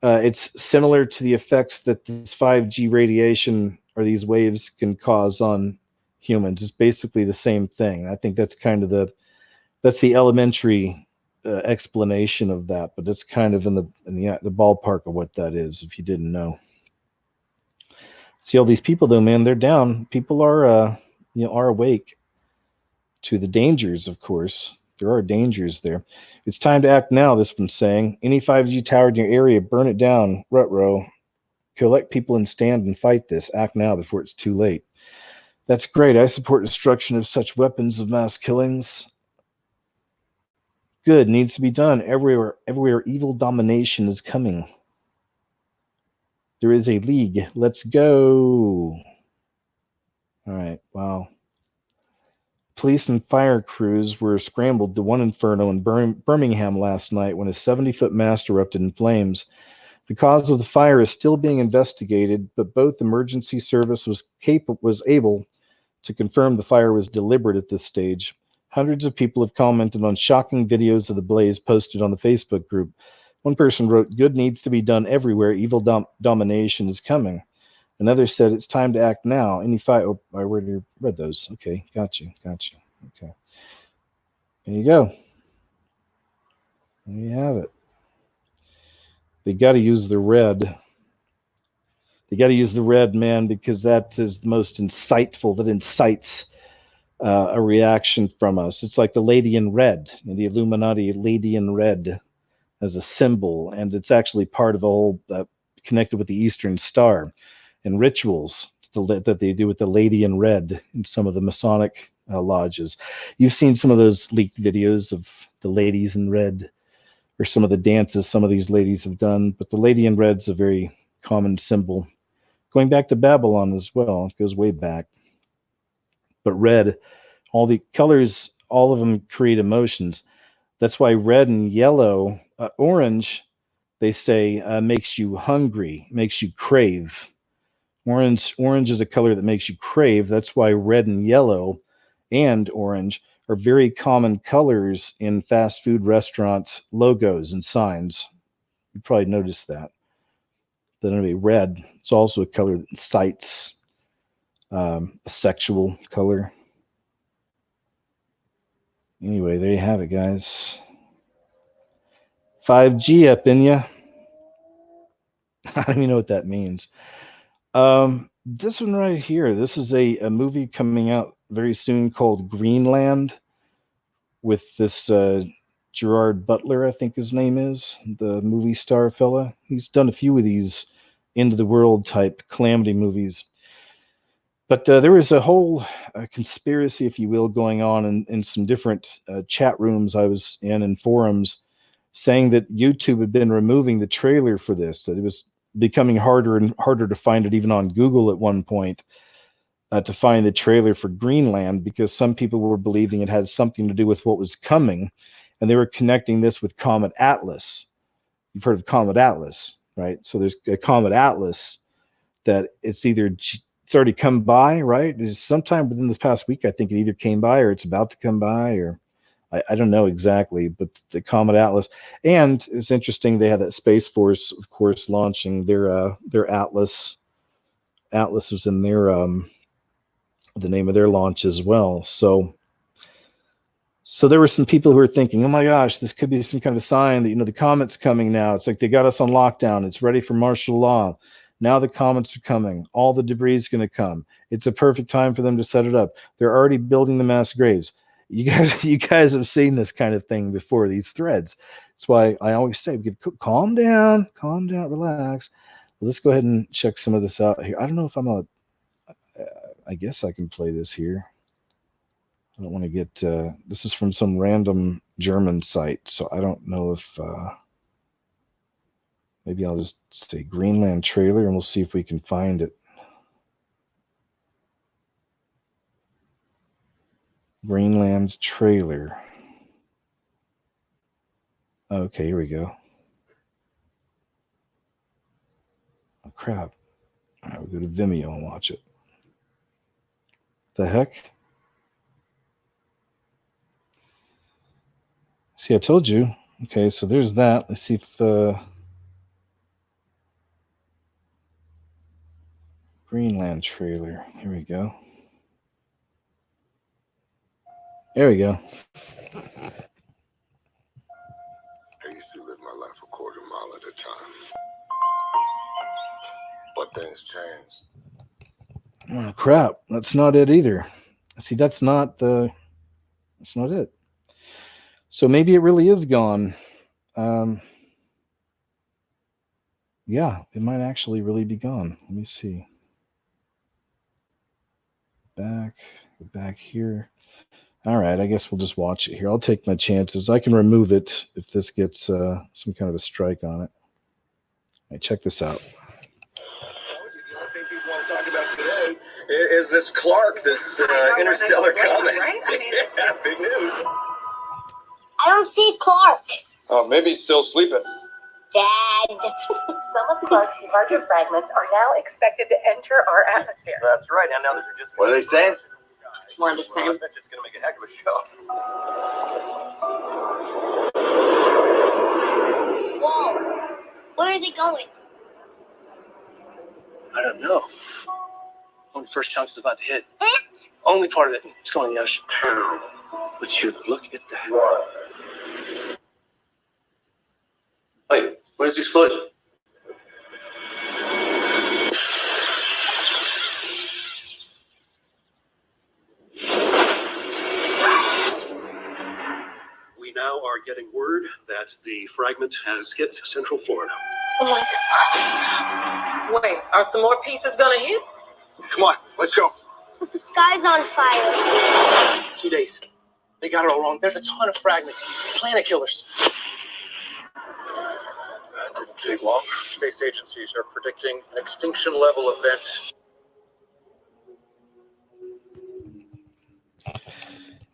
it's similar to the effects that this 5G radiation or these waves can cause on humans. It's basically the same thing. I think that's kind of the elementary explanation of that, but it's kind of in the ballpark of what that is, if you didn't know. See all these people though, man, they're down. People are awake to the dangers, of course. There are dangers there. It's time to act now, this one's saying. Any 5G tower in your area, burn it down. Rutrow. Collect people and stand and fight this. Act now before it's too late. That's great. I support destruction of such weapons of mass killings. Good needs to be done. Everywhere evil domination is coming. There is a league. Let's go. All right. Wow. Police and fire crews were scrambled to one inferno in Birmingham last night when a 70-foot mast erupted in flames. The cause of the fire is still being investigated, but both emergency service was able to confirm the fire was deliberate at this stage. Hundreds of people have commented on shocking videos of the blaze posted on the Facebook group. One person wrote, "Good needs to be done everywhere. Evil domination is coming." Another said, "It's time to act now. Any fight." Oh, I already read those. Okay, got you. Okay. There you go. There you have it. They got to use the red. They got to use the red, man, because that is the most insightful, that incites a reaction from us. It's like the lady in red, the Illuminati lady in red as a symbol, and it's actually part of a whole connected with the Eastern Star. and rituals that they do with the lady in red in some of the Masonic lodges. You've seen some of those leaked videos of the ladies in red, or some of the dances some of these ladies have done. But the lady in red's a very common symbol, going back to Babylon as well. It goes way back. But red, all the colors, all of them create emotions. That's why red and yellow, orange, they say makes you hungry, makes you crave. Orange is a color that makes you crave. That's why red and yellow and orange are very common colors in fast food restaurants logos and signs. You probably noticed that. Then anyway, red, it's also a color that incites a sexual color. Anyway, there you have it, guys. 5G up in ya. I don't even know what that means. This one right here, this is a movie coming out very soon called Greenland, with this Gerard Butler, I think his name is, the movie star fella. He's done a few of these end of the world type calamity movies. But there was a whole conspiracy, if you will, going on in some different chat rooms I was in and forums, saying that YouTube had been removing the trailer for this, that it was becoming harder and harder to find it even on Google at one point, to find the trailer for Greenland, because some people were believing it had something to do with what was coming, and they were connecting this with Comet Atlas. You've heard of Comet Atlas, right? So there's a Comet Atlas that it's already come by, right? It's sometime within this past week, I think it either came by or it's about to come by, or I don't know exactly, but the Comet Atlas. And it's interesting, they had that Space Force, of course, launching their Atlas. Atlas was in their the name of their launch as well. So there were some people who were thinking, oh my gosh, this could be some kind of sign that, the comet's coming now. It's like they got us on lockdown. It's ready for martial law. Now the comets are coming. All the debris is going to come. It's a perfect time for them to set it up. They're already building the mass graves. You guys have seen this kind of thing before, these threads. That's why I always say, calm down, relax. Well, let's go ahead and check some of this out here. I don't know if I guess I can play this here. I don't want to get, this is from some random German site, so I don't know if, maybe I'll just say Greenland trailer and we'll see if we can find it. Greenland trailer. Okay, here we go. Oh, crap. All right, we'll go to Vimeo and watch it. The heck? See, I told you. Okay, so there's that. Let's see if Greenland trailer. Here we go. There we go. I used to live my life a quarter mile at a time. But things changed. Oh, crap. That's not it either. See, that's not it. So maybe it really is gone. Yeah, it might actually really be gone. Let me see. Back here. All right, I guess we'll just watch it here. I'll take my chances. I can remove it if this gets some kind of a strike on it. All right, check this out. Is this Clark, this interstellar comet? Right? I mean, Yeah, big news. I don't see Clark. Oh, maybe he's still sleeping. Dad. Some of Clark's larger fragments are now expected to enter our atmosphere. That's right. And now these are just. What are they saying? More of the same. That's just gonna make a heck of a show. Whoa. Where are they going? I don't know. Only first chunk's about to hit. Ants? Only part of it. It's going in the ocean. But you look at that. Wait, where's the explosion? We now are getting word that the fragment has hit Central Florida. Oh my God. Wait, are some more pieces gonna hit? Come on, let's go. But the sky's on fire. 2 days. They got it all wrong. There's a ton of fragments. Planet killers. That didn't take long. Space agencies are predicting an extinction level event.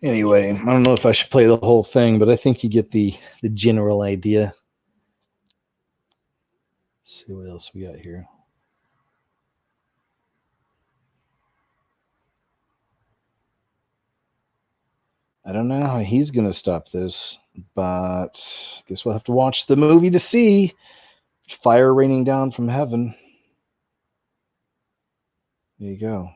Anyway, I don't know if I should play the whole thing, but I think you get the general idea. Let's see what else we got here. I don't know how he's going to stop this, but I guess we'll have to watch the movie to see. Fire raining down from heaven. There you go.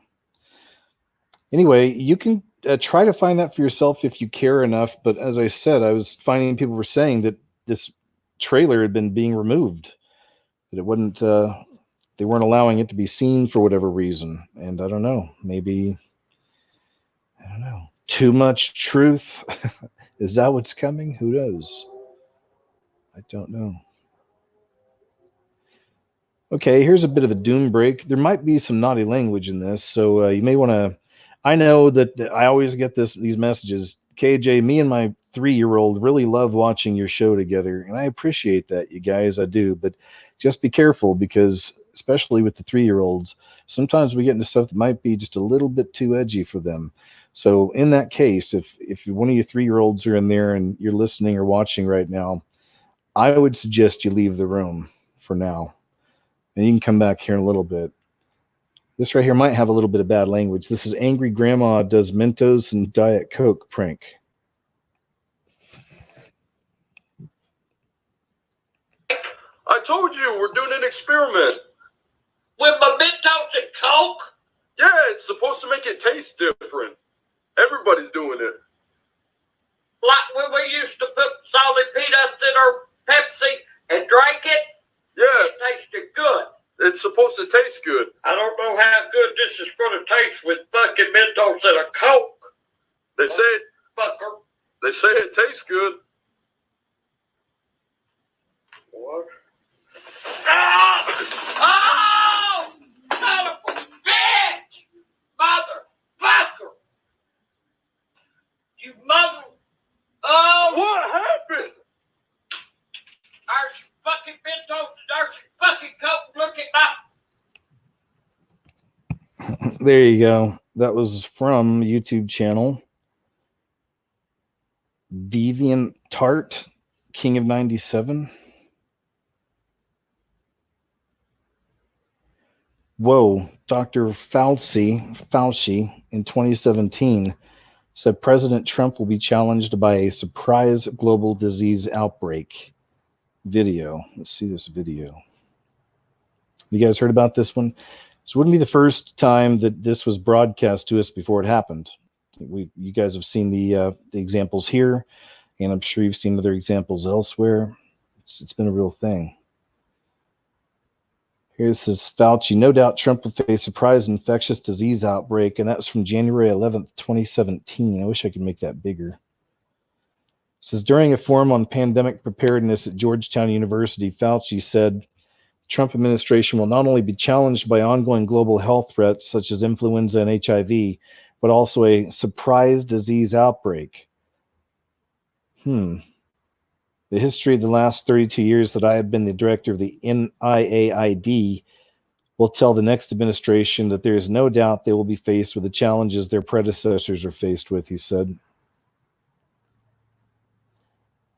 Anyway, you can try to find that for yourself if you care enough. But as I said, I was finding people were saying that this trailer had been being removed, that it wouldn't. They weren't allowing it to be seen for whatever reason. And I don't know. Maybe, I don't know. Too much truth. Is that what's coming? Who knows? I don't know. Okay, here's a bit of a doom break. There might be some naughty language in this, so you may want to. I know that I always get these messages. KJ, me and my 3-year-old really love watching your show together, and I appreciate that, you guys. I do, but just be careful because, especially with the 3-year-olds, sometimes we get into stuff that might be just a little bit too edgy for them. So in that case, if one of your 3-year-olds are in there and you're listening or watching right now, I would suggest you leave the room for now. And you can come back here in a little bit. This right here might have a little bit of bad language. This is Angry Grandma Does Mentos and Diet Coke Prank. I told you we're doing an experiment. With my Mentos and Coke? Yeah, it's supposed to make it taste different. Everybody's doing it. Like when we used to put salty peanuts in our Pepsi and drink it? Yeah. It tasted good. It's supposed to taste good. I don't know how good this is going to taste with fucking Mentos and a Coke. They say it. Fucker. They say it tastes good. What? Ah! Oh! Son of a bitch! Motherfucker! You mother... Oh! What happened? There's fucking Mentos, there's fucking Coke, look at my... There you go. That was from YouTube channel Deviant Tart, King of 97. Whoa, Dr. Fauci in 2017 said President Trump will be challenged by a surprise global disease outbreak. Video. Let's see this video. You guys heard about this one? This wouldn't be the first time that this was broadcast to us before it happened. You guys have seen the examples here, and I'm sure you've seen other examples elsewhere. It's been a real thing. Here's this Fauci. No doubt Trump will face a surprise infectious disease outbreak, and that was from January 11th, 2017. I wish I could make that bigger. It says, during a forum on pandemic preparedness at Georgetown University, Fauci said, Trump administration will not only be challenged by ongoing global health threats such as influenza and HIV, but also a surprise disease outbreak. The history of the last 32 years that I have been the director of the NIAID will tell the next administration that there is no doubt they will be faced with the challenges their predecessors are faced with, he said.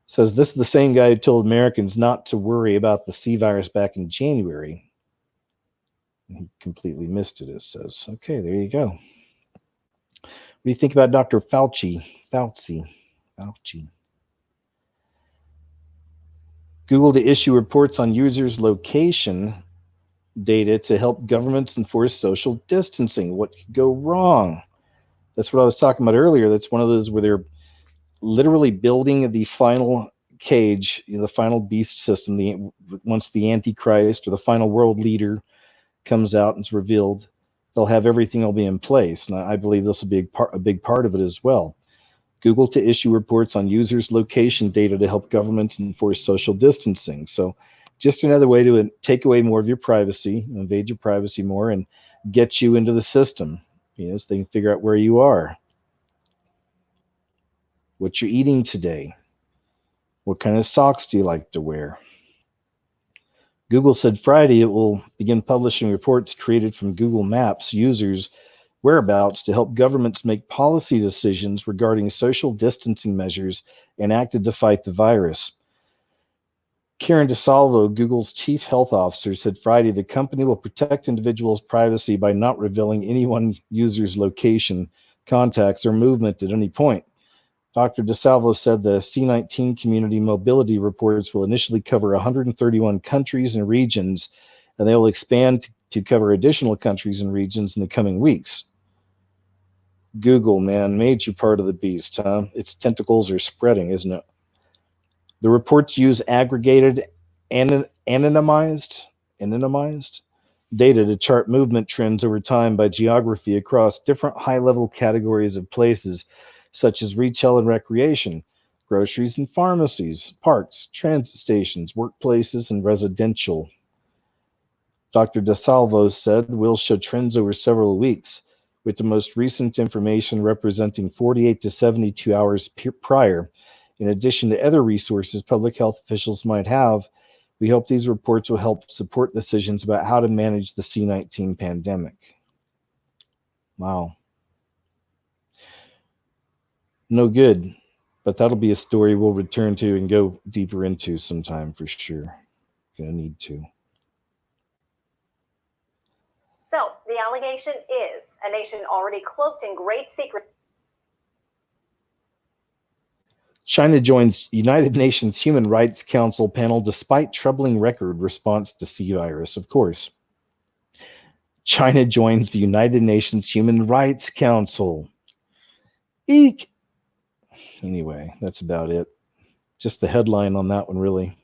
Says this is the same guy who told Americans not to worry about the C virus back in January. He completely missed it, it says. Okay, there you go. What do you think about Dr. Fauci? Fauci. Google to issue reports on users' location data to help governments enforce social distancing. What could go wrong? That's what I was talking about earlier. That's one of those where they're literally building the final cage, the final beast system. Once the Antichrist or the final world leader comes out and is revealed, they'll have everything will be in place. And I believe this will be a big part of it as well. Google to issue reports on users' location data to help governments enforce social distancing. So just another way to take away more of your privacy, invade your privacy more, and get you into the system, so they can figure out where you are, what you're eating today, what kind of socks do you like to wear. Google said Friday it will begin publishing reports created from Google Maps users' whereabouts to help governments make policy decisions regarding social distancing measures enacted to fight the virus. Karen DeSalvo, Google's chief health officer, said Friday the company will protect individuals' privacy by not revealing any one user's location, contacts, or movement at any point. Dr. DeSalvo said the C-19 community mobility reports will initially cover 131 countries and regions, and they will expand to cover additional countries and regions in the coming weeks. Google, man, major part of the beast, huh? Its tentacles are spreading, isn't it? The reports use aggregated anonymized data to chart movement trends over time by geography across different high-level categories of places, such as retail and recreation, groceries and pharmacies, parks, transit stations, workplaces, and residential. Dr. DeSalvo said we'll show trends over several weeks, with the most recent information representing 48 to 72 hours prior. In addition to other resources public health officials might have, we hope these reports will help support decisions about how to manage the C-19 pandemic. Wow. No good, but that'll be a story we'll return to and go deeper into sometime for sure. Gonna need to. So, the allegation is a nation already cloaked in great secret. China joins United Nations Human Rights Council panel despite troubling record response to C virus, of course. China joins the United Nations Human Rights Council. Eek! Anyway, that's about it. Just the headline on that one, really.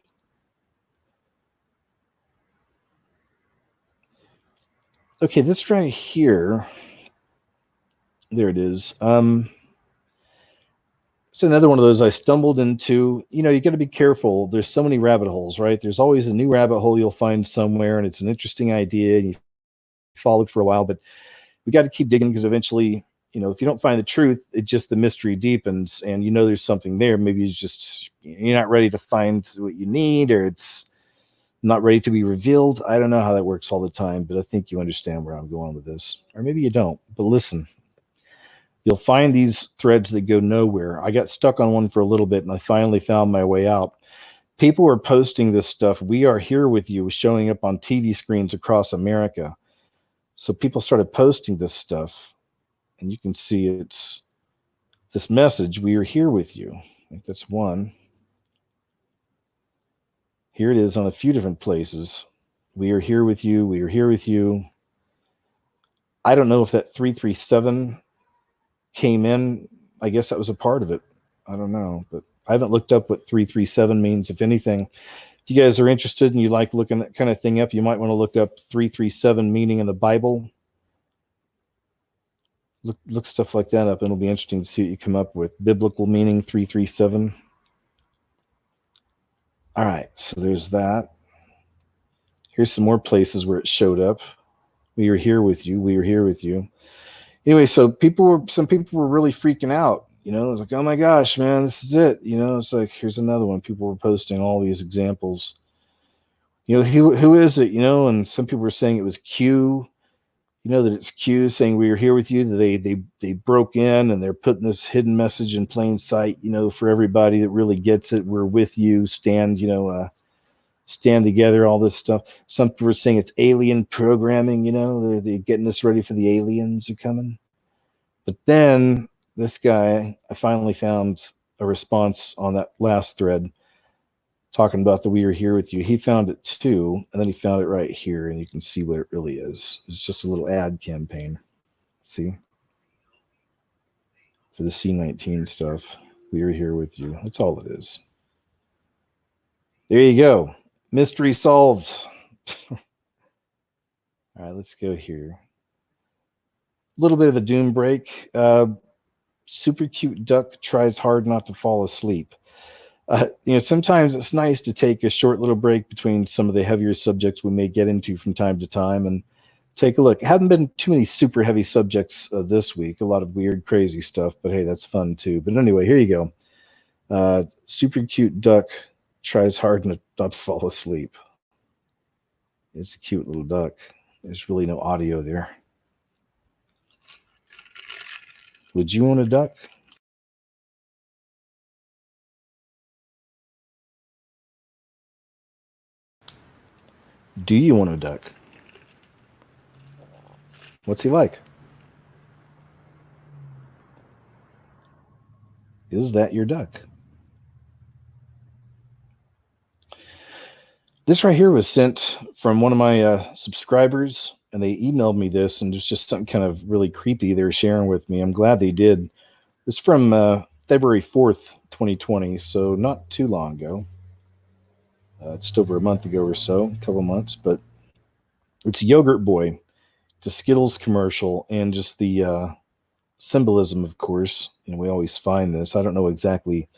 Okay, this right here. There it is. It's another one of those I stumbled into. You got to be careful. There's so many rabbit holes, right? There's always a new rabbit hole you'll find somewhere, and it's an interesting idea, and you follow for a while, but we got to keep digging because eventually, if you don't find the truth, the mystery deepens, and there's something there. Maybe you're not ready to find what you need, or it's not ready to be revealed. I don't know how that works all the time, but I think you understand where I'm going with this. Or maybe you don't, but listen. You'll find these threads that go nowhere. I got stuck on one for a little bit, and I finally found my way out. People are posting this stuff. We are here with you, showing up on TV screens across America. So people started posting this stuff, and you can see it's this message, we are here with you. I think that's one. Here it is on a few different places. We are here with you. We are here with you. I don't know if that 337 came in. I guess that was a part of it. I don't know, but I haven't looked up what 337 means. If anything, if you guys are interested and you like looking that kind of thing up, you might want to look up 337 meaning in the Bible. Look stuff like that up, and it'll be interesting to see what you come up with. Biblical meaning 337. All right, so there's that. Here's some more places where it showed up. We are here with you. We are here with you. Anyway, so some people were really freaking out. It was like, oh my gosh, man, this is it. It's like, here's another one. People were posting all these examples. Who is it? And some people were saying it was Q. That it's Q saying we are here with you. They broke in and they're putting this hidden message in plain sight. For everybody that really gets it, we're with you. Stand together. All this stuff. Some people were saying it's alien programming. They're getting us ready for the aliens are coming. But then this guy, I finally found a response on that last thread talking about the we are here with you. He found it too, and then he found it right here, and you can see what it really is. It's just a little ad campaign. See? For the C-19 stuff. We are here with you. That's all it is. There you go. Mystery solved. All right, let's go here. A little bit of a doom break. Super cute duck tries hard not to fall asleep. Sometimes it's nice to take a short little break between some of the heavier subjects we may get into from time to time and take a look. Haven't been too many super heavy subjects this week. A lot of weird, crazy stuff, but hey, that's fun too. But anyway, here you go. Super cute duck tries hard not to fall asleep. It's a cute little duck. There's really no audio there. Would you own a duck? Do you want a duck? What's he like? Is that your duck? This right here was sent from one of my subscribers, and they emailed me this, and it's just something kind of really creepy they're sharing with me. I'm glad they did. This is from February 4th, 2020, so not too long ago. Just over a month ago or so, a couple months, but it's Yogurt Boy. It's a Skittles commercial, and just the symbolism, of course. We always find this. I don't know exactly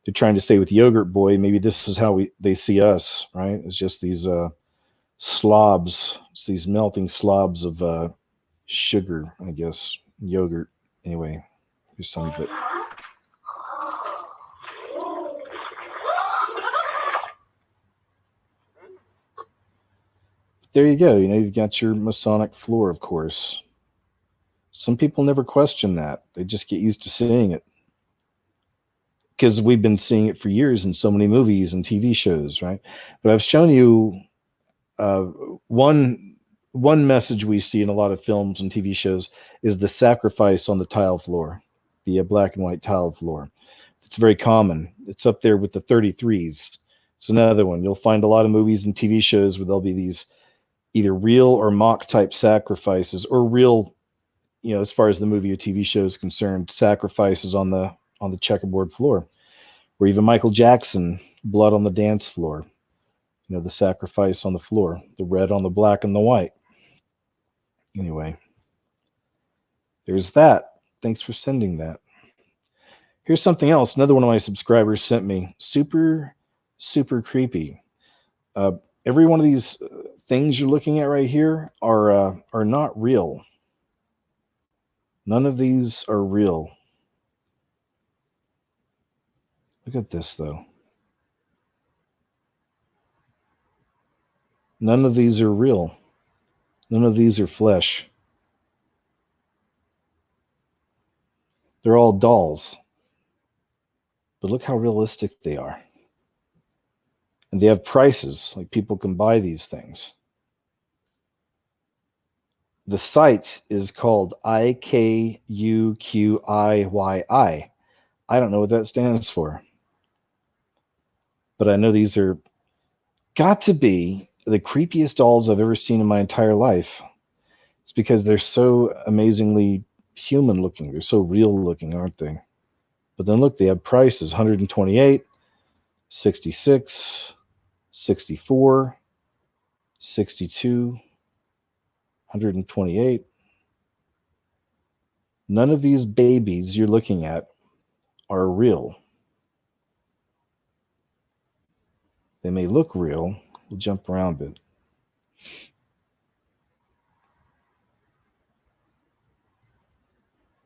they're trying to say with Yogurt Boy. Maybe this is how they see us, right? It's just these slobs, it's these melting slobs of sugar, I guess, yogurt. Anyway, here's some of it. There you go. You've got your Masonic floor, of course. Some people never question that. They just get used to seeing it. Because we've been seeing it for years in so many movies and TV shows, right? But I've shown you one message we see in a lot of films and TV shows is the sacrifice on the tile floor, the black and white tile floor. It's very common. It's up there with the 33s. It's another one. You'll find a lot of movies and TV shows where there'll be these either real or mock type sacrifices, or real, as far as the movie or TV show is concerned, sacrifices on the checkerboard floor. Or even Michael Jackson, blood on the dance floor. The sacrifice on the floor, the red on the black and the white. Anyway, there's that. Thanks for sending that. Here's something else. Another one of my subscribers sent me. Super, super creepy. Every one of these things you're looking at right here are not real. None of these are real. Look at this, though. None of these are real. None of these are flesh. They're all dolls. But look how realistic they are. And they have prices, like people can buy these things. The site is called IKUQIYI. I don't know what that stands for. But I know these are got to be the creepiest dolls I've ever seen in my entire life. It's because they're so amazingly human looking. They're so real looking, aren't they? But then look, they have prices: 128, 66, 64, 62, 128. None of these babies you're looking at are real. They may look real. We'll jump around a bit.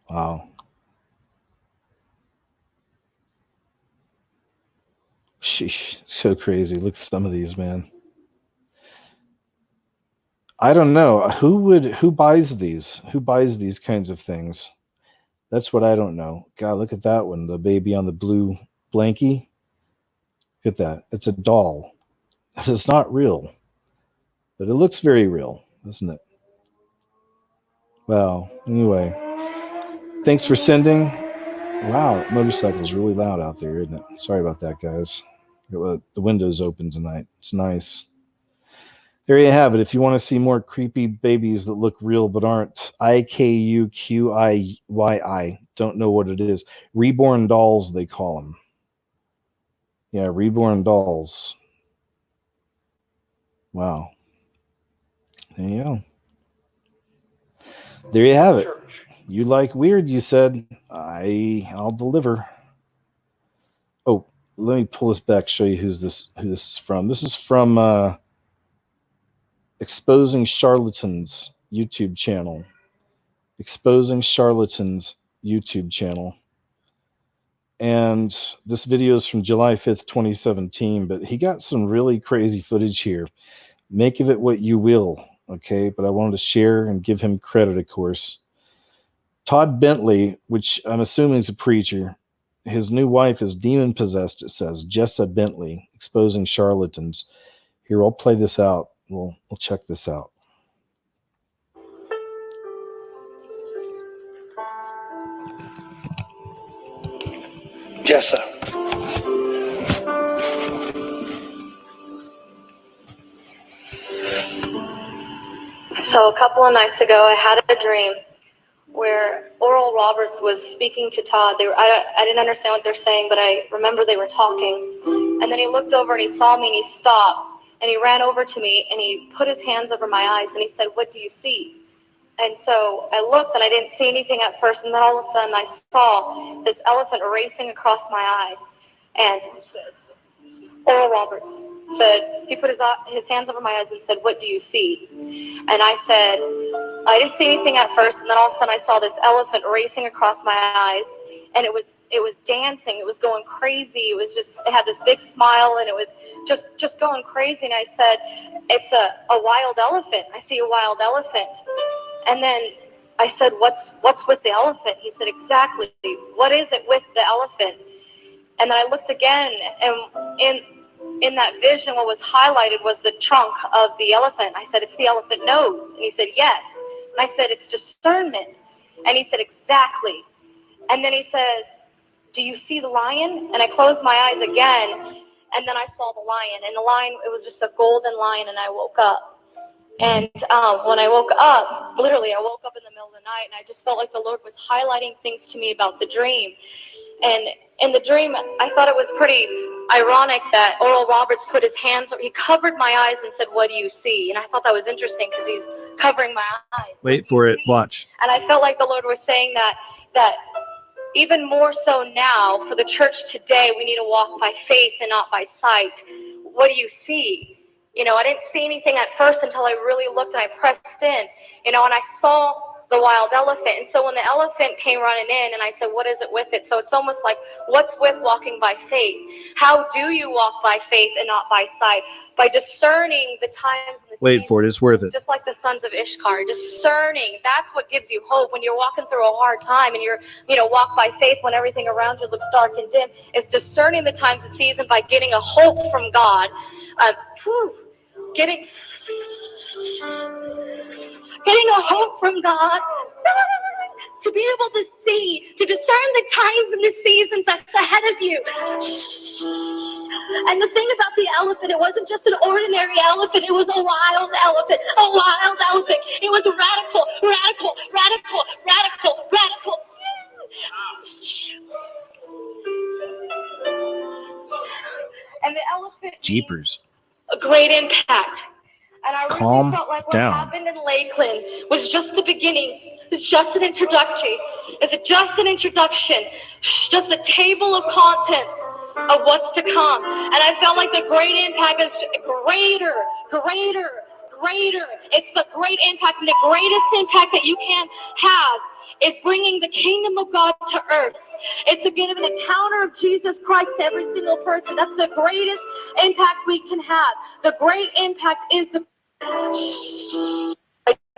Wow. Sheesh, so crazy. Look at some of these, man. I don't know. Who buys these? Who buys these kinds of things? That's what I don't know. God, look at that one. The baby on the blue blankie. Look at that. It's a doll. It's not real. But it looks very real, doesn't it? Well, anyway. Thanks for sending. Wow, motorcycle's really loud out there, isn't it? Sorry about that, guys. The window's open tonight. It's nice. There you have it. If you want to see more creepy babies that look real but aren't, IKUQIYI. Don't know what it is. Reborn dolls, they call them. Yeah, reborn dolls. Wow. There you go. There you have it. You like weird, you said. I'll deliver. Oh, let me pull this back, show you who this is from. This is from Exposing Charlatans YouTube channel. Exposing Charlatans YouTube channel. And this video is from July 5th, 2017, but he got some really crazy footage here. Make of it what you will, okay? But I wanted to share and give him credit, of course. Todd Bentley, which I'm assuming is a preacher, his new wife is demon-possessed, it says. Jessa Bentley, Exposing Charlatans. Here, I'll play this out. We'll check this out. Jessa. So a couple of nights ago, I had a dream where Oral Roberts was speaking to Todd. I didn't understand what they're saying, but I remember they were talking. And then he looked over and he saw me and he stopped. And he ran over to me and he put his hands over my eyes and he said, "What do you see?" And so I looked and I didn't see anything at first. And then all of a sudden I saw this elephant racing across my eye. And Oral Roberts said, he put his hands over my eyes and said, "What do you see?" And I said, I didn't see anything at first, and then all of a sudden I saw this elephant racing across my eyes, and it was dancing, it was going crazy, it had this big smile, and it was just going crazy. And I said, "It's a wild elephant. I see a wild elephant." And then I said, what's with the elephant? He said, "Exactly. What is it with the elephant?" And then I looked again, and in that vision, what was highlighted was the trunk of the elephant. I said, "It's the elephant nose." And he said, "Yes." And I said, "It's discernment." And he said, "Exactly." And then he says, "Do you see the lion?" And I closed my eyes again, and then I saw the lion. And the lion, it was just a golden lion, and I woke up. And when I woke up, literally, I woke up in the middle of the night, and I just felt like the Lord was highlighting things to me about the dream. And in the dream, I thought it was pretty ironic that Oral Roberts put his hands, he covered my eyes and said, "What do you see?" And I thought that was interesting because he's covering my eyes. Wait for it. Watch. And I felt like the Lord was saying that even more so now for the church today, we need to walk by faith and not by sight. What do you see? I didn't see anything at first until I really looked and I pressed in, and I saw the wild elephant. And so when the elephant came running in, and I said, "What is it with it?" So it's almost like, what's with walking by faith? How do you walk by faith and not by sight? By discerning the times and the Wait for it. It's worth it. just like the sons of Ishkar, discerning. That's what gives you hope when you're walking through a hard time and you're, walk by faith when everything around you looks dark and dim. Is discerning the times and seasons by getting a hope from God. Getting a hope from God. To be able to see, to discern the times and the seasons that's ahead of you. And the thing about the elephant, it wasn't just an ordinary elephant, it was a wild elephant, a wild elephant. It was radical, radical, radical, radical, radical. And the elephant Jeepers. a great impact. And I really Calm felt like what down. happened in Lakeland was just the beginning. It's just an introduction. It's just an introduction. Just a table of content of what's to come. And I felt like the great impact is greater, greater, greater. It's the great impact, and the greatest impact that you can have is bringing the kingdom of God to earth. It's to give an encounter of Jesus Christ to every single person. That's the greatest impact we can have. The great impact is the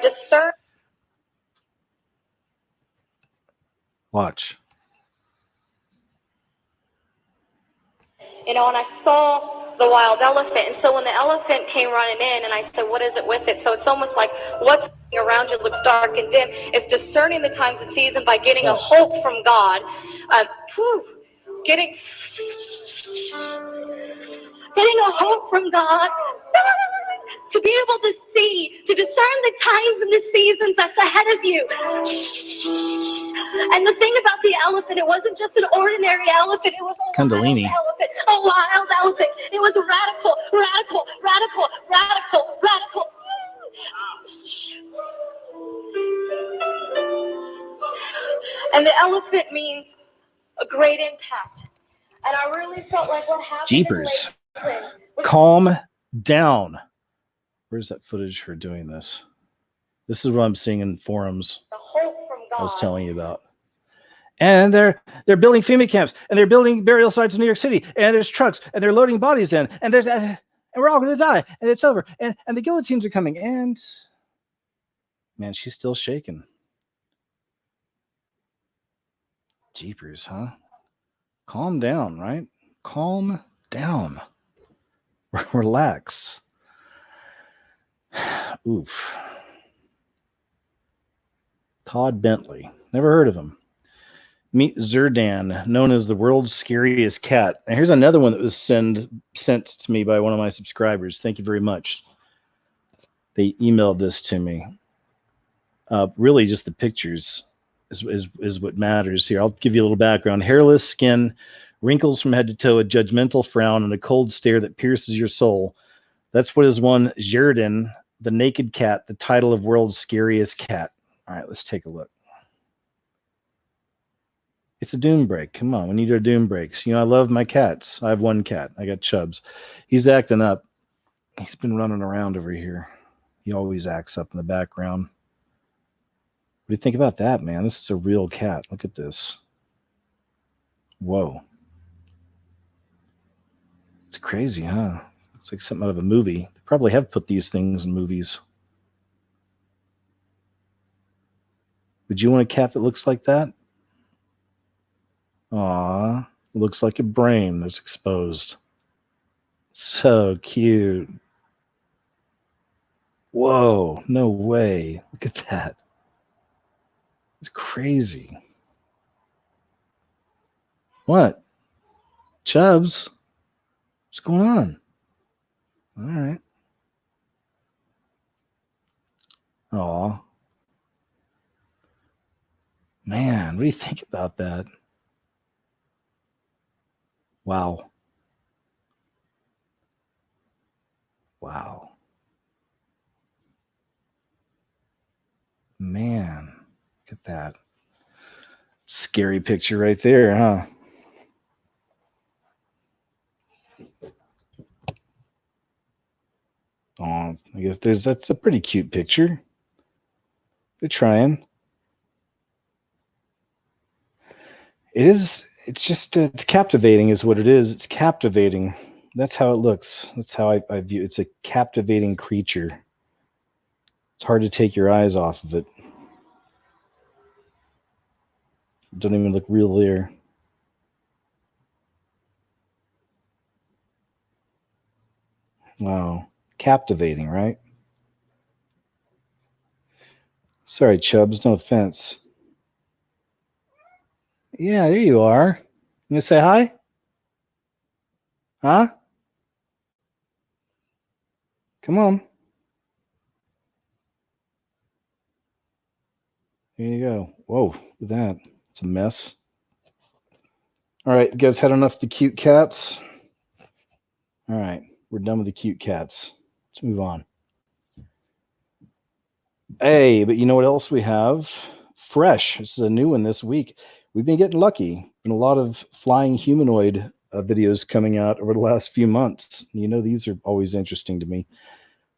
discern. Watch. And I saw the wild elephant. And so when the elephant came running in, and I said, "What is it with it?" So it's almost like what's around you looks dark and dim. It's discerning the times and seasons by getting a hope from God. Getting a hope from God. To be able to see, to discern the times and the seasons that's ahead of you. And the thing about the elephant, it wasn't just an ordinary elephant. It was a Kundalini. wild elephant, a wild elephant. It was radical, radical, radical, radical, radical. And the elephant means a great impact. And I really felt like what happened Jeepers. in Lakeland was Calm down. Where's that footage for doing this? This is what I'm seeing in forums the hope from God. I was telling you about. And they're building FEMA camps, and they're building burial sites in New York City, and there's trucks, and they're loading bodies in, and we're all going to die, and it's over, and the guillotines are coming, and man, she's still shaking. Jeepers, huh? Calm down, right? Calm down. Relax. Oof. Todd Bentley. Never heard of him. Meet Zerdan, known as the world's scariest cat. And here's another one that was sent to me by one of my subscribers. Thank you very much. They emailed this to me. Really, just the pictures is what matters here. I'll give you a little background. Hairless skin, wrinkles from head to toe, a judgmental frown, and a cold stare that pierces your soul. That's what is one Zerdan, the naked cat, the title of world's scariest cat. All right, let's take a look. It's a doom break. Come on, we need our doom breaks. You know, I love my cats. I have one cat. I got Chubbs. He's acting up. He's been running around over here. He always acts up in the background. What do you think about that, man? This is a real cat. Look at this. Whoa. It's crazy, huh? It's like something out of a movie. They probably have put these things in movies. Would you want a cat that looks like that? Aw, looks like a brain that's exposed. So cute. Whoa, no way. Look at that. It's crazy. What? Chubbs? What's going on? All right. Aw. Man, what do you think about that? Wow. Wow. Man, look at that. Scary picture right there, huh? Oh, I guess that's a pretty cute picture. They're trying. It's captivating is what it is. It's captivating. That's how it looks. That's how I view it. It's a captivating creature. It's hard to take your eyes off of it. It doesn't even look real there. Wow. Captivating, right? Sorry, Chubbs. No offense. Yeah, there you are. You gonna say hi? Huh? Come on. There you go. Whoa, look at that. It's a mess. All right, you guys had enough of the cute cats? All right, we're done with the cute cats. Let's move on. Hey, but you know what else we have? Fresh. This is a new one this week. We've been getting lucky. Been a lot of flying humanoid videos coming out over the last few months. You know, these are always interesting to me.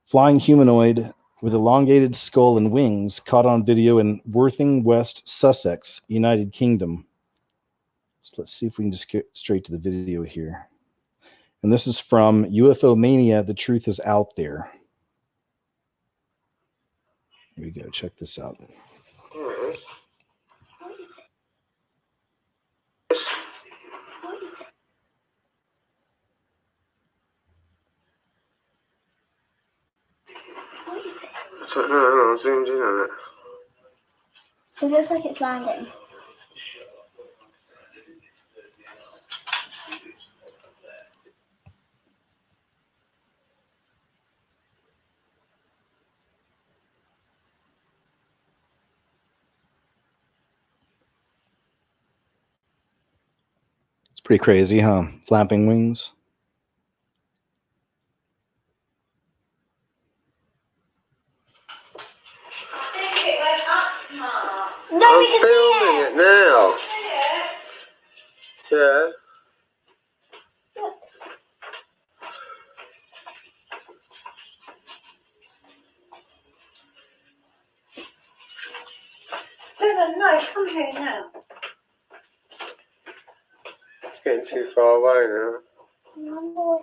Flying humanoid with elongated skull and wings caught on video in Worthing, West Sussex, United Kingdom. So let's see if we can just get straight to the video here. And this is from UFO Mania, The Truth is Out There. Here we go. Check this out. No, zoomed in on it. It looks like it's landing. It's pretty crazy, huh? Flapping wings. I'm filming it now. Yeah. No, come here now. It's getting too far away now.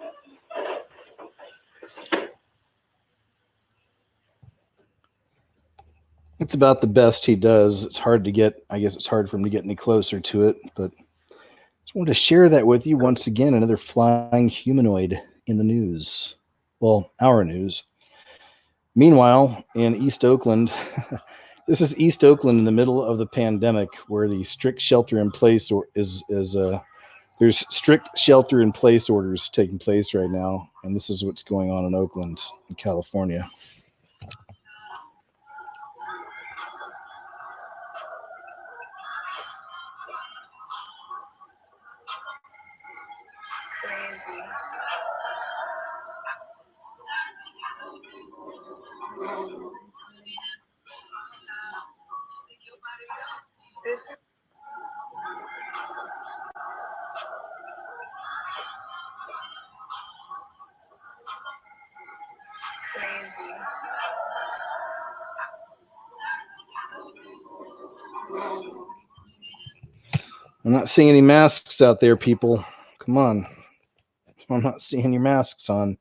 It's about the best he does. It's hard to get, I guess it's hard for him to get any closer to it, but just wanted to share that with you once again. Another flying humanoid in the news. Well, our news. Meanwhile, in East Oakland, this is East Oakland in the middle of the pandemic, where the strict shelter in place there's strict shelter in place orders taking place right now, and this is what's going on in Oakland, in California. I'm not seeing any masks out there, people. Come on. I'm not seeing your masks on.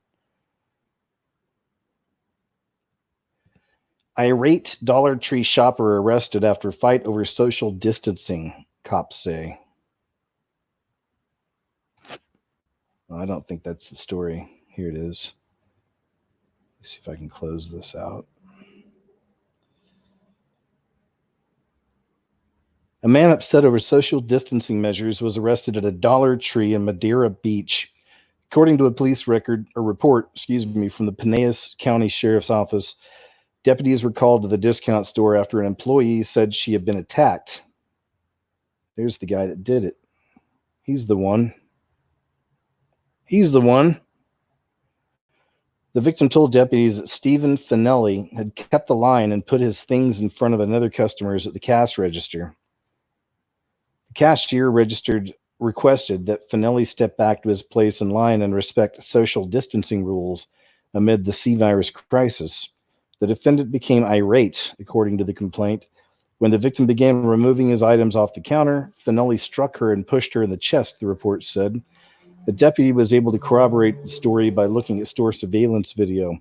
Irate Dollar Tree shopper arrested after fight over social distancing, cops say. Well, I don't think that's the story. Here it is. Let's see if I can close this out. A man upset over social distancing measures was arrested at a Dollar Tree in Madeira Beach. According to a police report, from the Pinellas County Sheriff's Office, deputies were called to the discount store after an employee said she had been attacked. There's the guy that did it. He's the one. The victim told deputies that Stephen Finelli had kept the line and put his things in front of another customer's at the cash register. The cashier requested that Finelli step back to his place in line and respect social distancing rules amid the C-virus crisis. The defendant became irate, according to the complaint. When the victim began removing his items off the counter, Finelli struck her and pushed her in the chest, the report said. The deputy was able to corroborate the story by looking at store surveillance video.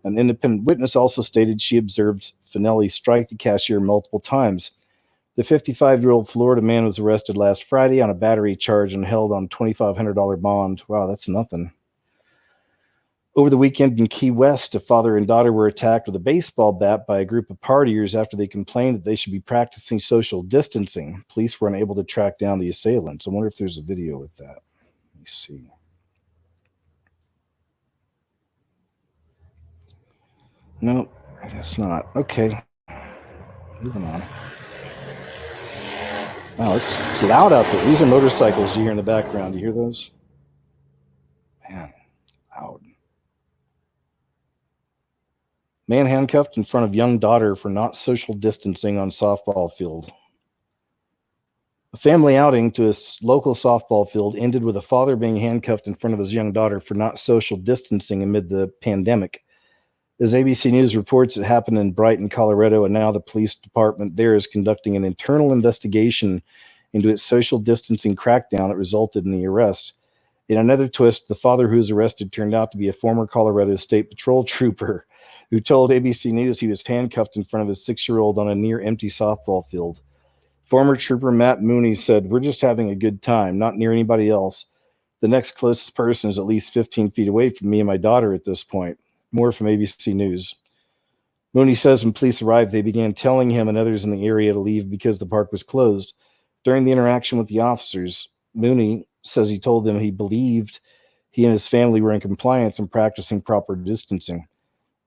An independent witness also stated she observed Finelli strike the cashier multiple times. The 55-year-old Florida man was arrested last Friday on a battery charge and held on $2,500 bond. Wow, that's nothing. Over the weekend in Key West, a father and daughter were attacked with a baseball bat by a group of partiers after they complained that they should be practicing social distancing. Police were unable to track down the assailants. I wonder if there's a video with that. Let me see. No, I guess not. Okay. Moving on. Wow, it's loud out there. These are motorcycles you hear in the background. You hear those? Man, loud. Man handcuffed in front of young daughter for not social distancing on softball field. A family outing to a local softball field ended with a father being handcuffed in front of his young daughter for not social distancing amid the pandemic. As ABC News reports, it happened in Brighton, Colorado, and now the police department there is conducting an internal investigation into its social distancing crackdown that resulted in the arrest. In another twist, the father who was arrested turned out to be a former Colorado State Patrol trooper who told ABC News he was handcuffed in front of his 6-year-old on a near-empty softball field. Former trooper Matt Mooney said, "We're just having a good time, not near anybody else. The next closest person is at least 15 feet away from me and my daughter at this point." More from ABC News. Mooney says when police arrived, they began telling him and others in the area to leave because the park was closed. During the interaction with the officers, Mooney says he told them he believed he and his family were in compliance and practicing proper distancing.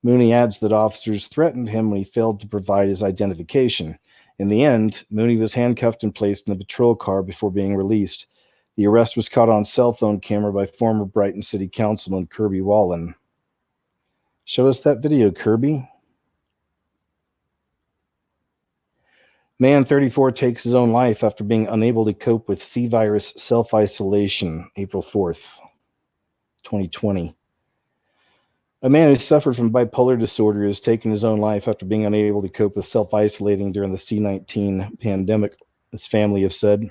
Mooney adds that officers threatened him when he failed to provide his identification. In the end, Mooney was handcuffed and placed in a patrol car before being released. The arrest was caught on cell phone camera by former Brighton City Councilman Kirby Wallen. Show us that video, Kirby. Man 34 takes his own life after being unable to cope with C-virus self-isolation, April 4th, 2020. A man who suffered from bipolar disorder has taken his own life after being unable to cope with self-isolating during the C-19 pandemic, his family have said.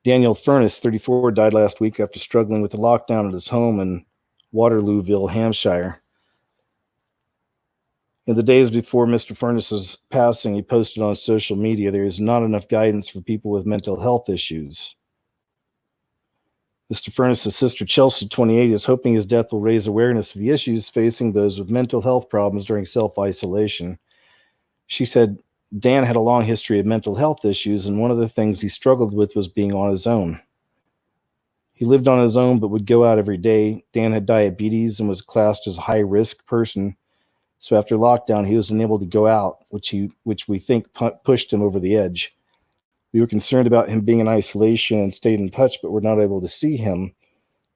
Daniel Furness, 34, died last week after struggling with the lockdown at his home in Waterlooville, Hampshire. In the days before Mr. Furness's passing, he posted on social media, "There is not enough guidance for people with mental health issues." Mr. Furness's sister, Chelsea, 28, is hoping his death will raise awareness of the issues facing those with mental health problems during self-isolation. She said, Dan had a long history of mental health issues, and one of the things he struggled with was being on his own. He lived on his own but would go out every day. Dan had diabetes and was classed as a high-risk person. So after lockdown, he was unable to go out, which we think pushed him over the edge. We were concerned about him being in isolation and stayed in touch, but were not able to see him.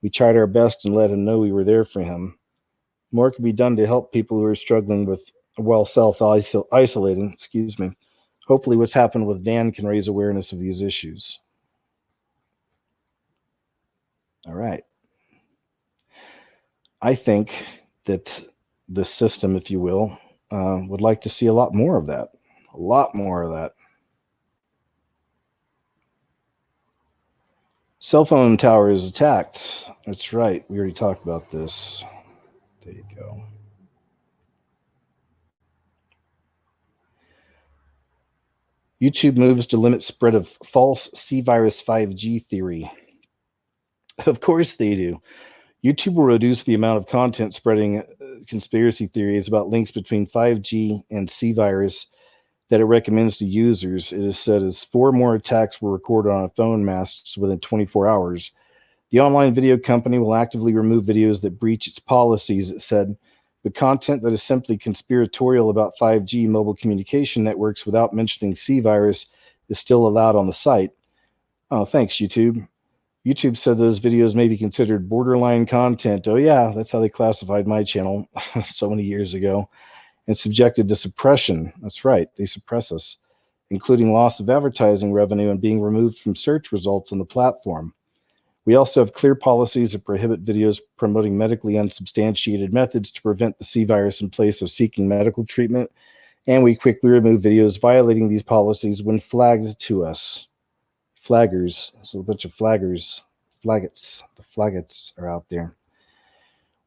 We tried our best and let him know we were there for him. More can be done to help people who are struggling with while self-isolating. Hopefully what's happened with Dan can raise awareness of these issues. All right. I think that the system, if you will, would like to see a lot more of that. A lot more of that. Cell phone tower is attacked. That's right. We already talked about this. There you go. YouTube moves to limit spread of false C-virus 5G theory. Of course they do. YouTube will reduce the amount of content spreading conspiracy theories about links between 5G and C-virus that it recommends to users. It is said as 4 more attacks were recorded on phone masts within 24 hours. The online video company will actively remove videos that breach its policies, it said. The content that is simply conspiratorial about 5G mobile communication networks without mentioning C-virus is still allowed on the site. Oh, thanks, YouTube. YouTube said those videos may be considered borderline content. Oh yeah, that's how they classified my channel so many years ago. And subjected to suppression. That's right, they suppress us, including loss of advertising revenue and being removed from search results on the platform. We also have clear policies that prohibit videos promoting medically unsubstantiated methods to prevent the C-virus in place of seeking medical treatment, and we quickly remove videos violating these policies when flagged to us. Flaggers, so a bunch of flaggers, flaggots, the flaggots are out there.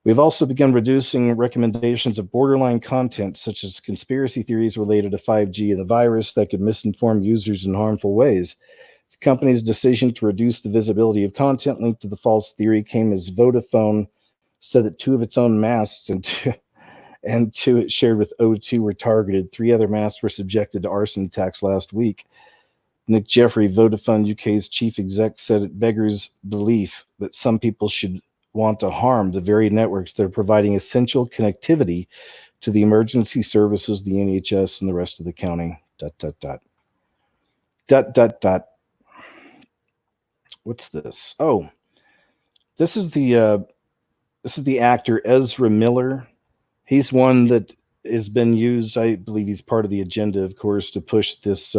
We've also begun reducing recommendations of borderline content, such as conspiracy theories related to 5G and the virus that could misinform users in harmful ways. The company's decision to reduce the visibility of content linked to the false theory came as Vodafone said that 2 of its own masts and 2 it shared with O2 were targeted. 3 other masts were subjected to arson attacks last week. Nick Jeffrey, Vodafone UK's chief exec, said it beggars belief that some people should want to harm the very networks that are providing essential connectivity to the emergency services, the NHS, and the rest of the county. ... What's this? Oh, this is the actor Ezra Miller. He's one that has been used. I believe he's part of the agenda, of course, to push this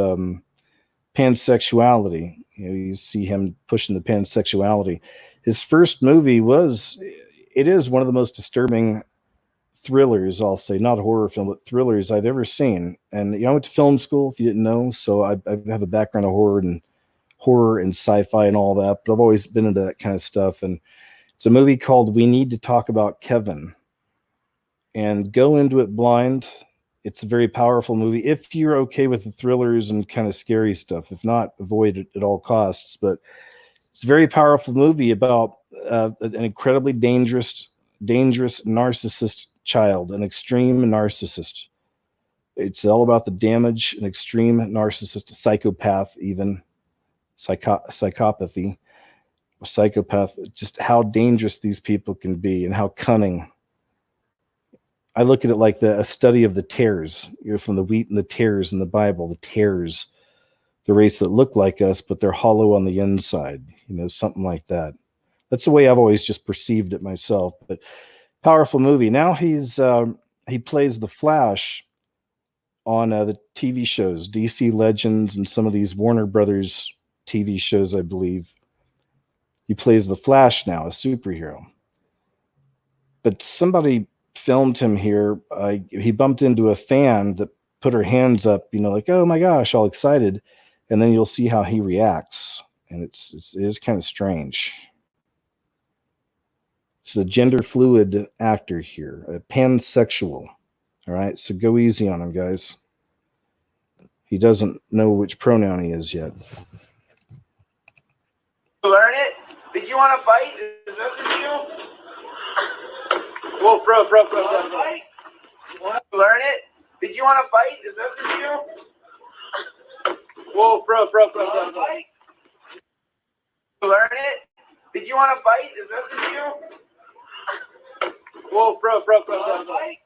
pansexuality. You see him pushing the pansexuality. His first movie is one of the most disturbing thrillers, I'll say, not a horror film, but thrillers I've ever seen. And I went to film school, if you didn't know, so I have a background of horror and sci-fi and all that, but I've always been into that kind of stuff. And it's a movie called We Need to Talk About Kevin. And go into it blind. It's a very powerful movie if you're okay with the thrillers and kind of scary stuff. If not, avoid it at all costs. But it's a very powerful movie about an incredibly dangerous narcissist child, an extreme narcissist. It's all about the damage, an extreme narcissist, a psychopath, even psychopathy, a psychopath, just how dangerous these people can be and how cunning. I look at it like a study of the tares, from the wheat and the tares in the Bible, the tares, the race that look like us, but they're hollow on the inside, something like that. That's the way I've always just perceived it myself. But powerful movie. Now he plays the Flash on the TV shows, DC Legends and some of these Warner Brothers TV shows, I believe. He plays the Flash now, a superhero. But somebody filmed him here. He bumped into a fan that put her hands up, like, oh my gosh, all excited. And then you'll see how he reacts. And it is kind of strange. It's a gender fluid actor here, a pansexual. All right, so go easy on him, guys. He doesn't know which pronoun he is yet. Learn it? Did you want to fight? Is that the deal? Whoa, bro. Fight? You want to learn it? Did you want to fight? Is that the deal? Whoa, bro. Fight? Learn it? Did you want to fight? Is that the deal? Whoa, bro. Fight?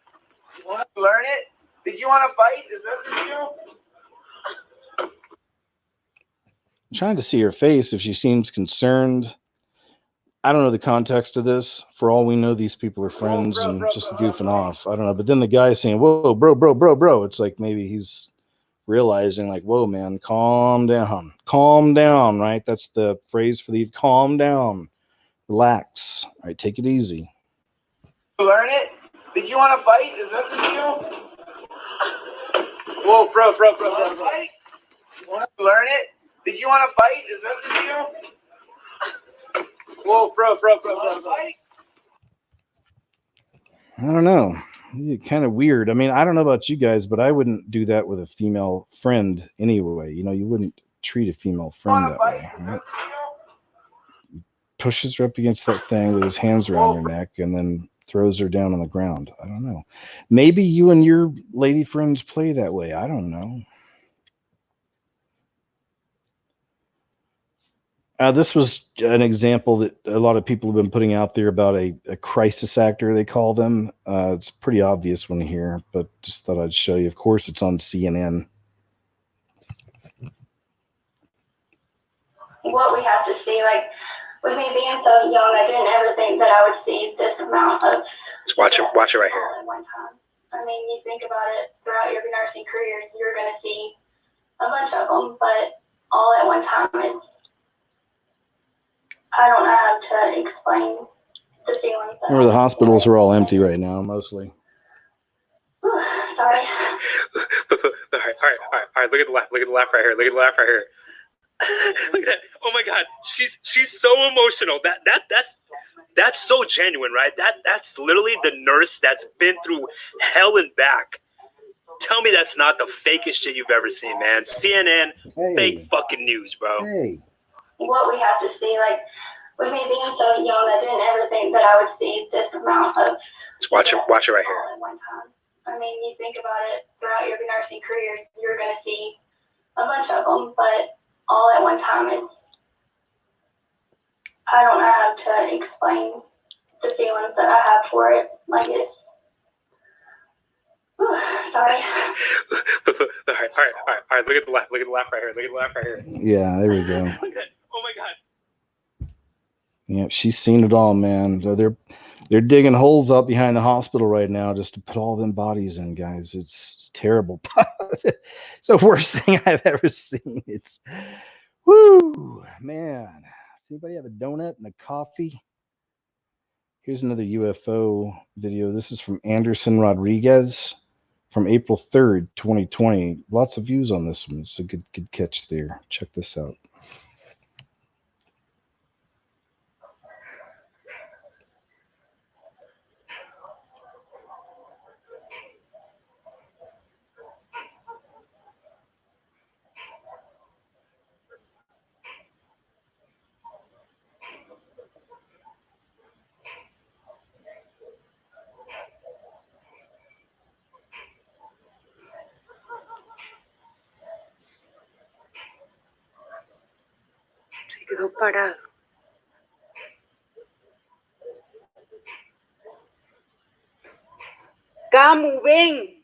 You want to learn it? Did you want to fight? Is that the deal? I'm trying to see her face if she seems concerned. I don't know the context of this. For all we know, these people are friends and just goofing off. I don't know. But then the guy's saying, whoa, bro. It's like maybe he's realizing, like, whoa, man, calm down. Calm down, right? That's the phrase for the calm down. Relax. All right, take it easy. Learn it? Did you want to fight? Is that the deal? Whoa, bro. Fight? You want to learn it? Did you want to fight? Is that the deal? Whoa, bro. Fight? I don't know. Kind of weird. I mean, I don't know about you guys, but I wouldn't do that with a female friend anyway. You wouldn't treat a female friend that way. Right? Pushes her up against that thing with his hands around her neck and then throws her down on the ground. I don't know. Maybe you and your lady friends play that way. I don't know. This was an example that a lot of people have been putting out there about a crisis actor, they call them. It's a pretty obvious one here, but just thought I'd show you. Of course, it's on CNN. What we have to see, like, with me being so young, I didn't ever think that I would see this amount of... Let's watch it right here. All at one time. I mean, you think about it, throughout your nursing career, you're going to see a bunch of them, but all at one time, I don't know how to explain the feelings. Remember, the hospitals are all empty right now, mostly. Sorry. All right. Look at the laugh. Look at the laugh right here. Look at the laugh right here. Look at that. Oh my God. She's so emotional. That's so genuine, right? That's literally the nurse that's been through hell and back. Tell me that's not the fakest shit you've ever seen, man. CNN, fake fucking news, bro. Hey. What we have to see, like, with me being so young, I didn't ever think that I would see this amount of... Let's watch it right here. All at one time. I mean, you think about it, throughout your nursing career, you're going to see a bunch of them, but all at one time, I don't know how to explain the feelings that I have for it. Like, it's... Sorry. All right. Look at the laugh. Look at the laugh right here. Look at the laugh right here. Yeah, there we go. Oh my God. Yeah, she's seen it all, man. So they're digging holes out behind the hospital right now just to put all them bodies in, guys. It's terrible. It's the worst thing I've ever seen. It's woo, man. Does anybody have a donut and a coffee? Here's another UFO video. This is from Anderson Rodriguez from April 3rd, 2020. Lots of views on this one. It's a good catch there. Check this out. Se quedó parado. Gamu, ven.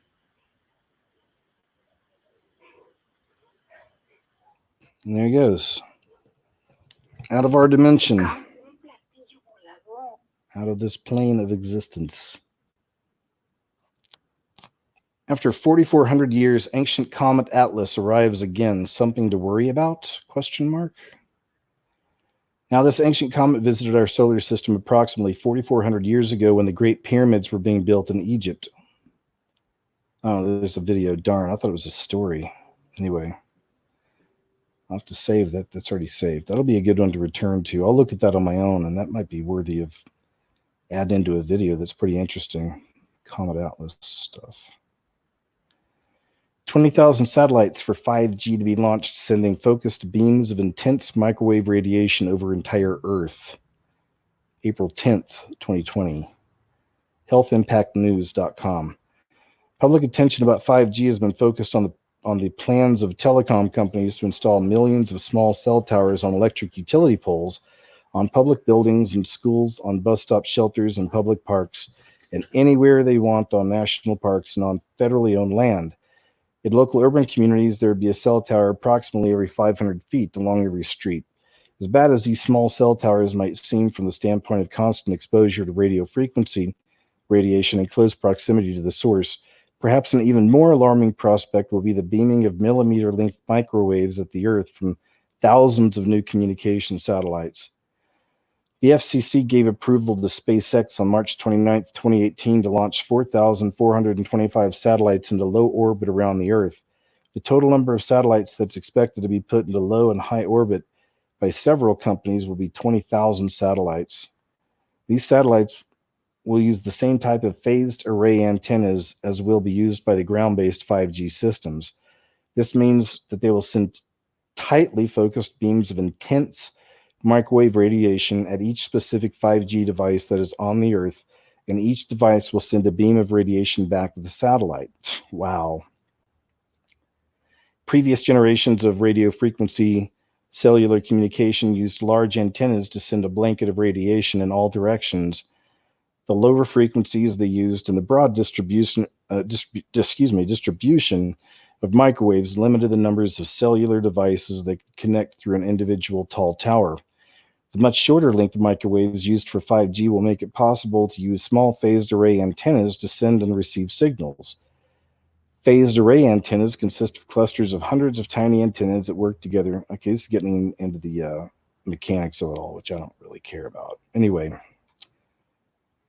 And there he goes. Out of our dimension. Out of this plane of existence. After 4,400 years, ancient comet Atlas arrives again. Something to worry about? Question mark. Now, this ancient comet visited our solar system approximately 4,400 years ago when the Great Pyramids were being built in Egypt. Oh, there's a video. Darn, I thought it was a story. Anyway, I'll have to save that. That's already saved. That'll be a good one to return to. I'll look at that on my own, and that might be worthy of adding into a video that's pretty interesting. Comet Atlas stuff. 20,000 satellites for 5G to be launched, sending focused beams of intense microwave radiation over entire Earth. April 10th, 2020. healthimpactnews.com. Public attention about 5G has been focused on the plans of telecom companies to install millions of small cell towers on electric utility poles, on public buildings and schools, on bus stop shelters and public parks, and anywhere they want on national parks and on federally owned land. In local urban communities, there would be a cell tower approximately every 500 feet along every street. As bad as these small cell towers might seem from the standpoint of constant exposure to radio frequency radiation in close proximity to the source, perhaps an even more alarming prospect will be the beaming of millimeter-length microwaves at the Earth from thousands of new communication satellites. The FCC gave approval to SpaceX on March 29, 2018 to launch 4,425 satellites into low orbit around the Earth. The total number of satellites that's expected to be put into low and high orbit by several companies will be 20,000 satellites. These satellites will use the same type of phased array antennas as will be used by the ground-based 5G systems. This means that they will send tightly focused beams of intense microwave radiation at each specific 5G device that is on the Earth, and each device will send a beam of radiation back to the satellite. Wow. Previous generations of radio frequency cellular communication used large antennas to send a blanket of radiation in all directions. The lower frequencies they used in the broad distribution of microwaves limited the numbers of cellular devices that could connect through an individual tall tower. The much shorter length of microwaves used for 5G will make it possible to use small phased array antennas to send and receive signals. Phased array antennas consist of clusters of hundreds of tiny antennas that work together. Okay, this is getting into the mechanics of it all, which I don't really care about. Anyway,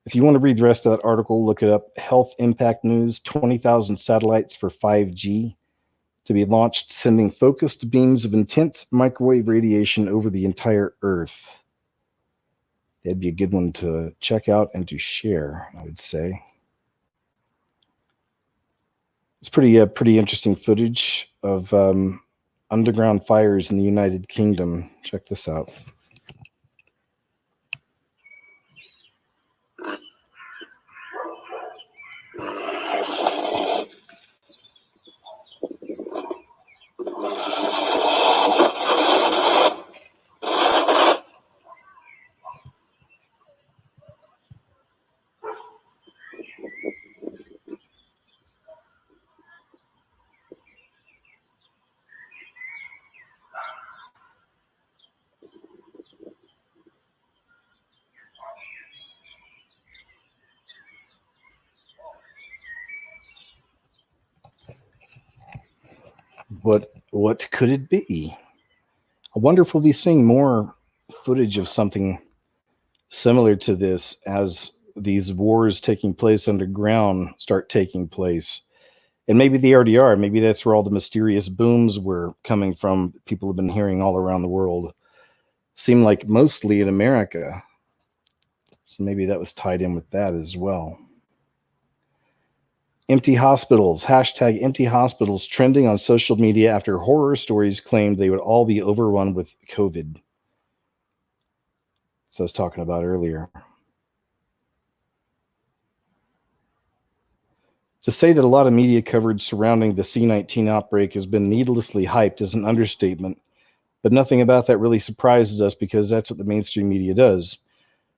if you want to read the rest of that article, look it up. Health Impact News, 20,000 satellites for 5G to be launched, sending focused beams of intense microwave radiation over the entire Earth. That'd be a good one to check out and to share, I would say. It's pretty interesting footage of underground fires in the United Kingdom. Check this out. What could it be? I wonder if we'll be seeing more footage of something similar to this as these wars taking place underground start taking place. And maybe they already are. Maybe that's where all the mysterious booms were coming from. People have been hearing all around the world. Seem like mostly in America. So maybe that was tied in with that as well. Empty hospitals. Hashtag empty hospitals trending on social media after horror stories claimed they would all be overrun with COVID. So I was talking about earlier. To say that a lot of media coverage surrounding the C-19 outbreak has been needlessly hyped is an understatement, but nothing about that really surprises us because that's what the mainstream media does.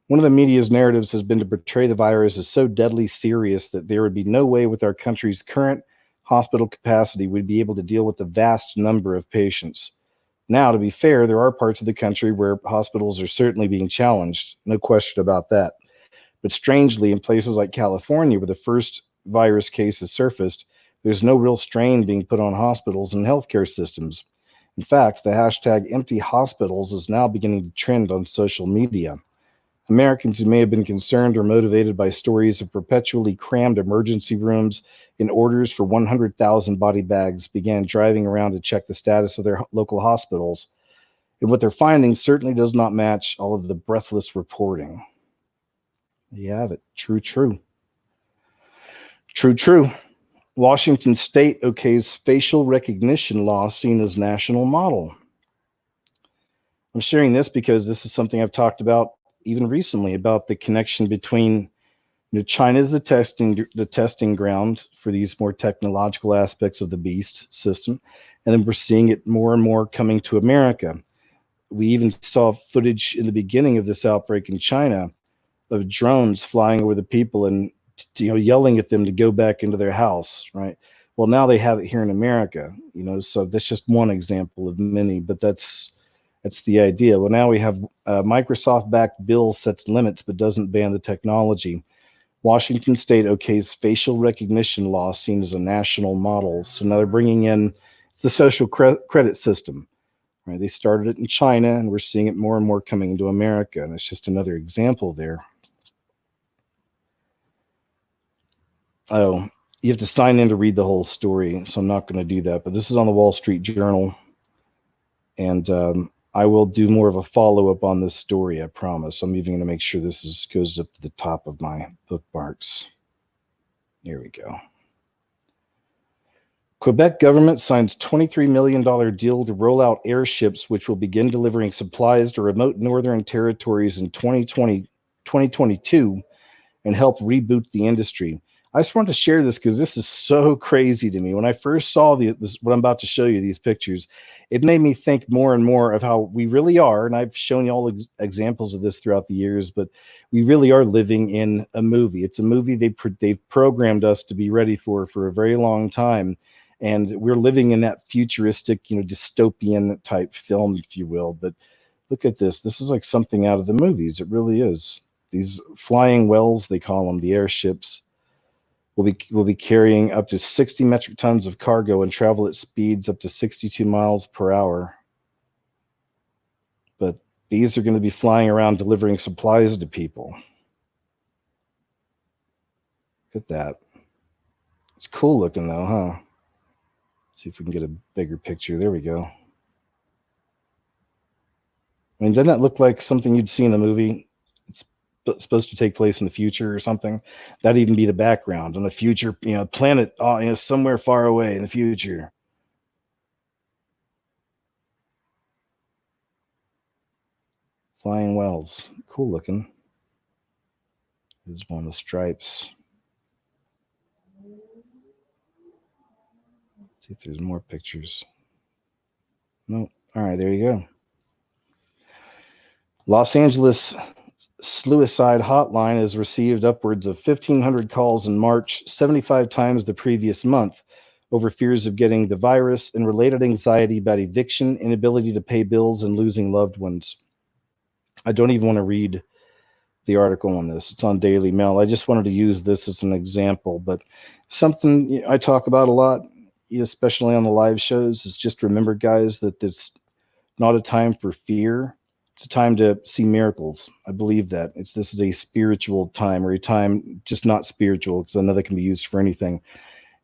One of the media's narratives has been to portray the virus as so deadly serious that there would be no way with our country's current hospital capacity we'd be able to deal with the vast number of patients. Now, to be fair, there are parts of the country where hospitals are certainly being challenged, no question about that. But strangely, in places like California, where the first virus cases surfaced, there's no real strain being put on hospitals and healthcare systems. In fact, the hashtag empty hospitals is now beginning to trend on social media. Americans who may have been concerned or motivated by stories of perpetually crammed emergency rooms and orders for 100,000 body bags began driving around to check the status of their local hospitals. And what they're finding certainly does not match all of the breathless reporting. You have it. True, true. True, true. Washington State okays facial recognition law seen as national model. I'm sharing this because this is something I've talked about even recently, about the connection between, China is the testing ground for these more technological aspects of the beast system, and then we're seeing it more and more coming to America. We even saw footage in the beginning of this outbreak in China of drones flying over the people and yelling at them to go back into their house, right? Well, now they have it here in America, so that's just one example of many, but that's the idea. Well, now we have Microsoft-backed bill sets limits but doesn't ban the technology. Washington State okays facial recognition law seen as a national model. So now they're bringing in the social credit system. Right? They started it in China, and we're seeing it more and more coming into America, and it's just another example there. Oh, you have to sign in to read the whole story, so I'm not going to do that. But this is on the Wall Street Journal, and I will do more of a follow-up on this story, I promise. I'm even going to make sure this goes up to the top of my bookmarks. Here we go. Quebec government signs $23 million deal to roll out airships which will begin delivering supplies to remote northern territories in 2022 and help reboot the industry. I just wanted to share this because this is so crazy to me. When I first saw what I'm about to show you, these pictures, it made me think more and more of how we really are, and I've shown you all examples of this throughout the years, but we really are living in a movie. It's a movie they've programmed us to be ready for a very long time, and we're living in that futuristic, dystopian type film, if you will. But look at this. This is like something out of the movies. It really is. These flying wells, they call them, the airships, will be carrying up to 60 metric tons of cargo and travel at speeds up to 62 miles per hour. But these are going to be flying around delivering supplies to people. Look at that. It's cool looking though, huh? Let's see if we can get a bigger picture. There we go. I mean, doesn't that look like something you'd see in a movie? It's supposed to take place in the future or something. That'd even be the background on a future, planet, somewhere far away in the future. Flying wells, cool looking. There's one with stripes. Let's see if there's more pictures. No. All right, there you go. Los Angeles suicide hotline has received upwards of 1,500 calls in March, 75 times the previous month, over fears of getting the virus and related anxiety about eviction, inability to pay bills, and losing loved ones. I don't even want to read the article on this. It's on Daily Mail. I just wanted to use this as an example, but something I talk about a lot, especially on the live shows, is just remember, guys, that it's not a time for fear. It's a time to see miracles. I believe that. This is a spiritual time, or a time just not spiritual, because I know that can be used for anything.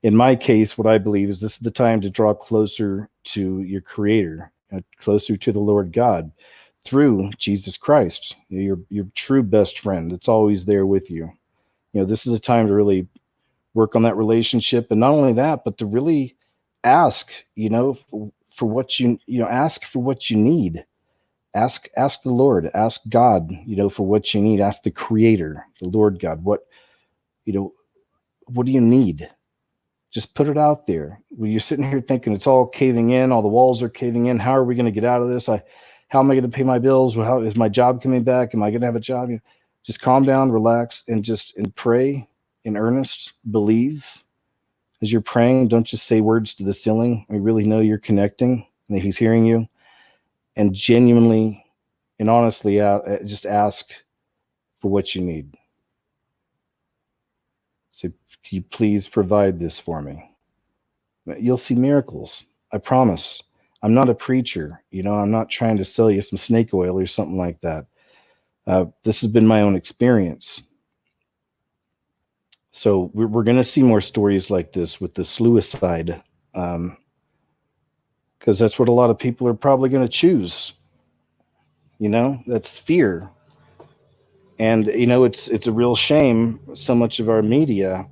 In my case, what I believe is this is the time to draw closer to your Creator, closer to the Lord God, through Jesus Christ, your true best friend. It's always there with you. This is a time to really work on that relationship, and not only that, but to really ask, for what ask for what you need. Ask the Lord, ask God, for what you need. Ask the Creator, the Lord God, what do you need? Just put it out there. When you're sitting here thinking it's all caving in, all the walls are caving in, how are we going to get out of this? How am I going to pay my bills? How is my job coming back? Am I going to have a job? Just calm down, relax, and pray in earnest. Believe as you're praying. Don't just say words to the ceiling. We really know you're connecting and that He's hearing you. And genuinely and honestly, just ask for what you need. So, can you please provide this for me? You'll see miracles. I promise. I'm not a preacher. I'm not trying to sell you some snake oil or something like that. This has been my own experience. So we're going to see more stories like this with the suicide, because that's what a lot of people are probably going to choose. That's fear. And, it's a real shame so much of our media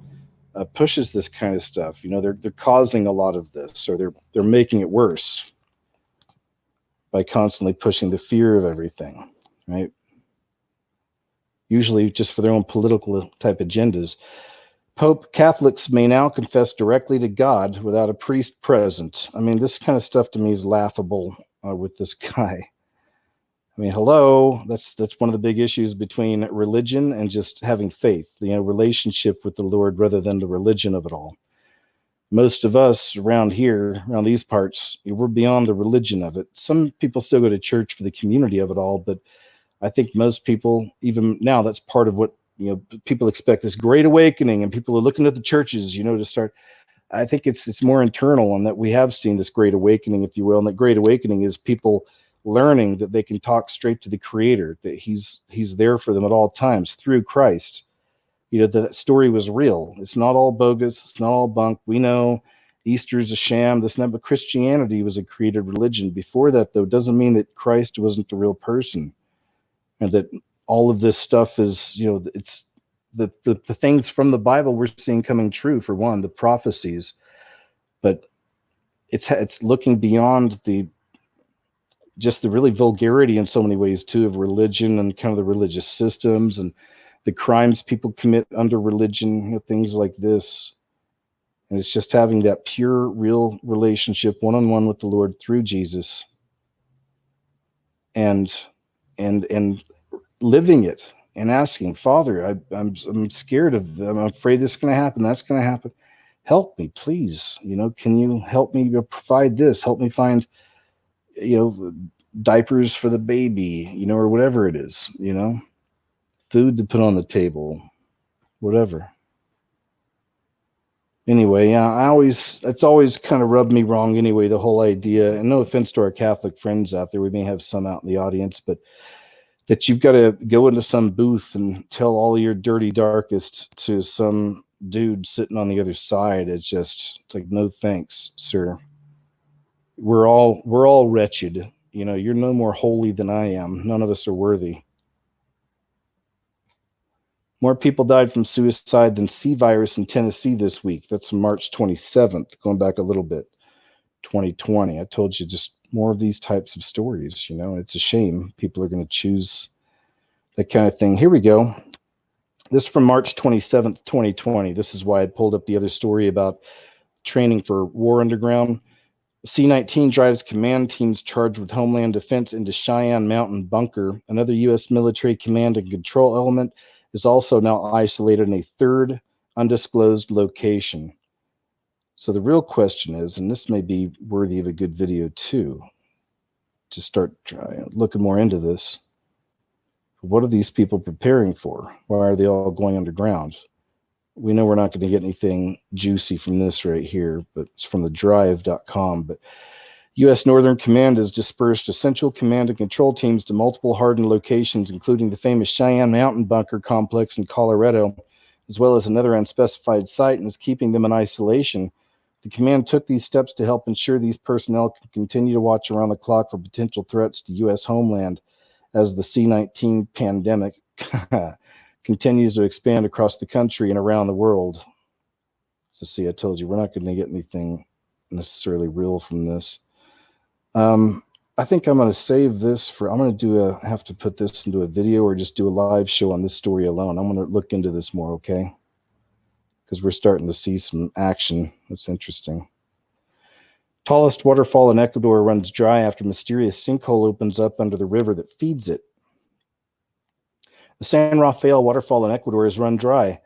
pushes this kind of stuff. They're causing a lot of this, or they're making it worse by constantly pushing the fear of everything, right? Usually just for their own political type agendas. Catholics may now confess directly to God without a priest present. I mean, this kind of stuff to me is laughable with this guy. I mean, hello, that's one of the big issues between religion and just having faith, relationship with the Lord rather than the religion of it all. Most of us around here, around these parts, we're beyond the religion of it. Some people still go to church for the community of it all, but I think most people, even now, that's part of what people expect, this great awakening, and people are looking at the churches, to start. I think it's more internal, and that we have seen this great awakening, if you will. And that great awakening is people learning that they can talk straight to the Creator, that He's there for them at all times through Christ. That story was real. It's not all bogus. It's not all bunk. We know Easter's a sham. This not, but Christianity was a created religion. Before that, though, doesn't mean that Christ wasn't the real person, and that all of this stuff is, it's the things from the Bible we're seeing coming true. For one, the prophecies, but it's looking beyond just the really vulgarity in so many ways too of religion and kind of the religious systems and the crimes people commit under religion, things like this. And it's just having that pure, real relationship one-on-one with the Lord through Jesus, and living it and asking, Father, I'm scared of them. I'm afraid this is going to happen. That's going to happen. Help me, please. Can you help me provide this? Help me find, diapers for the baby, or whatever it is, food to put on the table, whatever. Anyway, yeah, it's always kind of rubbed me wrong anyway, the whole idea, and no offense to our Catholic friends out there, we may have some out in the audience, but that you've got to go into some booth and tell all your dirty darkest to some dude sitting on the other side. It's like, no thanks, sir. We're all wretched. You're no more holy than I am. None of us are worthy. More people died from suicide than C virus in Tennessee this week. That's March 27th, going back a little bit, 2020. I told you, just more of these types of stories. It's a shame people are going to choose that kind of thing. Here we go. This is from March 27th, 2020. This is why I pulled up the other story about training for War Underground. C-19 drives command teams charged with Homeland Defense into Cheyenne Mountain Bunker. Another U.S. military command and control element is also now isolated in a third undisclosed location. So the real question is, and this may be worthy of a good video too, to start looking more into this. What are these people preparing for? Why are they all going underground? We know we're not going to get anything juicy from this right here, but it's from the drive.com. But U.S. Northern Command has dispersed essential command and control teams to multiple hardened locations, including the famous Cheyenne Mountain Bunker complex in Colorado, as well as another unspecified site, and is keeping them in isolation. The command took these steps to help ensure these personnel can continue to watch around the clock for potential threats to U.S. homeland as the C-19 pandemic continues to expand across the country and around the world. So see, I told you, we're not going to get anything necessarily real from this. I think I'm going to save this I'm going to have to put this into a video or just do a live show on this story alone. I'm going to look into this more, okay? Because we're starting to see some action. That's interesting. Tallest waterfall in Ecuador runs dry after mysterious sinkhole opens up under the river that feeds it. The San Rafael waterfall in Ecuador has run dry.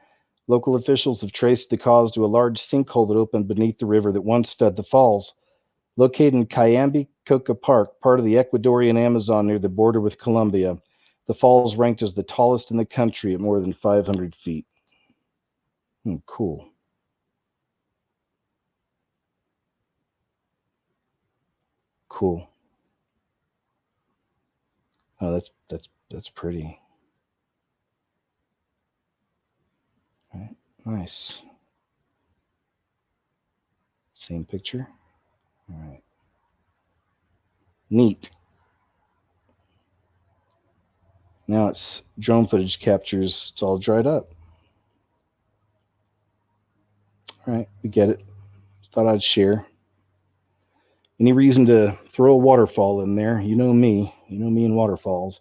Local officials have traced the cause to a large sinkhole that opened beneath the river that once fed the falls. Located in Cayambe Coca Park, part of the Ecuadorian Amazon near the border with Colombia, the falls ranked as the tallest in the country at more than 500 feet. Cool. cool. Oh, that's pretty. All right, nice. Same picture. All right. Neat. Now it's drone footage captures. It's all dried up. All right, we get it. Thought I'd share. Any reason to throw a waterfall in there? You know me. You know me and waterfalls.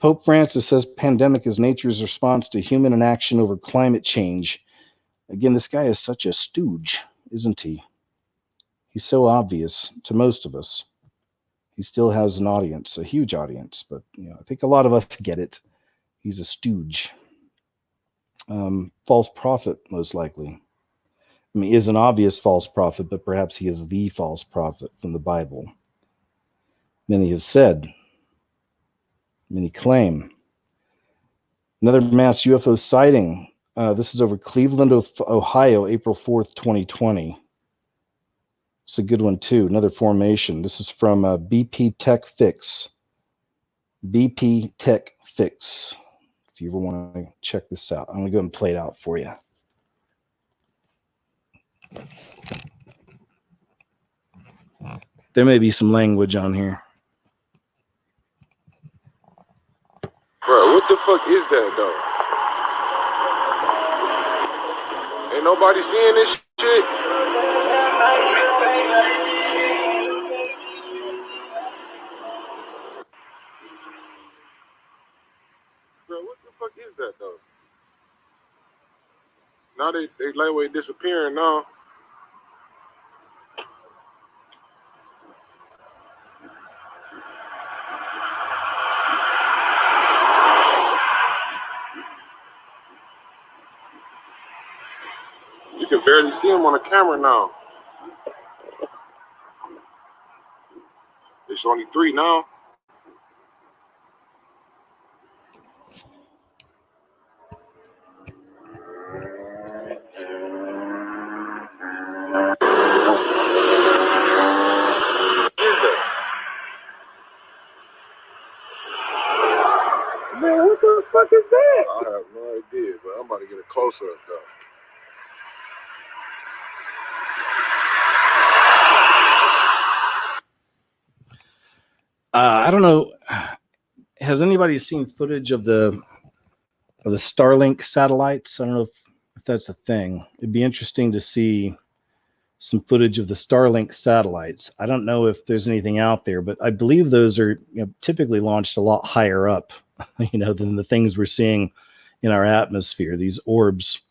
Pope Francis says pandemic is nature's response to human inaction over climate change. Again, this guy is such a stooge, isn't he? He's so obvious to most of us. He still has an audience, a huge audience, but I think a lot of us get it. He's a stooge. False prophet, most likely. I mean, he is an obvious false prophet, but perhaps he is the false prophet from the Bible. Many have said, many claim. Another mass UFO sighting. This is over Cleveland, Ohio, April 4th, 2020. It's a good one, too. Another formation. This is from BP Tech Fix. BP Tech Fix. If you ever want to check this out, I'm going to go and play it out for you. There may be some language on here. Bro, what the fuck is that, though? Ain't nobody seeing this shit? Bro, what the fuck is that, though? Now they lightweight disappearing now. You can barely see them on the camera now. It's only 3 now. Man, what the fuck is that? I have no idea, but I'm about to get a closer up though. I don't know. Has anybody seen footage of the Starlink satellites? I don't know if that's a thing. It'd be interesting to see some footage of the Starlink satellites. I don't know if there's anything out there, but I believe those are typically launched a lot higher up, than the things we're seeing in our atmosphere, these orbs.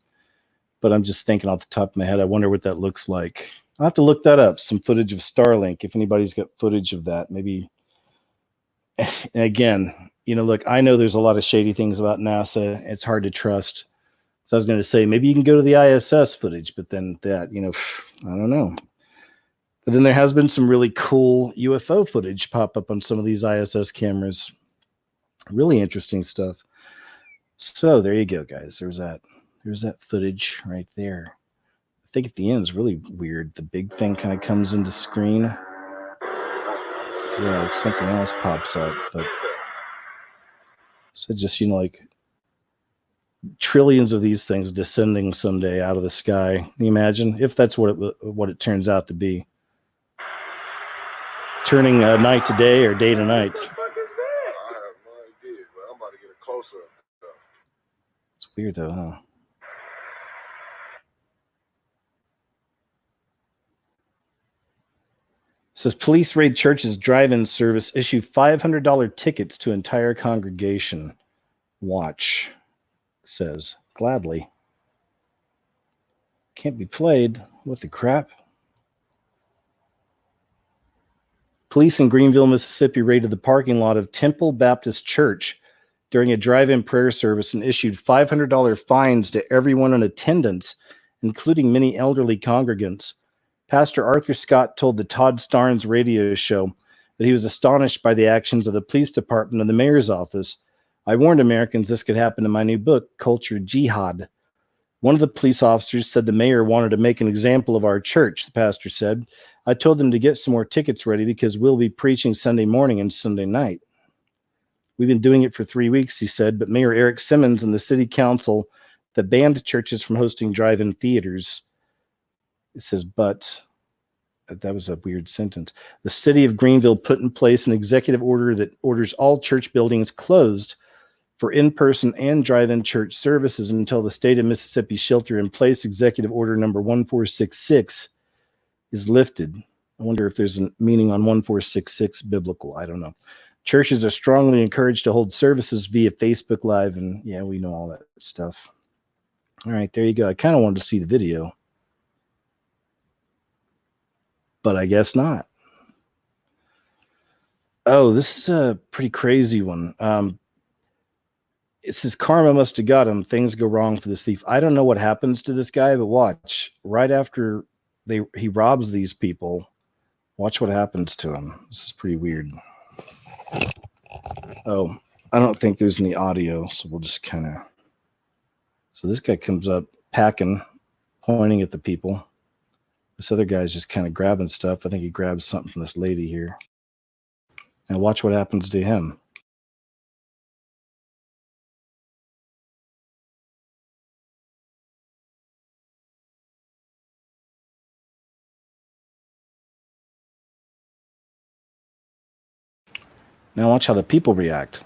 But I'm just thinking off the top of my head, I wonder what that looks like. I'll have to look that up, some footage of Starlink, if anybody's got footage of that. Maybe, again, look, I know there's a lot of shady things about NASA. It's hard to trust. So I was going to say, maybe you can go to the ISS footage, but then that, I don't know. But then there has been some really cool UFO footage pop up on some of these ISS cameras. Really interesting stuff. So there you go, guys. There's that footage right there. I think at the end is really weird. The big thing kind of comes into screen. Yeah, like something else pops up, but so just like trillions of these things descending someday out of the sky. Can you imagine if that's what it turns out to be? Turning night to day or day to night. What the fuck is that? I have no idea, but I'm about to get a closer up though. It's weird though, huh? It says police raid church's drive-in service, issue $500 tickets to entire congregation. Watch, says gladly. Can't be played. What the crap? Police in Greenville, Mississippi raided the parking lot of Temple Baptist Church during a drive-in prayer service and issued $500 fines to everyone in attendance, including many elderly congregants. Pastor Arthur Scott told the Todd Starnes radio show that he was astonished by the actions of the police department and the mayor's office. I warned Americans this could happen in my new book, Culture Jihad. One of the police officers said the mayor wanted to make an example of our church, the pastor said. I told them to get some more tickets ready because we'll be preaching Sunday morning and Sunday night. We've been doing it for 3 weeks, he said, but Mayor Eric Simmons and the city council that banned churches from hosting drive-in theaters. It says, but that was a weird sentence. The city of Greenville put in place an executive order that orders all church buildings closed for in-person and drive-in church services until the state of Mississippi shelter-in-place executive order number 1466 is lifted. I wonder if there's a meaning on 1466 biblical. I don't know. Churches are strongly encouraged to hold services via Facebook Live, and yeah, we know all that stuff. All right, there you go. I kind of wanted to see the video, but I guess not. Oh, this is a pretty crazy one. It says karma must have got him. Things go wrong for this thief. I don't know what happens to this guy, but watch. Right after he robs these people, watch what happens to him. This is pretty weird. Oh, I don't think there's any audio, so we'll just kind of... So this guy comes up packing, pointing at the people. This other guy's just kind of grabbing stuff. I think he grabs something from this lady here. And watch what happens to him. Now watch how the people react.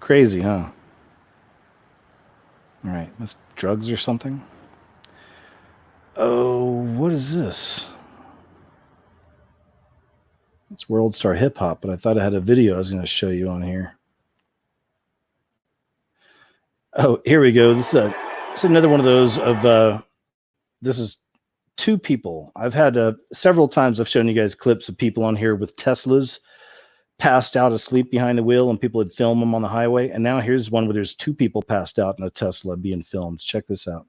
Crazy, huh? All right, that's drugs or something. Oh, what is this? It's World Star Hip Hop, but I thought I had a video I was going to show you on here. Oh, here we go. This is another one of those of, this is two people. I've had several times I've shown you guys clips of people on here with Teslas passed out asleep behind the wheel, and people would film them on the highway. And now here's one where there's two people passed out in a Tesla being filmed. Check this out.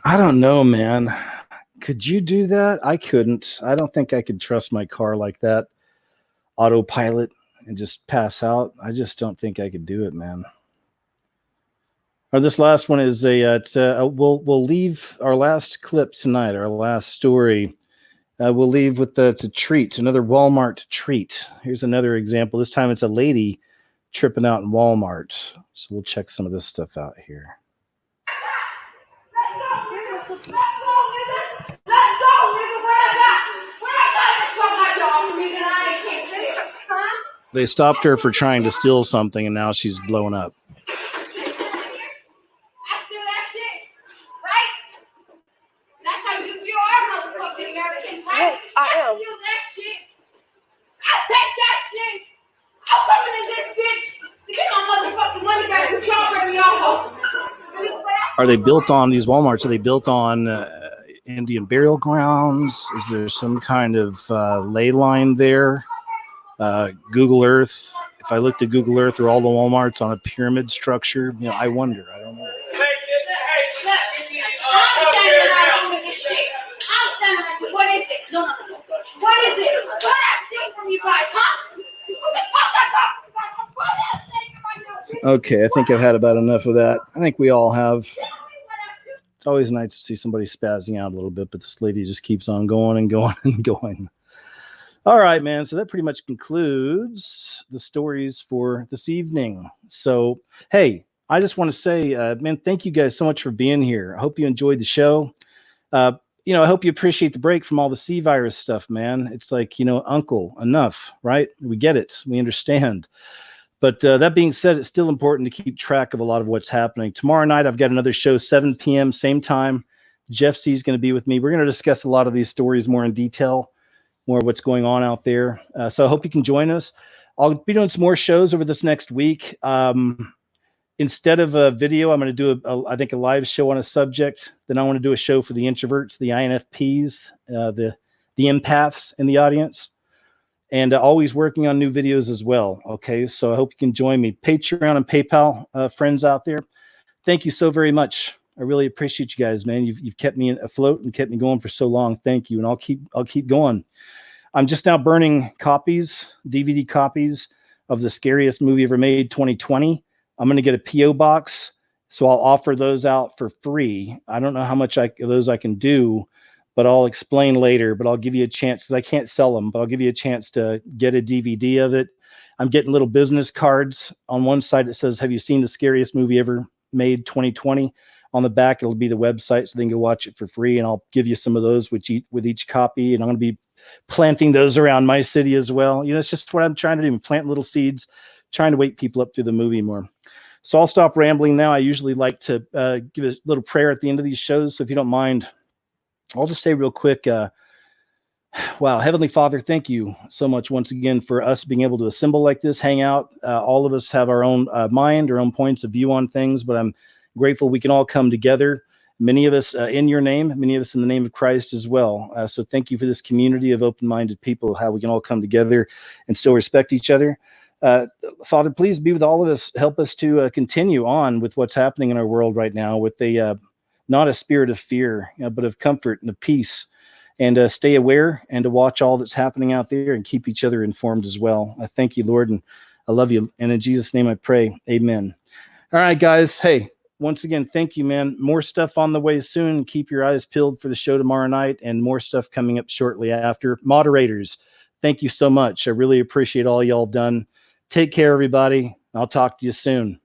I don't know, man. Could you do that? I couldn't. I don't think I could trust my car like that. Autopilot and just pass out. I just don't think I could do it, man. Or this last one is we'll leave our last clip tonight, our last story. We'll leave with it's a treat, another Walmart treat. Here's another example. This time it's a lady tripping out in Walmart. So we'll check some of this stuff out here. They stopped her for trying to steal something, and now she's blowing up. Yes, I am. Are they built on these Walmarts? Are they built on Indian burial grounds? Is there some kind of ley line there? Google Earth. If I looked at Google Earth, are all the Walmarts on a pyramid structure? You know, I wonder. I don't know. What is it? No. What is it? What I see from you guys, huh? Okay, I think I've had about enough of that. I think we all have. It's always nice to see somebody spazzing out a little bit, but this lady just keeps on going and going and going. All right, man. So that pretty much concludes the stories for this evening. So, hey, I just want to say, man, thank you guys so much for being here. I hope you enjoyed the show. I hope you appreciate the break from all the C virus stuff, man. It's like, uncle, enough, right? We get it. We understand. But that being said, it's still important to keep track of a lot of what's happening. Tomorrow night, I've got another show, 7 p.m., same time. Jeff C is going to be with me. We're going to discuss a lot of these stories more in detail, more what's going on out there. So I hope you can join us. I'll be doing some more shows over this next week. Instead of a video, I'm going to do I think a live show on a subject. Then I want to do a show for the introverts, the INFPs, the empaths in the audience, and always working on new videos as well. Okay, so I hope you can join me. Patreon and PayPal friends out there, thank you so very much. I really appreciate you guys, man. You've kept me afloat and kept me going for so long. Thank you, and I'll keep going. I'm just now burning copies, DVD copies of the Scariest Movie Ever Made 2020. I'm going to get a P.O. box, so I'll offer those out for free. I don't know how much those I can do, but I'll explain later. But I'll give you a chance, because I can't sell them, but I'll give you a chance to get a DVD of it. I'm getting little business cards. On one side, it says, "Have you seen the Scariest Movie Ever Made 2020? On the back, it'll be the website, so they can go watch it for free. And I'll give you some of those with each copy. And I'm going to be planting those around my city as well. You know, it's just what I'm trying to do, plant little seeds, trying to wake people up through the movie more. So I'll stop rambling now. I usually like to give a little prayer at the end of these shows. So if you don't mind, I'll just say real quick, wow, Heavenly Father, thank you so much once again for us being able to assemble like this, hang out. All of us have our own mind, our own points of view on things, but I'm grateful we can all come together. Many of us in your name, many of us in the name of Christ as well. So thank you for this community of open-minded people, how we can all come together and still respect each other. Father, please be with all of us. Help us to continue on with what's happening in our world right now with not a spirit of fear, but of comfort and of peace, and stay aware and to watch all that's happening out there and keep each other informed as well. I thank you, Lord, and I love you. And in Jesus' name I pray, amen. All right, guys. Hey, once again, thank you, man. More stuff on the way soon. Keep your eyes peeled for the show tomorrow night, and more stuff coming up shortly after. Moderators, thank you so much. I really appreciate all y'all done. Take care, everybody. I'll talk to you soon.